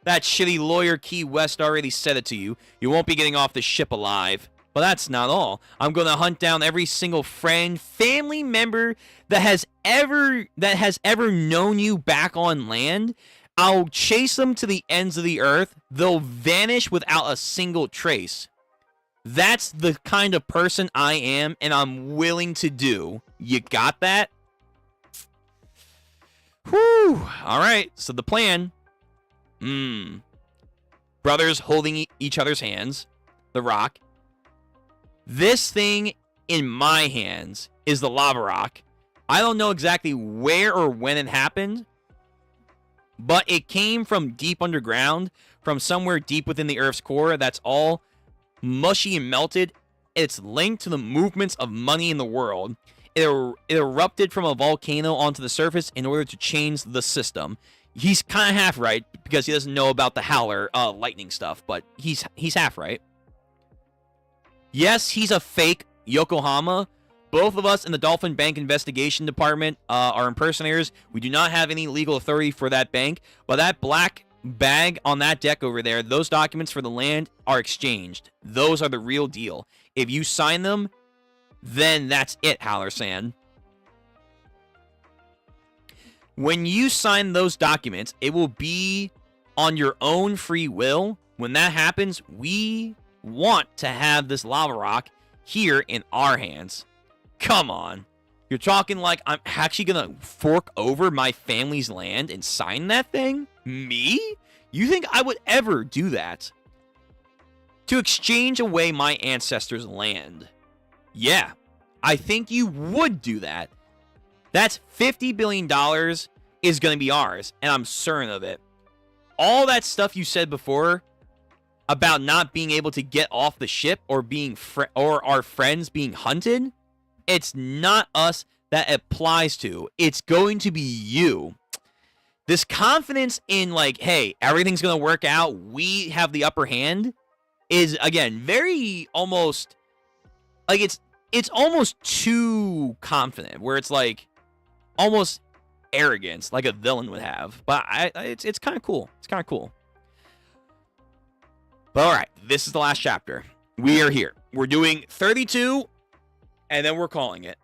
Speaker 1: That shitty lawyer Key West already said it to you. You won't be getting off the ship alive. But that's not all. I'm going to hunt down every single friend, family member that has ever known you back on land. I'll chase them to the ends of the earth. They'll vanish without a single trace. That's the kind of person I am, and I'm willing to do. You got that? Whew. All right, so the plan. Brothers holding each other's hands. The rock. This thing in my hands is the lava rock. I don't know exactly where or when it happened, but it came from deep underground, from somewhere deep within the Earth's core. That's all mushy and melted. It's linked to the movements of money in the world. It erupted from a volcano onto the surface in order to change the system. he's kind of half right because he doesn't know about the Howler lightning stuff, but he's half right. Yes, he's a fake Yokohama. Both of us in the Dolphin Bank Investigation Department are impersonators. We do not have any legal authority for that bank, but that black bag on that deck over there, those documents for the land are exchanged. Those are the real deal. If you sign them, then that's it, Howler-san. When you sign those documents, it will be on your own free will. When that happens, we want to have this lava rock here in our hands. Come on. You're talking like I'm actually going to fork over my family's land and sign that thing? Me? You think I would ever do that? To exchange away my ancestors' land. Yeah, I think you would do that. That's $50 billion is going to be ours, and I'm certain of it. All that stuff you said before about not being able to get off the ship or being or our friends being hunted, it's not us that applies to. It's going to be you. This confidence in like, hey, everything's going to work out, we have the upper hand, is again very almost like it's almost too confident, where it's like almost arrogance, like a villain would have. But it's kind of cool. It's kind of cool. But all right, this is the last chapter. We are here. We're doing 32, and then we're calling it.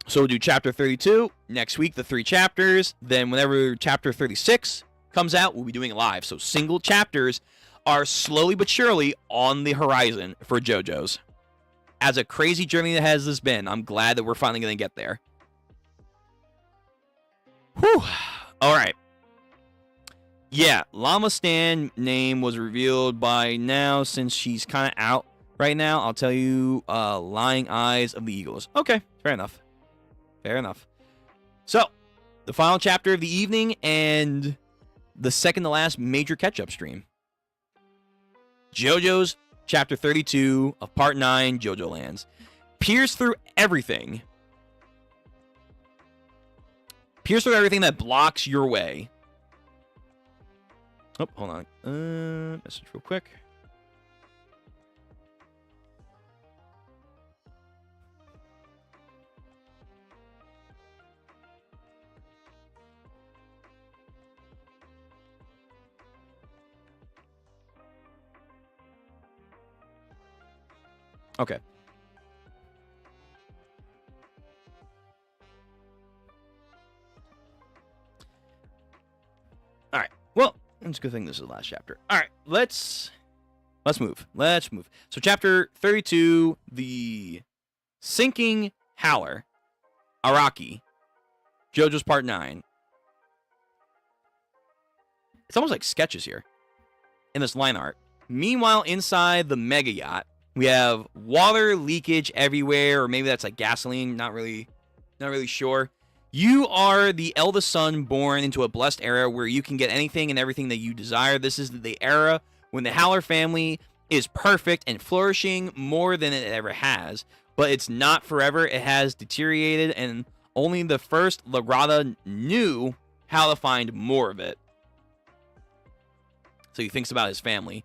Speaker 1: So we'll do chapter 32 next week, the 3 chapters. Then whenever chapter 36 comes out, we'll be doing it live. So single chapters are slowly but surely on the horizon for JoJo's. As a crazy journey that has this been, I'm glad that we're finally going to get there. Whew. All right. Yeah, Llama Stan name was revealed by now since she's kind of out right now. I'll tell you, Lying Eyes of the Eagles. Okay, fair enough. Fair enough. So, the final chapter of the evening and the second to last major catch-up stream. JoJo's Chapter 32 of Part 9, JoJo Lands. Pierce through everything. Pierce through everything that blocks your way. Oh, hold on. Message real quick. Okay. All right. Well, it's a good thing this is the last chapter. All right. Let's move. Let's move. So chapter 32, the Sinking Howler, Araki, JoJo's Part 9. It's almost like sketches here in this line art. Meanwhile, inside the mega yacht, we have water leakage everywhere, or maybe that's like gasoline. Not really sure. You are the eldest son born into a blessed era where you can get anything and everything that you desire. This is the era when the Howler family is perfect and flourishing more than it ever has. But it's not forever. It has deteriorated, and only the first Lagrada knew how to find more of it. So he thinks about his family.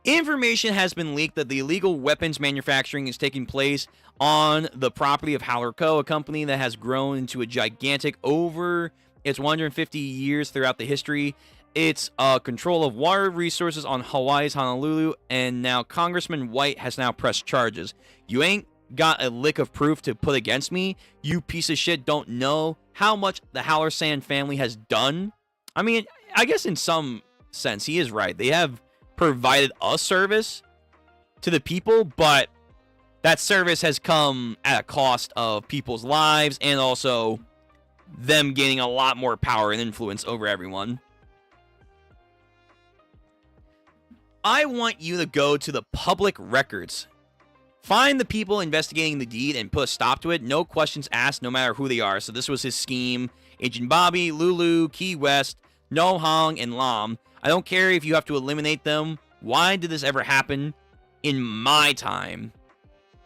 Speaker 1: Information has been leaked that the illegal weapons manufacturing is taking place on the property of Howler Co., a company that has grown into a gigantic over its 150 years throughout the history. Its control of water resources on Hawaii's Honolulu, and now Congressman White has now pressed charges. You ain't got a lick of proof to put against me. You piece of shit don't know how much the Howler-san family has done. I mean, I guess in some sense he is right. They have provided a service to the people, but that service has come at a cost of people's lives and also them gaining a lot more power and influence over everyone. I want you to go to the public records. Find the people investigating the deed and put a stop to it. No questions asked, no matter who they are. So this was his scheme. Agent Bobby, Lulu, Key West, No Hong, and Lam. I don't care if you have to eliminate them. Why did this ever happen in my time?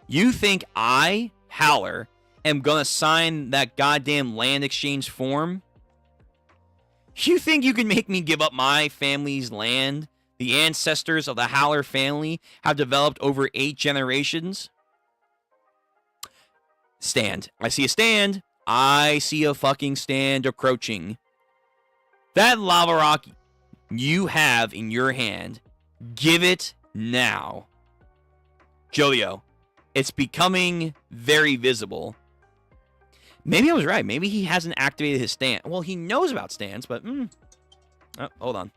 Speaker 1: You think I, Howler, am gonna sign that goddamn land exchange form? You think you can make me give up my family's land? The ancestors of the Howler family have developed over 8 generations? Stand. I see a stand. I see a fucking stand approaching. That lava rock you have in your hand, give it now. Jojo, it's becoming very visible. Maybe I was right. Maybe he hasn't activated his stand. Well, he knows about stands, but... Oh, hold on.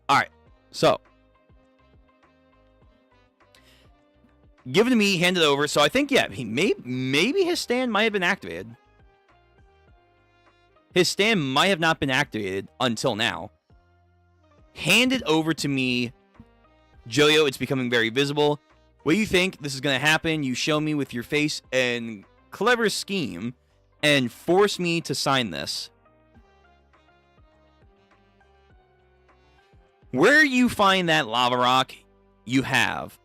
Speaker 1: All right, so give it to me, hand it over. So I think, yeah, maybe his stand might have been activated. His stand might have not been activated until now. Hand it over to me, Jojo. It's becoming very visible. What do you think this is going to happen? You show me with your face and clever scheme and force me to sign this. Where you find that lava rock you have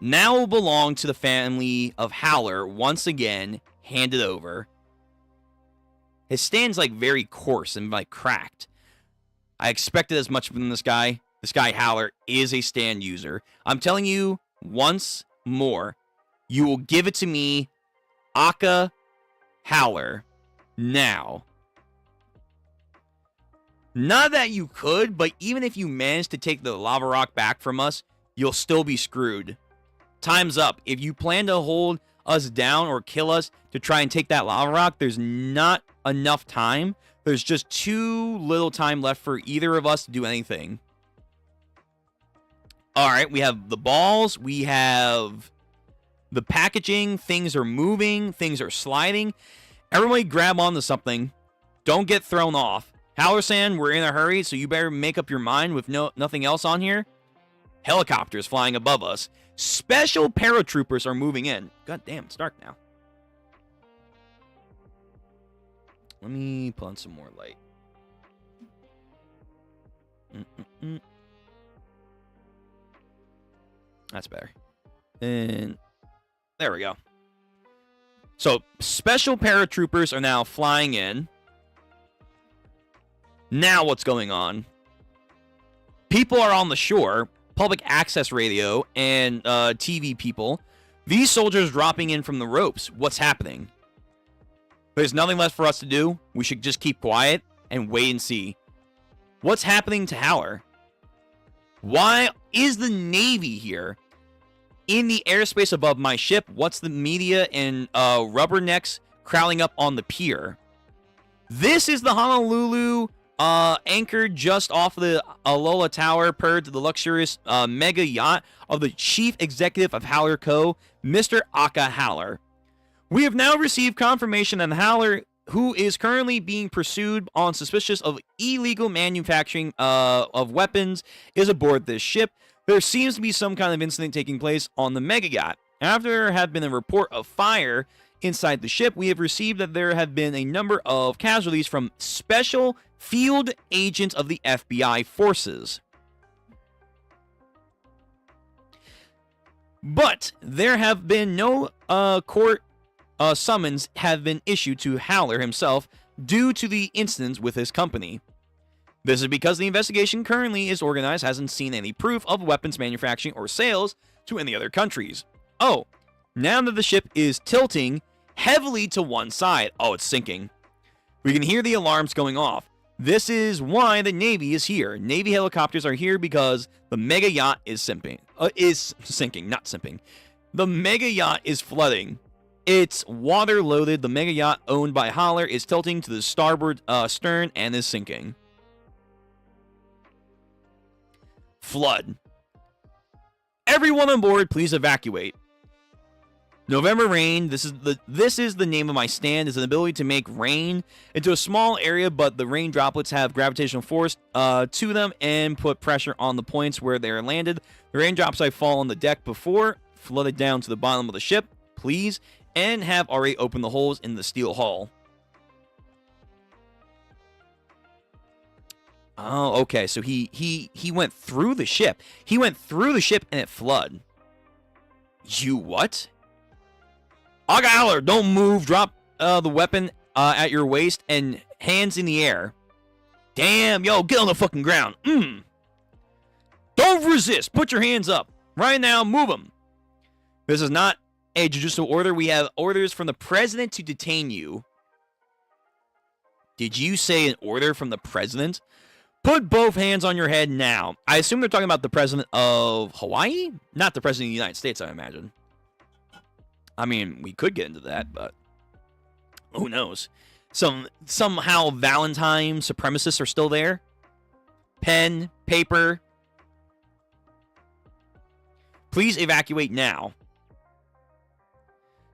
Speaker 1: now belong to the family of Howler. Once again, hand it over. His stand's like very coarse and like cracked. I expected as much from this guy. This guy Howler is a stand user. I'm telling you once more, you will give it to me, Aka Howler, now. Not that you could, but even if you manage to take the lava rock back from us, you'll still be screwed. Time's up. If you plan to hold us down or kill us to try and take that lava rock, there's not enough time. There's just too little time left for either of us to do anything. All right, we have the balls. We have the packaging. Things are moving. Things are sliding. Everybody grab onto something. Don't get thrown off. Howler-san, we're in a hurry, so you better make up your mind with nothing else on here. Helicopters flying above us. Special paratroopers are moving in. God damn, it's dark now. Let me put on some more light. That's better. And there we go. So, special paratroopers are now flying in. Now what's going on? People are on the shore, public access radio, and TV people. These soldiers dropping in from the ropes. What's happening? There's nothing left for us to do. We should just keep quiet and wait and see. What's happening to Howler? Why is the Navy here? In the airspace above my ship, what's the media and rubbernecks crowding up on the pier? This is the Honolulu anchored just off the Alola Tower, paired to the luxurious mega yacht of the chief executive of Howler Co., Mr. Aka Howler. We have now received confirmation that Howler, who is currently being pursued on suspicion of illegal manufacturing of weapons, is aboard this ship. There seems to be some kind of incident taking place on the mega yacht. After there have been a report of fire inside the ship, we have received that there have been a number of casualties from special field agents of the FBI forces. But there have been no court summons have been issued to Howler himself due to the incidents with his company. This is because the investigation currently is organized hasn't seen any proof of weapons manufacturing or sales to any other countries. Oh, now that the ship is tilting heavily to one side. Oh, it's sinking. We can hear the alarms going off. This is why the Navy is here. Navy helicopters are here because the mega yacht is sinking. Not simping. The mega yacht is flooding. It's water loaded. The mega yacht owned by Holler is tilting to the starboard stern and is sinking. Flood. Everyone on board, please evacuate. November rain. This is the name of my stand. Is an ability to make rain into a small area, but the rain droplets have gravitational force to them and put pressure on the points where they are landed. The raindrops I fall on the deck before flooded down to the bottom of the ship, please, and have already opened the holes in the steel hull. Oh, okay. So he went through the ship. He went through the ship and it flooded. You what? Holler, don't move. Drop the weapon at your waist and hands in the air. Damn, yo, get on the fucking ground. Don't resist. Put your hands up. Right now, move them. This is not a judicial order. We have orders from the president to detain you. Did you say an order from the president? Put both hands on your head now. I assume they're talking about the president of Hawaii? Not the president of the United States, I imagine. I mean, we could get into that, but who knows? Somehow Valentine supremacists are still there. Pen, paper. Please evacuate now.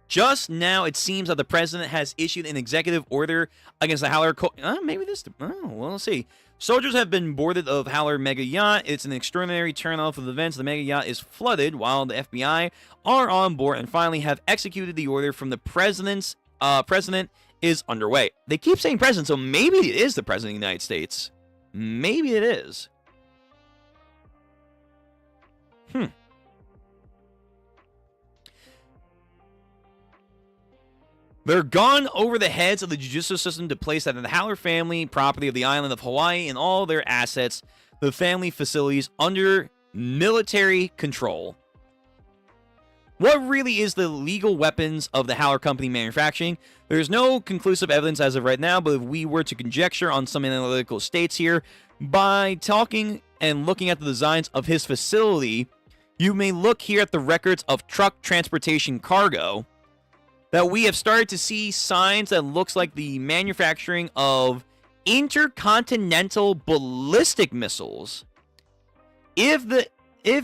Speaker 1: Just now, it seems that the president has issued an executive order against the Howler. Maybe this. Oh, well, let's see. Soldiers have been boarded of Howler Mega Yacht. It's an extraordinary turn-off of events. The Mega Yacht is flooded while the FBI are on board and finally have executed the order from the president is underway. They keep saying president, so maybe it is the president of the United States. Maybe it is. They're gone over the heads of the judicial system to place that in the Howler family property of the island of Hawaii and all their assets, the family facilities, under military control. What really is the legal weapons of the Howler Company manufacturing? There's no conclusive evidence as of right now, but if we were to conjecture on some analytical states here, by talking and looking at the designs of his facility, you may look here at the records of truck transportation cargo, that we have started to see signs that looks like the manufacturing of intercontinental ballistic missiles. If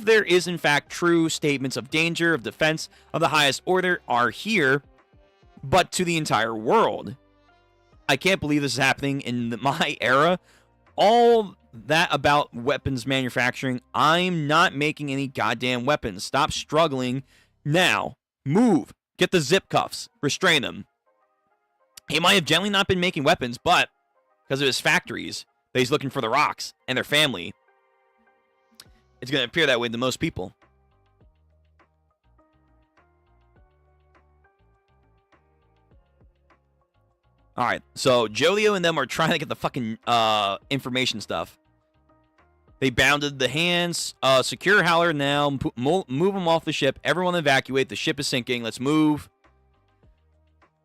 Speaker 1: there is in fact true statements of danger of defense of the highest order are here, but to the entire world. I can't believe this is happening in my era. All that about weapons manufacturing, I'm not making any goddamn weapons. Stop struggling now. Move. Get the zip cuffs. Restrain them. He might have generally not been making weapons, but because of his factories that he's looking for the rocks and their family, it's going to appear that way to most people. Alright, so Jojo and them are trying to get the fucking information stuff. They bounded the hands. Secure Howler now. Move them off the ship. Everyone evacuate. The ship is sinking. Let's move.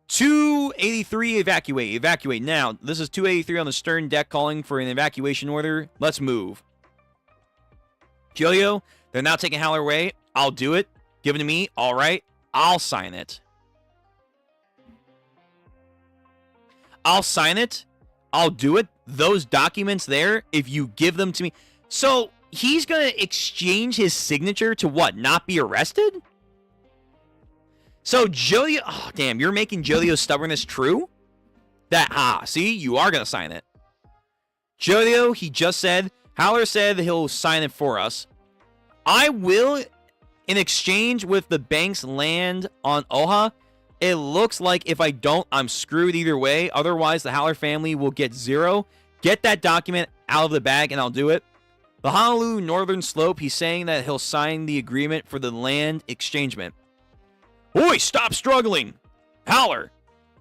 Speaker 1: 283 evacuate. Evacuate now. This is 283 on the stern deck calling for an evacuation order. Let's move. Jojo, they're now taking Howler away. I'll do it. Give it to me. All right. I'll sign it. I'll sign it. I'll do it. Those documents there, if you give them to me. So, he's going to exchange his signature to what? Not be arrested? So, Jojo... Oh, damn. You're making Jojo's stubbornness true? See? You are going to sign it. Jojo, he just said... Howler said he'll sign it for us. I will, in exchange with the bank's land on Oahu. It looks like if I don't, I'm screwed either way. Otherwise, the Howler family will get 0. Get that document out of the bag, and I'll do it. The Honolulu Northern Slope, he's saying that he'll sign the agreement for the land exchangement. Oi, stop struggling! Howler,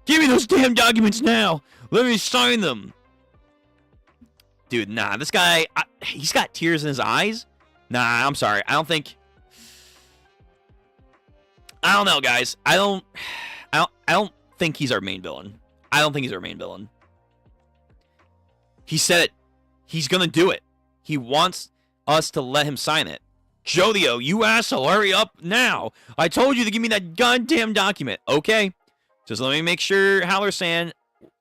Speaker 1: give me those damn documents now! Let me sign them! Dude, nah, this guy, he's got tears in his eyes. Nah, I'm sorry. I don't know, guys. I don't think he's our main villain. I don't think he's our main villain. He said it. He's gonna do it. He wants us to let him sign it. Jojo, you asshole, hurry up now. I told you to give me that goddamn document. Okay. Just let me make sure, Howler-san,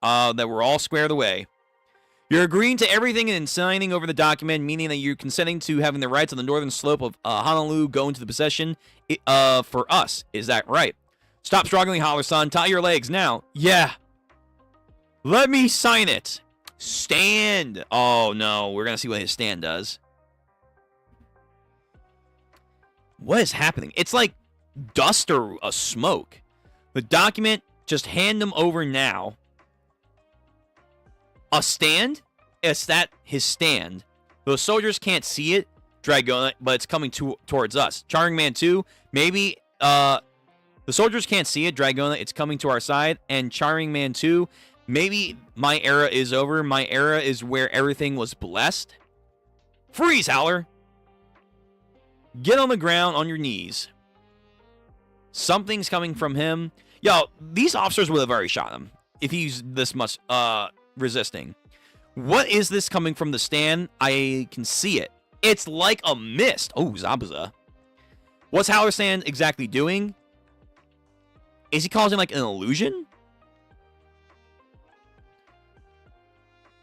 Speaker 1: that we're all squared away. You're agreeing to everything and signing over the document, meaning that you're consenting to having the rights on the northern slope of Honolulu go into the possession for us. Is that right? Stop struggling, Howler-san. Tie your legs now. Yeah. Let me sign it. Stand. Oh, no. We're going to see what his stand does. What is happening? It's like dust or a smoke. The document, just hand them over now. A stand? It's that his stand. Those soldiers can't see it, Dragon, but it's coming towards us. Charring Man 2, maybe the soldiers can't see it, Dragon, it's coming to our side. And Charring Man 2, maybe my era is over. My era is where everything was blessed. Freeze, Howler. Get on the ground on your knees. Something's coming from him. Yo, these officers would have already shot him if he's this much resisting. What is this coming from the stand? I can see it. It's like a mist. Oh, Zabuza. What's Howler-san exactly doing? Is he causing like an illusion?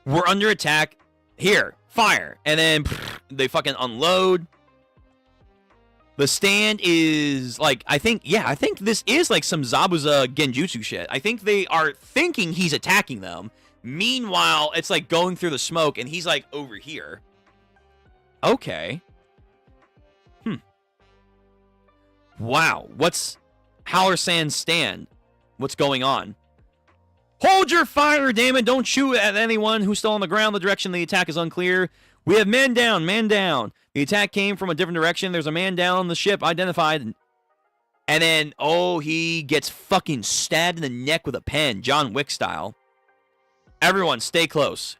Speaker 1: We're under attack. Here, fire. And then they fucking unload. The stand is like, I think this is like some Zabuza Genjutsu shit. I think they are thinking he's attacking them. Meanwhile, it's like going through the smoke and he's like over here. Okay. Wow. What's Howler-san's stand? What's going on? Hold your fire, damn it. Don't shoot at anyone who's still on the ground. The direction of the attack is unclear. We have men down, man down. The attack came from a different direction. There's a man down on the ship identified. And then, oh, he gets fucking stabbed in the neck with a pen, John Wick style. Everyone, stay close.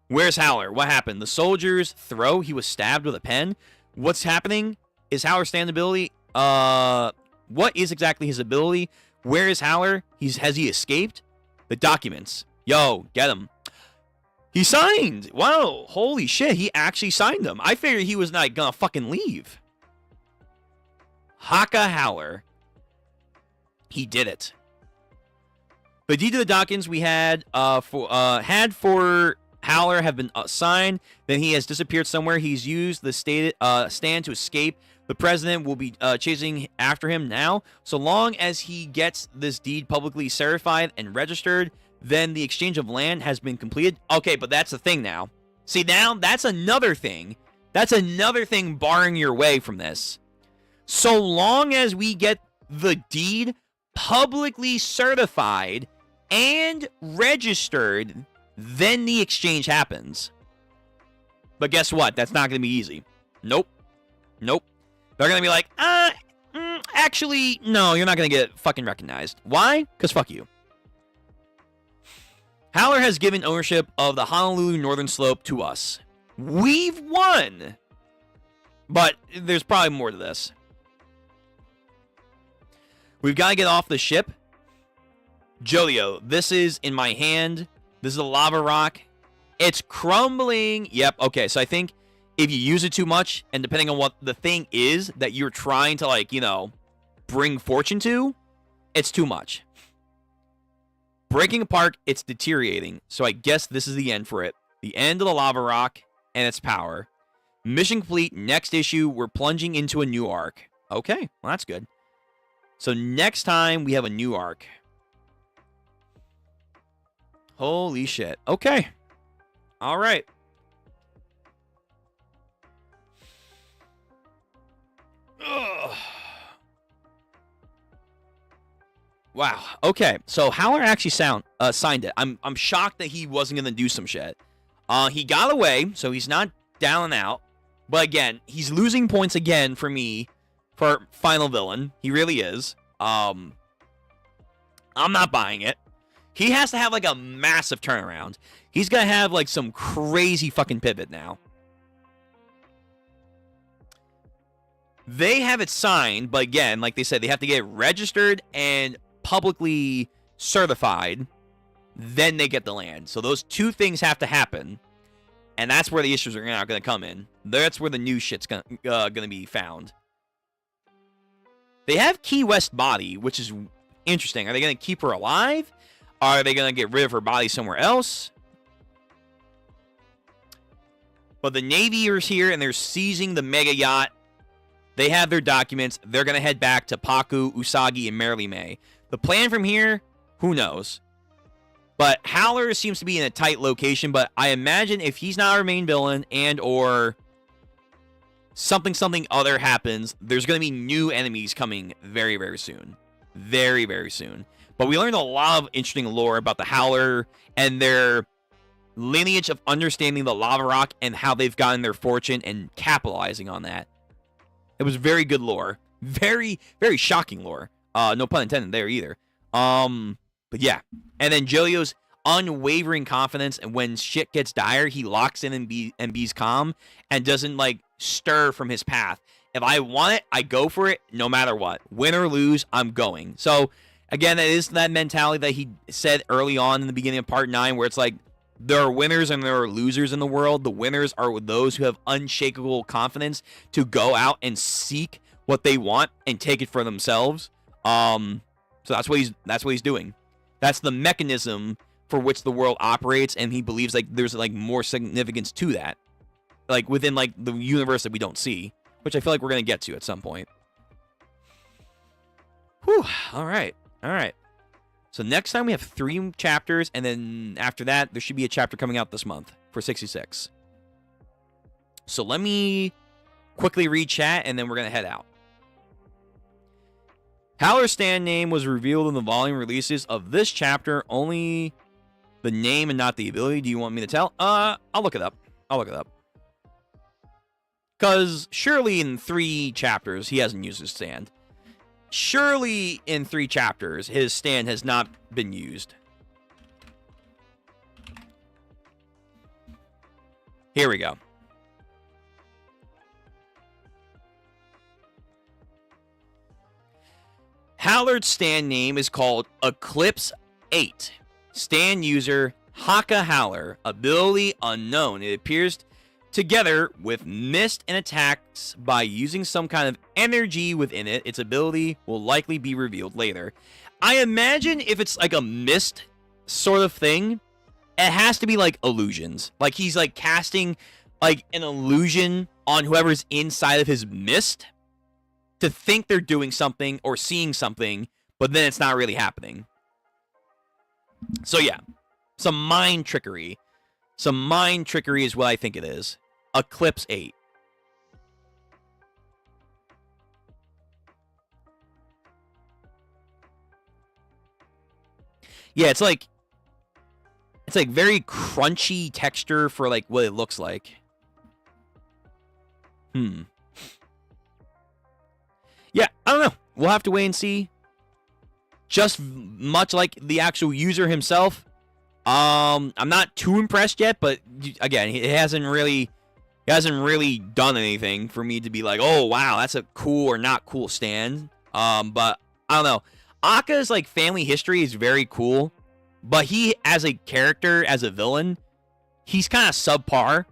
Speaker 1: Where's Howler? What happened? The soldiers throw. He was stabbed with a pen. What's happening? Is Howler's stand ability? What is exactly his ability? Where is Howler? Has he escaped? The documents. Yo, get him. He signed. Wow, holy shit, he actually signed them. I figured he was not gonna fucking leave. Haka Howler. He did it. The deed to the documents we had for Howler have been signed. Then he has disappeared somewhere. He's used the stand to escape. The president will be chasing after him now. So long as he gets this deed publicly certified and registered, then the exchange of land has been completed. Okay, but that's the thing now. See, now that's another thing. That's another thing barring your way from this. So long as we get the deed publicly certified and registered, then the exchange happens. But guess what? That's not going to be easy. Nope. Nope. They're going to be like, actually, no, you're not going to get fucking recognized. Why? Because fuck you. Howler has given ownership of the Honolulu Northern Slope to us. We've won! But there's probably more to this. We've got to get off the ship. Jojo, this is in my hand. This is a lava rock. It's crumbling. Yep, okay, so I think if you use it too much, and depending on what the thing is that you're trying to, like, you know, bring fortune to, it's too much. Breaking apart, it's deteriorating. So I guess this is the end for it. The end of the lava rock and its power. Mission complete. Next issue, we're plunging into a new arc. Okay, well, that's good. So next time, we have a new arc. Holy shit. Okay. All right. Ugh. Wow. Okay. So Howler actually signed it. I'm shocked that he wasn't gonna do some shit. He got away, so he's not down and out. But again, he's losing points again for me for final villain. He really is. I'm not buying it. He has to have like a massive turnaround. He's gonna have like some crazy fucking pivot now. They have it signed, but again, like they said, they have to get it registered and publicly certified, then they get the land. So those two things have to happen. And that's where the issues are now going to come in. That's where the new shit's going to be found. They have Key West body, which is interesting. Are they going to keep her alive? Are they going to get rid of her body somewhere else? But the Navy is here, and they're seizing the mega yacht. They have their documents. They're going to head back to Paku, Usagi, and Merrily May. The plan from here, who knows? But Howler seems to be in a tight location, but I imagine if he's not our main villain and or something other happens, there's going to be new enemies coming very, very soon. Very, very soon. But we learned a lot of interesting lore about the Howler and their lineage of understanding the lava rock and how they've gotten their fortune and capitalizing on that. It was very good lore. Very, very shocking lore. No pun intended there either. But yeah. And then Jojo's unwavering confidence, and when shit gets dire, he locks in and be's calm and doesn't like stir from his path. If I want it, I go for it no matter what. Win or lose, I'm going. So again, that is that mentality that he said early on in the beginning of part 9, where it's like there are winners and there are losers in the world. The winners are those who have unshakable confidence to go out and seek what they want and take it for themselves. So that's what he's doing. That's the mechanism for which the world operates, and he believes like there's like more significance to that, like within like the universe that we don't see, which I feel like we're gonna get to at some point. Whew. All right. So next time we have 3 chapters, and then after that there should be a chapter coming out this month for 66. So let me quickly read chat, and then we're gonna head out. Howler's stand name was revealed in the volume releases of this chapter. Only the name and not the ability. Do you want me to tell? I'll look it up. Because surely in 3 chapters, he hasn't used his stand. Surely in 3 chapters, his stand has not been used. Here we go. Howler's stand name is called Eclipse 8. Stand user Haka Howler. Ability unknown. It appears together with mist and attacks by using some kind of energy within it. Its ability will likely be revealed later. I imagine if it's like a mist sort of thing, it has to be like illusions. Like he's like casting like an illusion on whoever's inside of his mist to think they're doing something or seeing something, but then it's not really happening. So yeah, some mind trickery. Some mind trickery is what I think it is. Eclipse 8. Yeah, it's like very crunchy texture for like what it looks like. Yeah, I don't know. We'll have to wait and see. Just much like the actual user himself, I'm not too impressed yet. But again, he hasn't really done anything for me to be like, oh wow, that's a cool or not cool stand. But I don't know. Akka's like family history is very cool, but he as a character, as a villain, he's kind of subpar.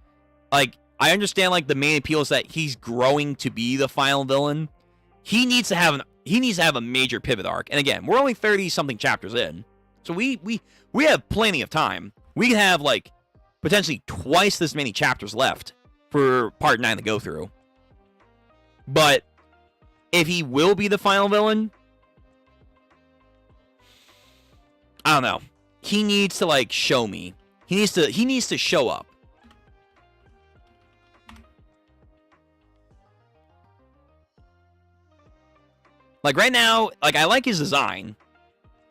Speaker 1: Like I understand like the main appeal is that he's growing to be the final villain. He needs to have a major pivot arc. And again, we're only 30-something chapters in. So we have plenty of time. We can have like potentially twice this many chapters left for part 9 to go through. But if he will be the final villain, I don't know. He needs to like show me. He needs to show up. Like right now, like I like his design,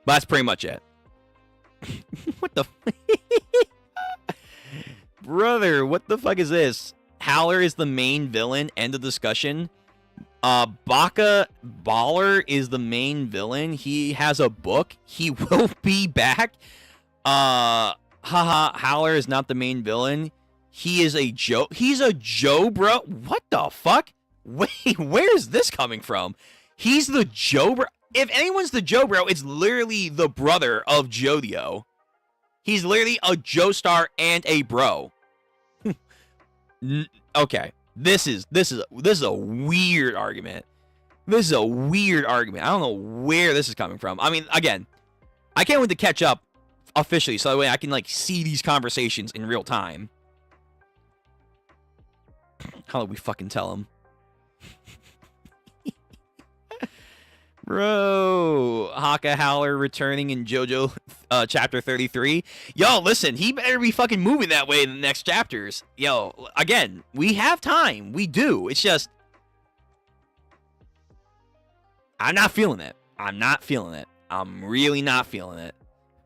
Speaker 1: but that's pretty much it. What the brother? What the fuck is this? Howler is the main villain. End of discussion. Baka Baller is the main villain. He has a book. He will be back. Howler is not the main villain. He is a Joe. He's a Joe, bro. What the fuck? Wait, where's this coming from? He's the Joe bro. If anyone's the Joe bro, it's literally the brother of Jojo. He's literally a Joestar and a bro. Okay, this is a weird argument. This is a weird argument. I don't know where this is coming from. I mean, again, I can't wait to catch up officially, so that way I can like see these conversations in real time. How do we fucking tell him? Bro, Haka Howler returning in Jojo chapter 33. Yo, listen, he better be fucking moving that way in the next chapters. Yo, again, we have time. We do. It's just I'm not feeling it. I'm not feeling it. I'm really not feeling it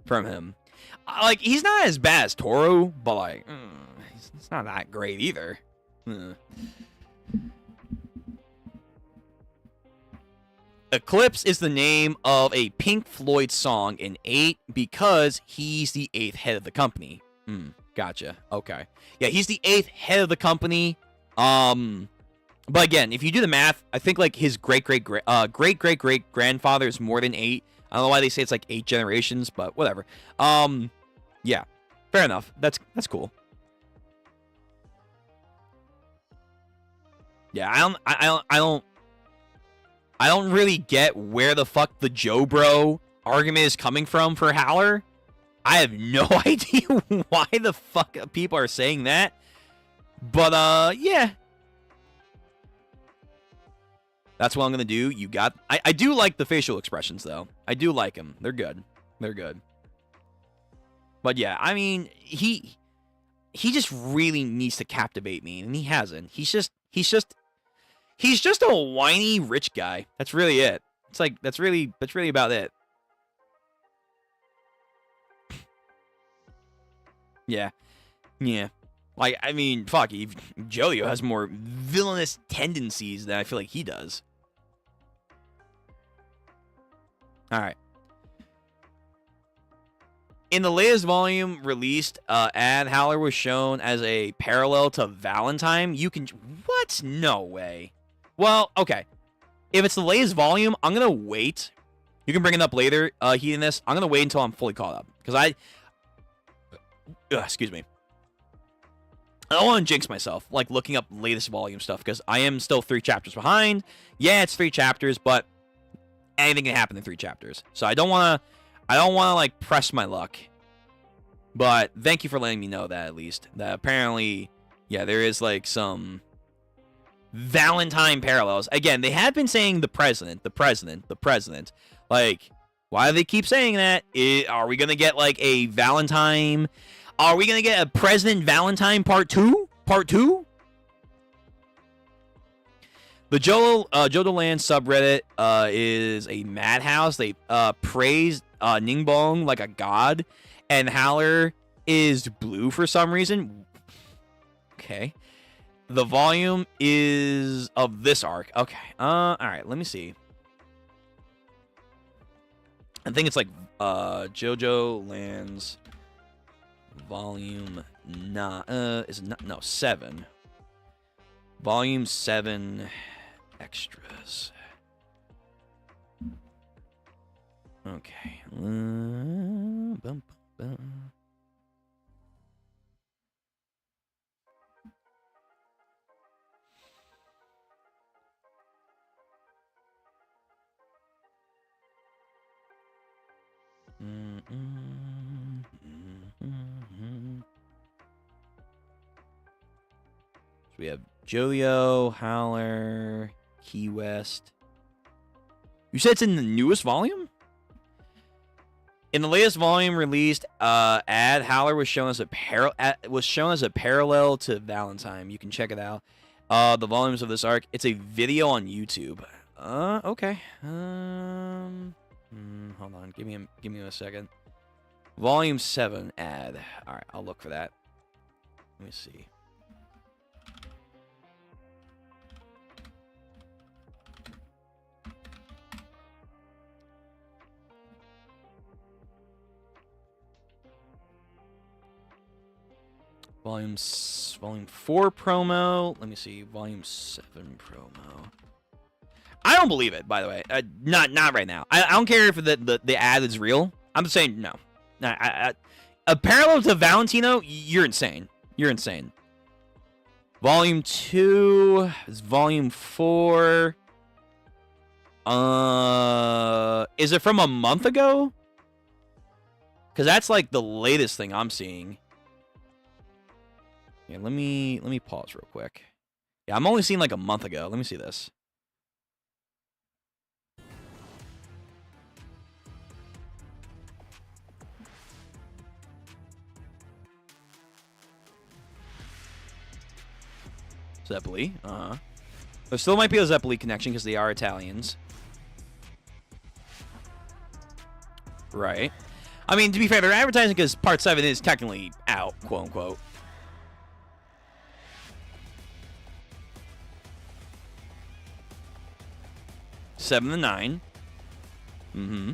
Speaker 1: from him. Like, he's not as bad as Toro, but like, it's not that great either. Eclipse is the name of a Pink Floyd song in 8 because he's the 8th head of the company. Gotcha. Okay. Yeah, he's the 8th head of the company. But again, if you do the math, I think like his great grandfather is more than 8. I don't know why they say it's like 8 generations, but whatever. Yeah. Fair enough. That's cool. Yeah, I don't really get where the fuck the Joe Bro argument is coming from for Howler. I have no idea why the fuck people are saying that. But, yeah. That's what I'm going to do. You got... I do like the facial expressions, though. I do like them. They're good. They're good. But, yeah, I mean, he just really needs to captivate me, and he hasn't. He's just a whiny rich guy. That's really it. It's like that's really about it. Yeah. Like, I mean, fuck, Jojo has more villainous tendencies than I feel like he does. All right. In the latest volume released, Ad Howler was shown as a parallel to Valentine. You can... What? No way. Well, okay. If it's the latest volume, I'm going to wait. You can bring it up later, heating this. I'm going to wait until I'm fully caught up. Because excuse me. I don't want to jinx myself, like, looking up latest volume stuff. Because I am still 3 chapters behind. Yeah, it's 3 chapters, but anything can happen in 3 chapters. So I don't want to, like, press my luck. But thank you for letting me know that, at least. That apparently, yeah, there is, like, some Valentine parallels. Again, they have been saying the president. Like, why do they keep saying that? Are we going to get, like, a Valentine? Are we going to get a President Valentine Part 2? The Jojo Land subreddit is a madhouse. They praise Ningbong like a god. And Howler is blue for some reason. Okay. The volume is of this arc. Okay. Alright, let me see. I think it's like Jojo Lands Volume 9. Is it not? No, 7. Volume 7 extras. Okay. So we have Jojo, Howler, Key West. You said it's in the newest volume? In the latest volume released, Ad Howler was shown as a parallel to Valentine. You can check it out. The volumes of this arc. It's a video on YouTube. Okay. Hold on. Give me a second. Volume 7 Ad. All right, I'll look for that. Let me see. Volume 4 promo. Let me see. Volume 7 promo. I don't believe it, by the way. Not right now. I don't care if the ad is real. I'm just saying no. A parallel to Valentino, you're insane. You're insane. Volume 2 is Volume 4. Is it from a month ago? Because that's like the latest thing I'm seeing. Yeah, let me pause real quick. Yeah, I'm only seeing like a month ago. Let me see this. Zeppeli. There still might be a Zeppeli connection because they are Italians. Right. I mean, to be fair, they're advertising because Part 7 is technically out, quote unquote. Seven to 9. Mm-hmm.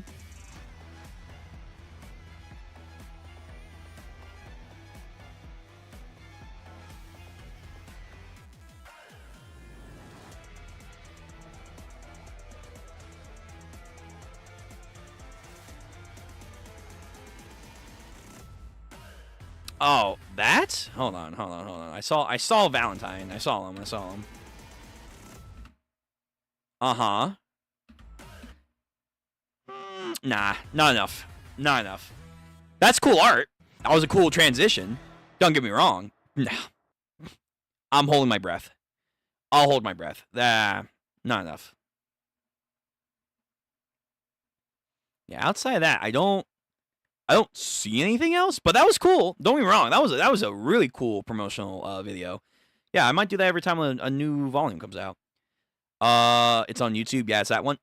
Speaker 1: Oh, that? Hold on. I saw Valentine. I saw him. Uh-huh. Nah, not enough. That's cool art. That was a cool transition. Don't get me wrong. Nah. I'm holding my breath. I'll hold my breath. Not enough. Yeah, outside of that, I don't see anything else, but that was cool. Don't get me wrong. That was a really cool promotional video. Yeah, I might do that every time a new volume comes out. It's on YouTube. Yeah, it's that one.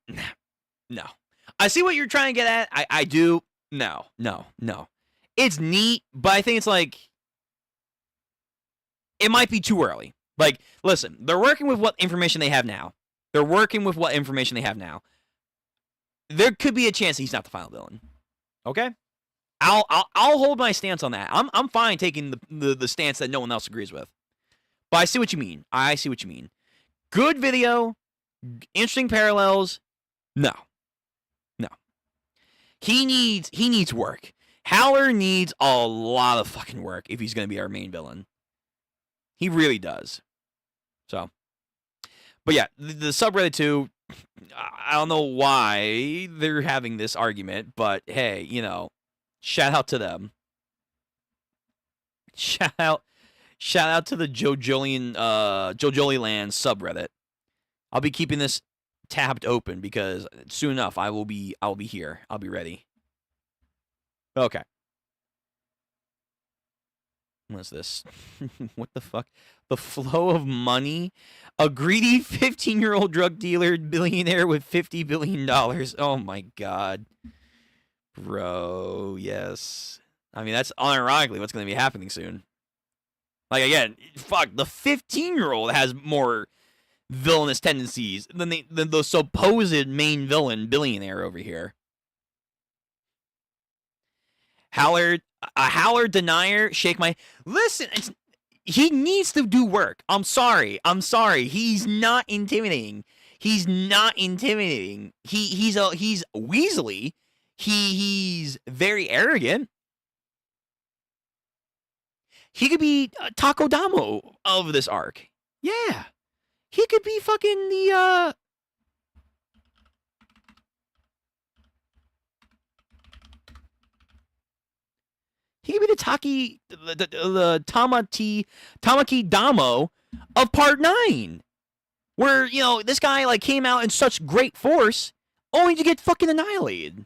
Speaker 1: No. I see what you're trying to get at. I do. No. It's neat, but I think it's like it might be too early. Like, listen, they're working with what information they have now. There could be a chance he's not the final villain. Okay? I'll hold my stance on that. I'm fine taking the stance that no one else agrees with. But I see what you mean. Good video, interesting parallels. No. He needs work. Howler needs a lot of fucking work if he's going to be our main villain. He really does. So, but yeah, the subreddit too, I don't know why they're having this argument, but hey, you know, shout out to them. Shout out to the Jojolian Land subreddit. I'll be keeping this tabbed open because soon enough I'll be here. I'll be ready. Okay. What's this? What the fuck? The flow of money? A greedy 15-year-old drug dealer billionaire with $50 billion. Oh my god. Bro, yes. I mean, that's unironically what's going to be happening soon. Like, again, fuck, the 15-year-old has more villainous tendencies than the supposed main villain billionaire over here. Howler denier, shake my... Listen, he needs to do work. I'm sorry. He's not intimidating. He's Weasley. He's very arrogant. He could be Taco Damo of this arc. Yeah. He could be fucking the he could be the Tamaki Damo of Part 9. Where, you know, this guy like came out in such great force only to get fucking annihilated.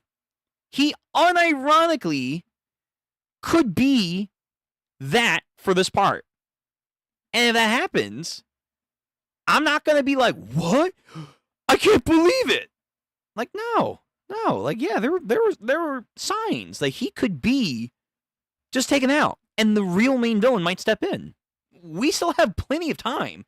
Speaker 1: He unironically could be that for this part. And if that happens, I'm not going to be like, what? I can't believe it. Like, no. Like, yeah, there were signs. Like, he could be just taken out. And the real main villain might step in. We still have plenty of time.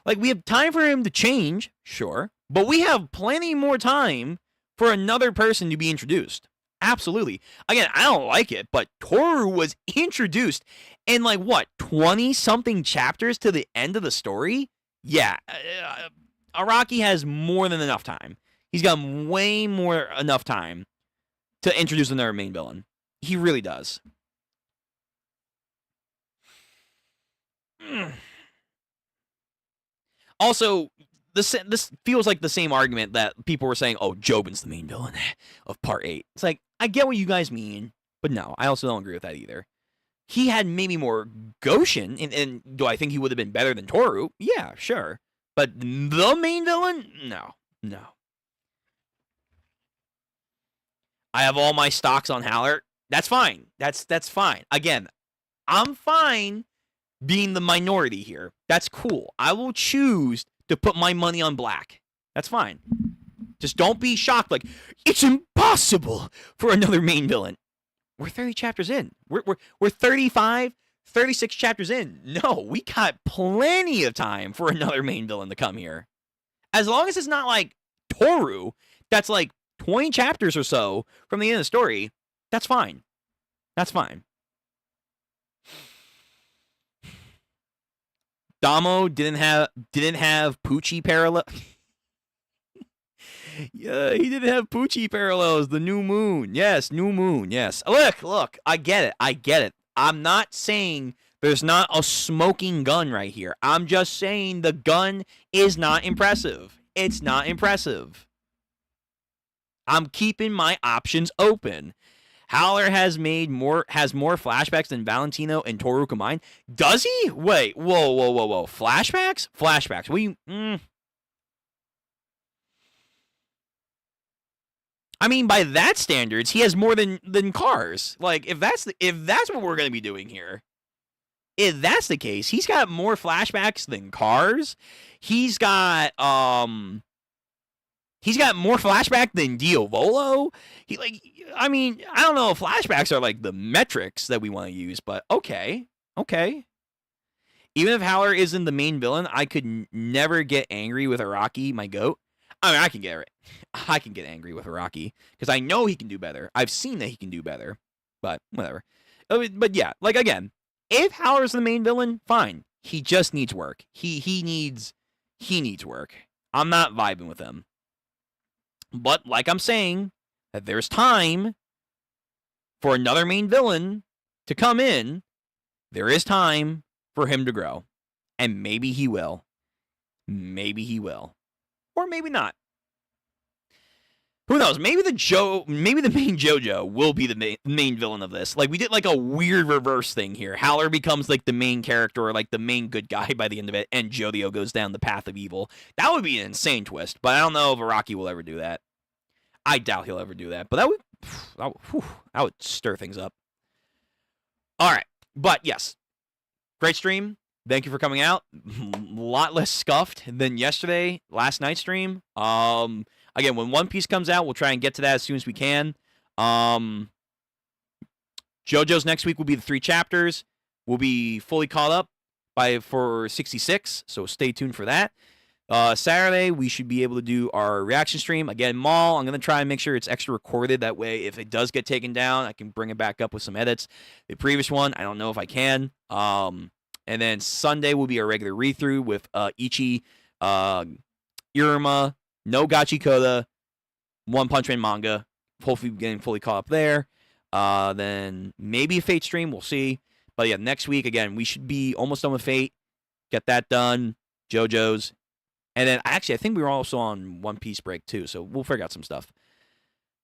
Speaker 1: Like, we have time for him to change, sure. But we have plenty more time for another person to be introduced. Absolutely. Again, I don't like it, but Toru was introduced in, like, what, 20-something chapters to the end of the story? Yeah. Araki has more than enough time. He's got way more enough time to introduce another main villain. He really does. Also, this feels like the same argument that people were saying, oh, Jobin's the main villain of Part 8. It's like, I get what you guys mean, but no, I also don't agree with that either. He had maybe more Goshen, and do I think he would have been better than Toru? Yeah, sure. But the main villain? No. I have all my stocks on Haller. That's fine. That's fine. Again, I'm fine being the minority here. That's cool. I will choose to put my money on black. That's fine. Just don't be shocked like, it's impossible for another main villain. We're 30 chapters in. We're 35, 36 chapters in. No, we got plenty of time for another main villain to come here. As long as it's not like Toru, that's like 20 chapters or so from the end of the story, that's fine. That's fine. Damo didn't have Poochie parallel. Yeah, he didn't have Poochie parallels. The new moon. Yes, new moon. Yes. Look, I get it. I'm not saying there's not a smoking gun right here. I'm just saying the gun is not impressive. It's not impressive. I'm keeping my options open. Haller has more flashbacks than Valentino and Toru combined. Does he? Wait, whoa. Flashbacks? I mean, by that standards, he has more than cars. Like, if that's what we're gonna be doing here, if that's the case, he's got more flashbacks than cars. He's got more flashback than Diavolo. I don't know if flashbacks are like the metrics that we want to use, but okay. Even if Haller isn't the main villain, I could never get angry with Araki, my goat. I mean, I can get angry with Araki because I know he can do better. I've seen that he can do better, but whatever. But yeah, like again, if Haller's the main villain, fine. He just needs work. He needs work. I'm not vibing with him. But like I'm saying, that there's time for another main villain to come in. There is time for him to grow. And maybe he will. Maybe he will. Or maybe not. Who knows? Maybe the main Jojo will be the main villain of this. Like, we did like a weird reverse thing here. Haller becomes like the main character or like the main good guy by the end of it, and Jojo goes down the path of evil. That would be an insane twist, but I don't know if Araki will ever do that. I doubt he'll ever do that, but that would stir things up. All right, but yes, great stream. Thank you for coming out. A lot less scuffed than last night's stream. Again, when One Piece comes out, we'll try and get to that as soon as we can. JoJo's next week will be the 3 chapters. We'll be fully caught up for 66, so stay tuned for that. Saturday, we should be able to do our reaction stream. Again, Maul, I'm going to try and make sure it's extra recorded. That way, if it does get taken down, I can bring it back up with some edits. The previous one, I don't know if I can. And then Sunday will be our regular read-through with Ichi, Iruma, no Gachikoda, One Punch Man manga. Hopefully getting fully caught up there. Then maybe a Fate stream. We'll see. But yeah, next week, again, we should be almost done with Fate. Get that done. JoJo's. And then, I think we were also on One Piece break, too. So we'll figure out some stuff.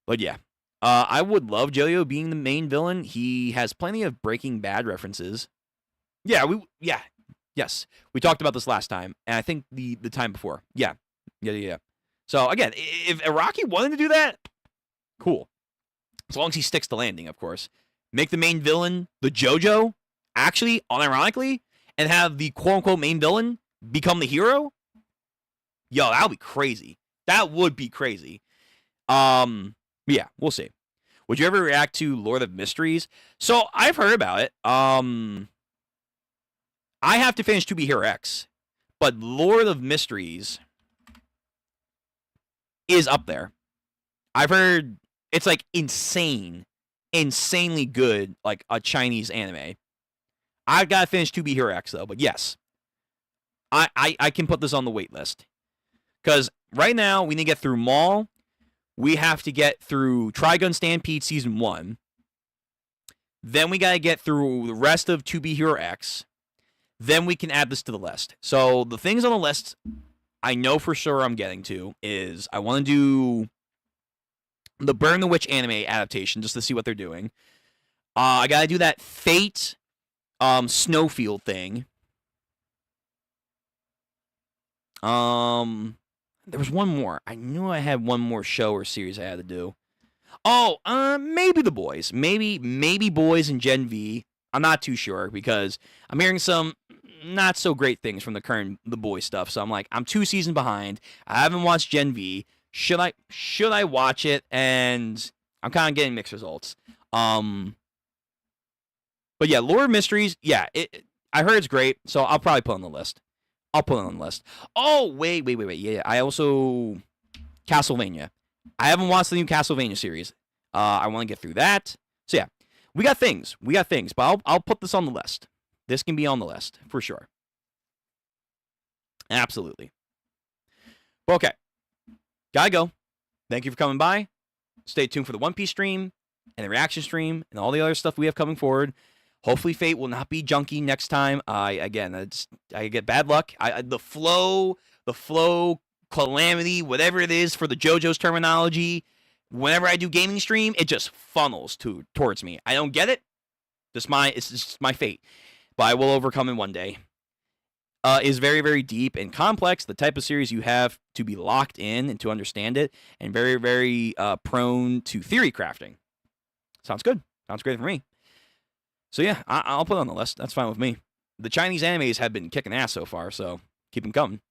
Speaker 1: But yeah. I would love Jojo being the main villain. He has plenty of Breaking Bad references. Yes. We talked about this last time. And I think the time before. Yeah. So, again, if Araki wanted to do that, cool. As long as he sticks to landing, of course. Make the main villain the JoJo, actually, unironically, and have the quote-unquote main villain become the hero. Yo, that would be crazy. That would be crazy. Yeah, we'll see. Would you ever react to Lord of Mysteries? So, I've heard about it. I have to finish To Be Hero X, but Lord of Mysteries is up there. I've heard it's like insanely good, like a Chinese anime. I've got to finish To Be Hero X though, but yes, I can put this on the wait list because right now we need to get through Maul. We have to get through Trigun Stampede Season 1. Then we got to get through the rest of To Be Hero X. then we can add this to the list. So the things on the list I know for sure I'm getting to is I want to do the Burn the Witch anime adaptation just to see what they're doing. I got to do that Fate Snowfield thing. There was one more. I knew I had one more show or series I had to do. Oh, maybe The Boys. Maybe Boys and Gen V. I'm not too sure because I'm hearing some not so great things from the current The Boys stuff. So I'm like, I'm 2 seasons behind. I haven't watched Gen V. Should I watch it? And I'm kind of getting mixed results. But yeah, Lore of Mysteries. Yeah, I heard it's great, so I'll probably put it on the list. Oh, wait. Yeah, I also Castlevania. I haven't watched the new Castlevania series. I want to get through that. So yeah, we got things, but I'll put this on the list. This can be on the list for sure. Absolutely. Okay, gotta go. Thank you for coming by. Stay tuned for the One Piece stream and the reaction stream and all the other stuff we have coming forward. Hopefully, Fate will not be junky next time. I get bad luck. The flow calamity, whatever it is for the JoJo's terminology. Whenever I do gaming stream, it just funnels towards me. I don't get it. It's just my fate, but I will overcome it one day. Is very, very deep and complex. The type of series you have to be locked in and to understand it, and very, very prone to theory crafting. Sounds good. Sounds great for me. So yeah, I'll put it on the list. That's fine with me. The Chinese animes have been kicking ass so far, so keep them coming.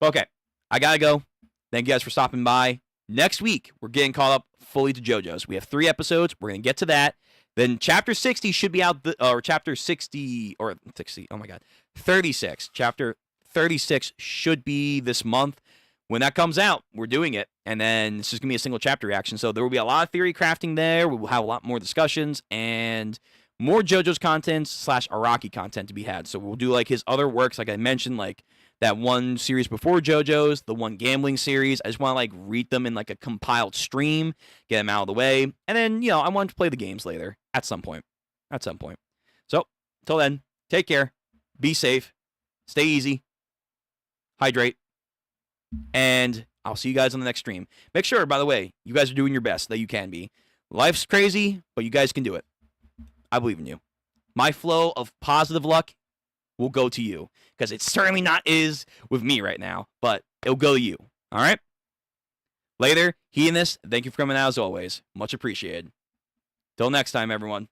Speaker 1: Okay, I gotta go. Thank you guys for stopping by. Next week, we're getting caught up fully to JoJo's. We have 3 episodes. We're gonna get to that. Then Chapter 60 should be out, or Chapter 60, or 60, oh my god, 36. Chapter 36 should be this month. When that comes out, we're doing it. And then this is gonna be a single chapter reaction. So there will be a lot of theory crafting there. We will have a lot more discussions and more JoJo's content / Araki content to be had. So we'll do like his other works, like I mentioned, like that one series before JoJo's, the one gambling series. I just want to like read them in like a compiled stream, get them out of the way, and then I want to play the games later at some point. So till then, take care, be safe, stay easy, hydrate, and I'll see you guys on the next stream. Make sure, by the way, you guys are doing your best that you can be. Life's crazy, but you guys can do it. I believe in you. My flow of positive luck will go to you, because it certainly not is with me right now, but it'll go to you. All right? Later, thank you for coming out as always. Much appreciated. Till next time, everyone.